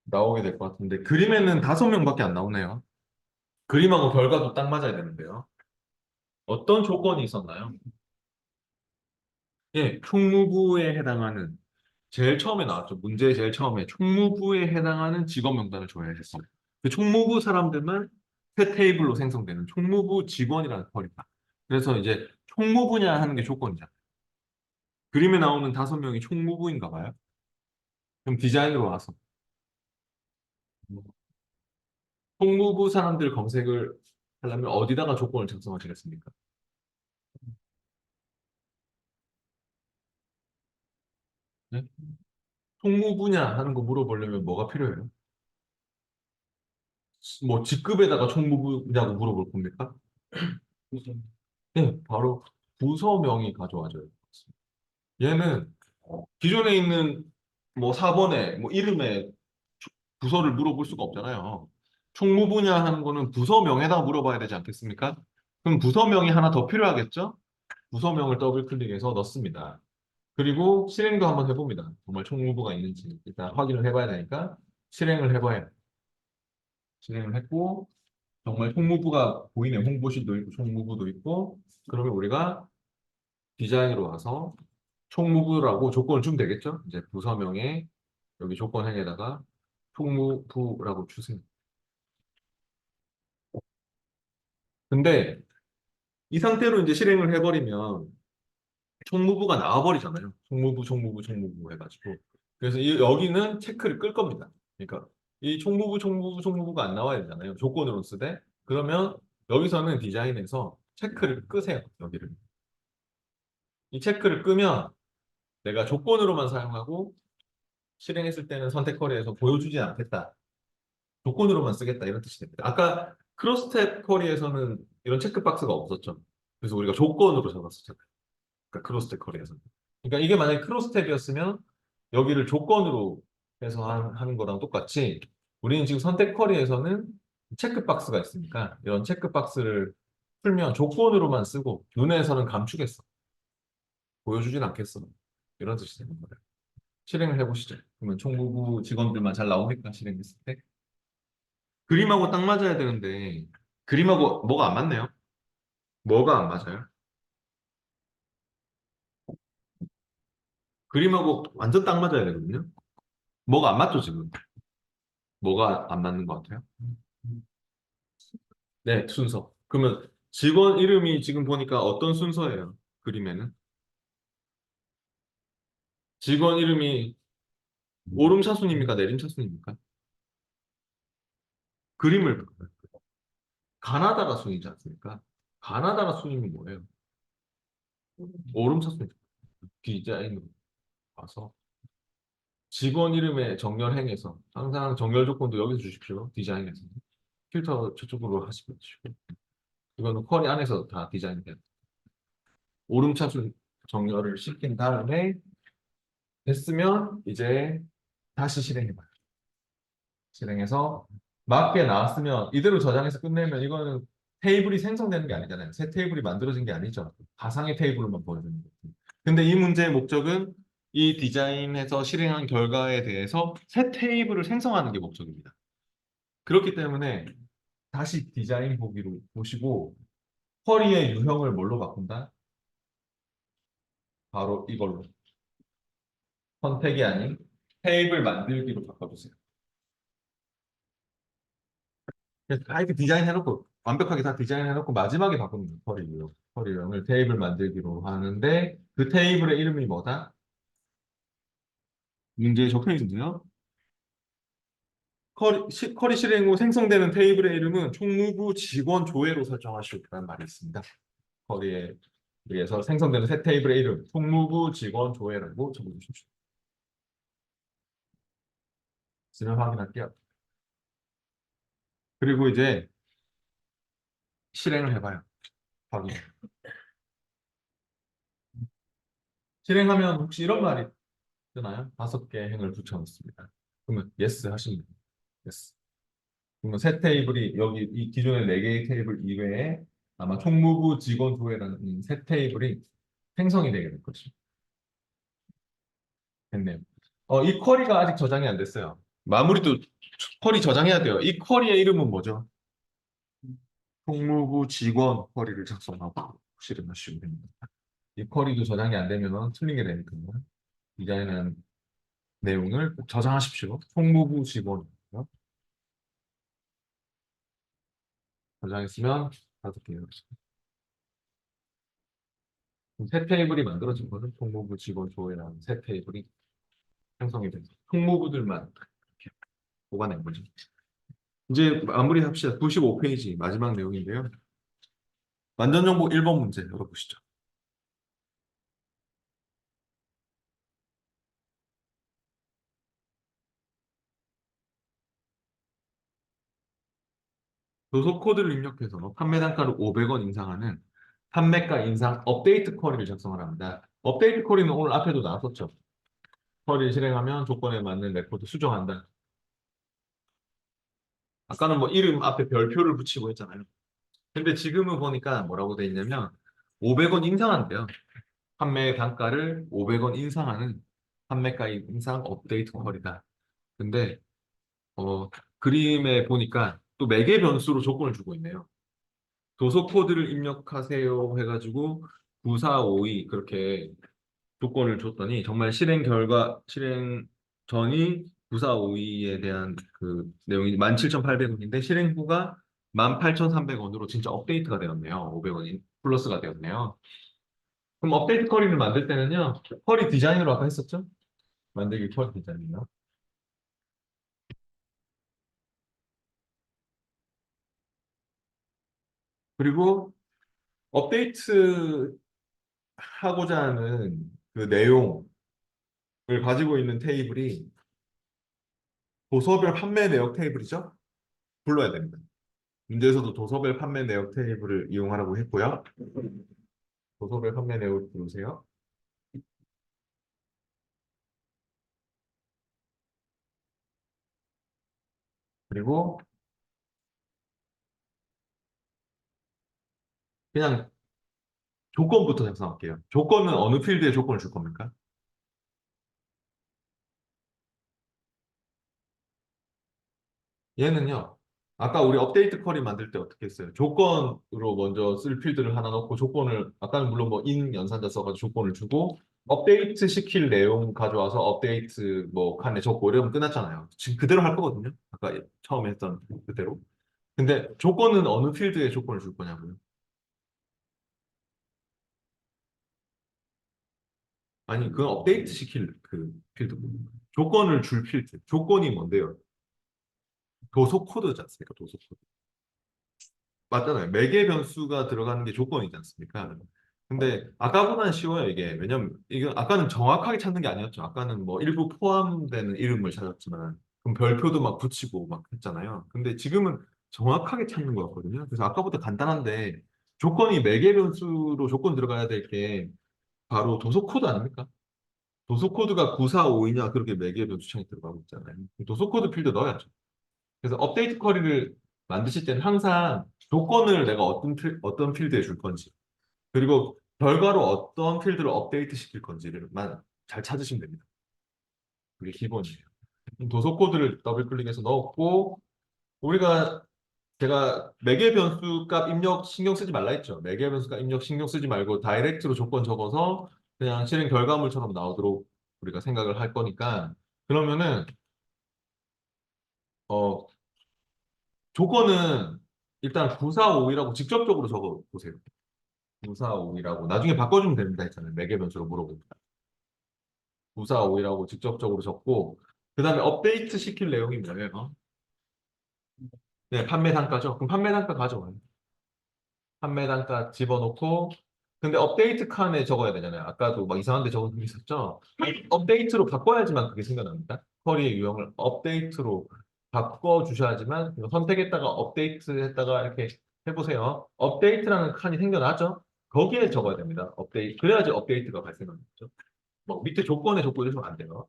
나오게 될 것 같은데 그림에는 5명밖에 안 나오네요. 그림하고 결과도 딱 맞아야 되는데요. 어떤 조건이 있었나요? 예, 총무부에 해당하는 제일 처음에 나왔죠. 문제 제일 처음에 총무부에 해당하는 직원 명단을 줘야 했어요. 그 총무부 사람들만 새 테이블로 생성되는 총무부 직원이라는 퀄이다. 그래서 이제 총무부냐 하는 게 조건이잖아요. 그림에 나오는 5명이 총무부인가 봐요. 그럼 디자인으로 와서 총무부 사람들 검색을 하려면 어디다가 조건을 작성하시겠습니까? 네? 총무부냐 하는 거 물어보려면 뭐가 필요해요? 뭐 직급에다가 총무부냐고 물어볼 겁니까? 네, 바로 부서명이 가져와져요. 얘는 기존에 있는 뭐 사번에 뭐 이름에 부서를 물어볼 수가 없잖아요. 총무부냐 하는 거는 부서명에다가 물어봐야 되지 않겠습니까? 그럼 부서명이 하나 더 필요하겠죠? 부서명을 더블 클릭해서 넣습니다. 그리고 실행도 한번 해봅니다. 정말 총무부가 있는지 일단 확인을 해봐야 되니까 실행을 해봐야 실행을 했고 정말 총무부가 보이네. 홍보실도 있고 총무부도 있고 그러면 우리가 디자인으로 와서 총무부라고 조건을 주면 되겠죠? 이제 부서명에 여기 조건행에다가 총무부라고 주세요. 근데 이 상태로 이제 실행을 해버리면 총무부가 나와버리잖아요. 총무부 해가지고. 그래서 여기는 체크를 끌 겁니다. 그러니까 이 총무부가 안 나와야 되잖아요. 조건으로 쓰되. 그러면 여기서는 디자인에서 체크를 끄세요. 여기를. 이 체크를 끄면 내가 조건으로만 사용하고 실행했을 때는 선택 커리에서 보여주지 않겠다. 조건으로만 쓰겠다. 이런 뜻이 됩니다. 아까 크로스탭 커리에서는 이런 체크박스가 없었죠. 그래서 우리가 조건으로 잡았었잖아요. 그러니까 크로스탭 커리에서는. 그러니까 이게 만약에 크로스탭이었으면 여기를 조건으로 해서 하는 거랑 똑같이 우리는 지금 선택 커리에서는 체크박스가 있으니까 이런 체크박스를 풀면 조건으로만 쓰고 눈에서는 감추겠어. 보여주진 않겠어. 이런 뜻이 되는 거예요. 실행을 해보시죠. 그러면 총무부 직원들만 잘 나옵니까? 실행했을 때? 그림하고 딱 맞아야 되는데 그림하고 뭐가 안 맞네요. 뭐가 안 맞아요? 그림하고 완전 딱 맞아야 되거든요. 뭐가 안 맞죠, 지금? 뭐가 안 맞는 것 같아요? 네, 순서. 그러면 직원 이름이 지금 보니까 어떤 순서예요? 그림에는? 직원 이름이 오름차순입니까? 내림차순입니까? 그림을 가나다라 순이지 않습니까? 가나다라 순이면 뭐예요? 오름차순 디자인으로 봐서 직원 이름의 정렬행에서 항상 정렬 조건도 여기서 주십시오. 디자인에서. 필터 저쪽으로 하시면 되시고. 이거는 쿼리 안에서 다 디자인돼요. 오름차순 정렬을 시킨 다음에 됐으면 이제 다시 실행해봐요. 실행해서 맞게 나왔으면 이대로 저장해서 끝내면 이거는 테이블이 생성되는 게 아니잖아요. 새 테이블이 만들어진 게 아니죠. 가상의 테이블로만 보여주는 거죠. 근데 이 문제의 목적은 이 디자인에서 실행한 결과에 대해서 새 테이블을 생성하는 게 목적입니다. 그렇기 때문에 다시 디자인 보기로 보시고 쿼리의 유형을 뭘로 바꾼다? 바로 이걸로. 선택이 아닌 테이블 만들기로 바꿔주세요. 그래서 다 이렇게 디자인해놓고 완벽하게 다 디자인해놓고 마지막에 바꾸는 거예요. 쿼리 유형. 쿼리 유형을 테이블 만들기로 하는데 그 테이블의 이름이 뭐다? 문제에 적혀 있는데요. 쿼리 실행 후 생성되는 테이블의 이름은 총무부 직원 조회로 설정하시오라는 말이 있습니다. 쿼리에 의해서 생성되는 새 테이블의 이름, 총무부 직원 조회라고 적어주십시오. 있으면 확인할게요. 그리고 이제 실행을 해봐요. 확인. 실행하면 혹시 이런 말이 뜨나요? 5개 행을 붙여놓습니다. 그러면 yes 하시면 돼요. yes. 그러면 새 테이블이 여기 이 기존의 4개의 테이블 이외에 아마 총무부 직원 조회라는 새 테이블이 생성이 되게 될 것입니다. 됐네요. 이 쿼리가 아직 저장이 안 됐어요. 마무리도 쿼리 저장해야 돼요. 이 쿼리의 이름은 뭐죠? 총무부 직원 쿼리를 작성하고 실행하시면 됩니다. 이 쿼리도 저장이 안 되면 틀리게 되니까요. 디자인한 내용을 꼭 저장하십시오. 총무부 직원이요. 저장했으면 받을게요. 새 테이블이 만들어진 거는 총무부 직원 조회라는 새 테이블이 생성이 돼서 총무부들만 이렇게 보관된 거죠. 이제 마무리합시다. 95페이지 마지막 내용인데요. 완전정보 1번 문제 열어보시죠. 도서 코드를 입력해서 판매 단가를 500원 인상하는 판매가 인상 업데이트 쿼리를 작성을 합니다. 업데이트 쿼리는 오늘 앞에도 나왔었죠. 쿼리 실행하면 조건에 맞는 레코드 수정한다. 아까는 뭐 이름 앞에 별표를 붙이고 했잖아요. 근데 지금은 보니까 뭐라고 돼 있냐면 500원 인상한대요. 판매 단가를 500원 인상하는 판매가 인상 업데이트 쿼리다. 근데 그림에 보니까 또 매개 변수로 조건을 주고 있네요. 도서 코드를 입력하세요 해가지고 9452 그렇게 조건을 줬더니 정말 실행 전이 9452에 대한 그 내용이 17,800원인데 실행 후가 18,300원으로 진짜 업데이트가 되었네요. 500원이 플러스가 되었네요. 그럼 업데이트 쿼리를 만들 때는요. 쿼리 디자인으로 아까 했었죠? 만들기 쿼리 디자인이요. 그리고 업데이트 하고자 하는 그 내용을 가지고 있는 테이블이 도서별 판매 내역 테이블이죠? 불러야 됩니다. 문제에서도 도서별 판매 내역 테이블을 이용하라고 했고요. 도서별 판매 내역을 부르세요. 그리고 그냥 조건부터 작성할게요. 조건은 어느 필드에 조건을 줄 겁니까? 얘는요. 아까 우리 업데이트 쿼리 만들 때 어떻게 했어요? 조건으로 먼저 쓸 필드를 하나 넣고 조건을 아까는 물론 뭐 인 연산자 써가지고 조건을 주고 업데이트 시킬 내용 가져와서 업데이트 뭐 칸에 적고 이러면 끝났잖아요. 지금 그대로 할 거거든요. 아까 처음에 했던 그대로. 근데 조건은 어느 필드에 조건을 줄 거냐고요? 아니, 그건 업데이트 시킬 그 필드고. 조건을 줄 필드. 조건이 뭔데요? 도서 코드지 않습니까? 도서 코드. 맞잖아요. 매개 변수가 들어가는 게 조건이지 않습니까? 근데 아까보다는 쉬워요, 이게. 왜냐면, 이게 아까는 정확하게 찾는 게 아니었죠. 아까는 뭐 일부 포함되는 이름을 찾았지만, 그럼 별표도 막 붙이고 막 했잖아요. 근데 지금은 정확하게 찾는 거였거든요. 그래서 아까보다 간단한데, 조건이 매개 변수로 조건 들어가야 될 게 바로 도서 코드 아닙니까? 도서 코드가 9452냐 그렇게 매개 변수창에 들어가고 있잖아요. 도서 코드 필드 넣어야죠. 그래서 업데이트 쿼리를 만드실 때는 항상 조건을 내가 어떤 필드에 줄 건지, 그리고 결과로 어떤 필드를 업데이트 시킬 건지를만 잘 찾으시면 됩니다. 그게 기본이에요. 도서 코드를 더블 클릭해서 넣었고, 우리가 제가 매개 변수 값 입력 신경 쓰지 말라 했죠. 매개 변수 값 입력 신경 쓰지 말고 다이렉트로 조건 적어서 그냥 실행 결과물처럼 나오도록 우리가 생각을 할 거니까 그러면은 어 조건은 일단 9452라고 직접적으로 적어 보세요. 9452라고 나중에 바꿔주면 됩니다 했잖아요. 매개 변수로 물어보면 9452라고 직접적으로 적고 그 다음에 업데이트 시킬 내용이 뭐예요? 네, 판매 단가죠. 그럼 판매 단가 가져와요. 판매 단가 집어넣고 근데 업데이트 칸에 적어야 되잖아요. 아까도 막 이상한 데 적은 게 있었죠. 업데이트로 바꿔야지만 그게 생겨납니다. 쿼리의 유형을 업데이트로 바꿔주셔야지만 이거 선택했다가 업데이트 했다가 이렇게 해보세요. 업데이트라는 칸이 생겨나죠. 거기에 적어야 됩니다. 업데이트. 그래야지 업데이트가 발생하는 거죠. 뭐 밑에 조건에 적고 이러시면 안 돼요.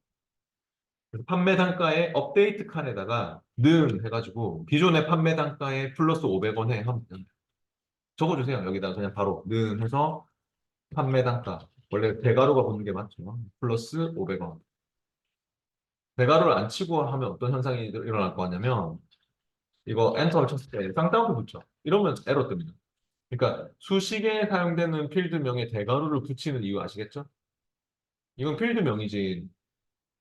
그래서 판매 단가의 업데이트 칸에다가 는 해가지고 기존의 판매 단가에 플러스 500원 해 하면 됩니다. 적어주세요. 여기다 그냥 바로 는 해서 판매 단가. 원래 대가로가 붙는 게 맞죠. 플러스 500원. 대가로를 안 치고 하면 어떤 현상이 일어날 거 같냐면 이거 엔터를 쳤을 때 쌍따옴표 붙죠. 이러면 에러 뜹니다. 그러니까 수식에 사용되는 필드명에 대괄호를 붙이는 이유 아시겠죠? 이건 필드명이지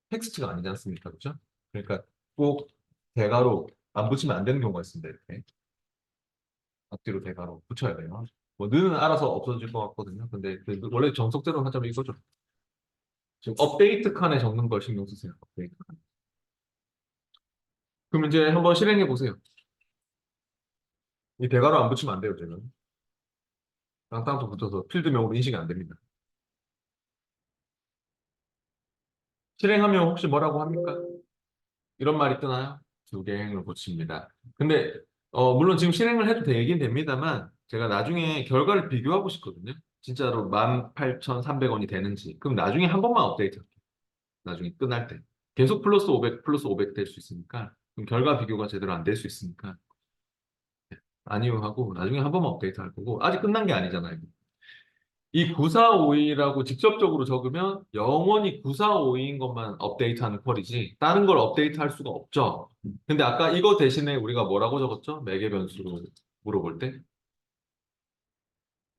텍스트가 아니지 않습니까? 그렇죠? 그러니까 꼭 대괄호 안 붙이면 안 되는 경우가 있습니다. 이렇게 앞뒤로 대괄호 붙여야 돼요. 뭐 는은 알아서 없어질 것 같거든요. 근데 원래 정석대로 하자면 이거죠. 지금 업데이트 칸에 적는 걸 신경 쓰세요. 업데이트 칸. 그럼 이제 한번 실행해 보세요. 이 대괄호 안 붙이면 안 돼요, 제가. 땅땅도 붙어서 필드명으로 인식이 안 됩니다. 실행하면 혹시 뭐라고 합니까? 이런 말이 뜨나요? 두 개행을 고칩니다. 근데 물론 지금 실행을 해도 되긴 됩니다만 제가 나중에 결과를 비교하고 싶거든요. 진짜로 18,300원이 되는지. 그럼 나중에 한 번만 업데이트 할게요. 나중에 끝날 때. 계속 플러스 500, 플러스 500 될 수 있으니까 그럼 결과 비교가 제대로 안 될 수 있으니까 아니요 하고 나중에 한 번만 업데이트 할 거고 아직 끝난 게 아니잖아요. 이 9452라고 직접적으로 적으면 영원히 9452인 것만 업데이트하는 퀄이지 다른 걸 업데이트할 수가 없죠. 근데 아까 이거 대신에 우리가 뭐라고 적었죠? 매개 변수로 물어볼 때.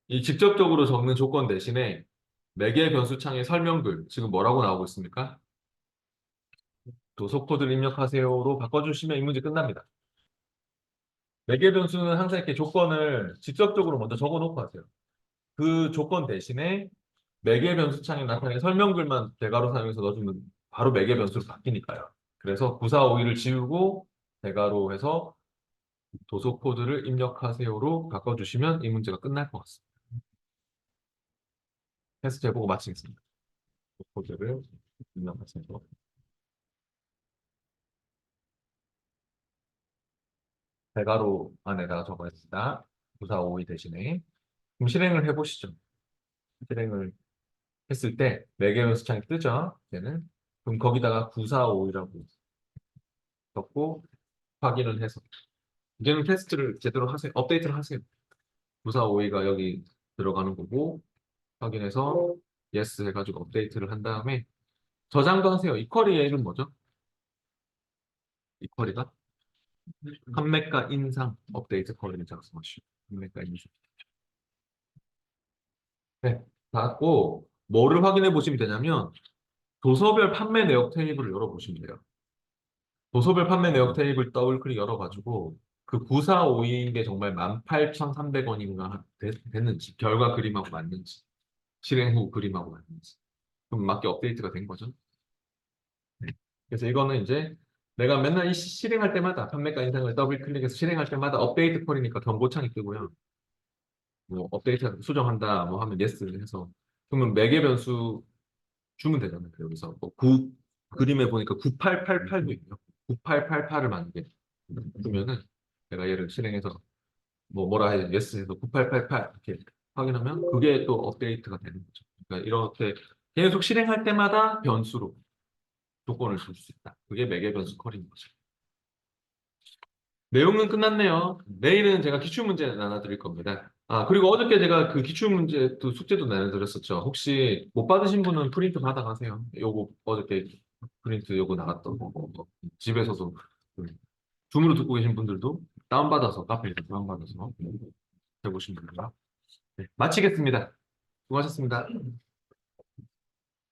이 직접적으로 적는 조건 대신에 매개 변수 창의 설명글 지금 뭐라고 나오고 있습니까? 도서 코드를 입력하세요로 바꿔주시면 이 문제 끝납니다. 매개 변수는 항상 이렇게 조건을 직접적으로 먼저 적어놓고 하세요. 그 조건 대신에 매개 변수 창에 나타나는 설명글만 대괄호 사용해서 넣어주면 바로 매개 변수로 바뀌니까요. 그래서 9452를 지우고 대괄호 해서 도서 코드를 입력하세요로 바꿔주시면 이 문제가 끝날 것 같습니다. 테스트 해보고 마치겠습니다. 도서 코드를 입력하세요. 대괄호 안에다가 적어야습니다 9452 대신에. 그럼 실행을 해보시죠. 실행을 했을 때 매개 변수 창이 뜨죠. 이제는. 그럼 거기다가 9452라고 적고 확인을 해서 이제는 테스트를 제대로 하세요. 업데이트를 하세요. 9452가 여기 들어가는 거고 확인해서 yes 해가지고 업데이트를 한 다음에 저장도 하세요. 이 쿼리의 이름 뭐죠? 이 쿼리가 판매가 인상 업데이트 쿼리를 작성하시오. 판매가 인상. 네, 닫고 뭐를 확인해 보시면 되냐면 도서별 판매 내역 테이블을 열어보시면 돼요. 도서별 판매 내역 테이블 더블 클릭 열어가지고 그 9452인 게 정말 18,300원인가 됐는지 결과 그림하고 맞는지 실행 후 그림하고 맞는지 그럼 맞게 업데이트가 된 거죠. 네. 그래서 이거는 이제 내가 맨날 이 실행할 때마다 판매가 인상을 더블 클릭해서 실행할 때마다 업데이트 콜이니까 경고창이 뜨고요. 뭐 업데이트 수정한다 뭐 하면 yes 해서 그러면 매개 변수 주면 되잖아요. 여기서 뭐 그림에 보니까 9888도 있네요. 9888을 만들게 주면은 내가 얘를 실행해서 뭐라 해 yes 해서 9888 이렇게 확인하면 그게 또 업데이트가 되는 거죠. 그러니까 이렇게 계속 실행할 때마다 변수로 조건을 줄 수 있다. 그게 매개 변수 컬인 거죠. 내용은 끝났네요. 내일은 제가 기출문제 나눠드릴 겁니다. 아, 그리고 어저께 제가 그 기출문제 또 숙제도 나눠드렸었죠. 혹시 못 받으신 분은 프린트 받아가세요. 요거 어저께 프린트 요거 나갔던 거. 집에서도 그 줌으로 듣고 계신 분들도 다운받아서 카페에서 다운받아서 해보시면 됩니다. 네, 마치겠습니다. 수고하셨습니다.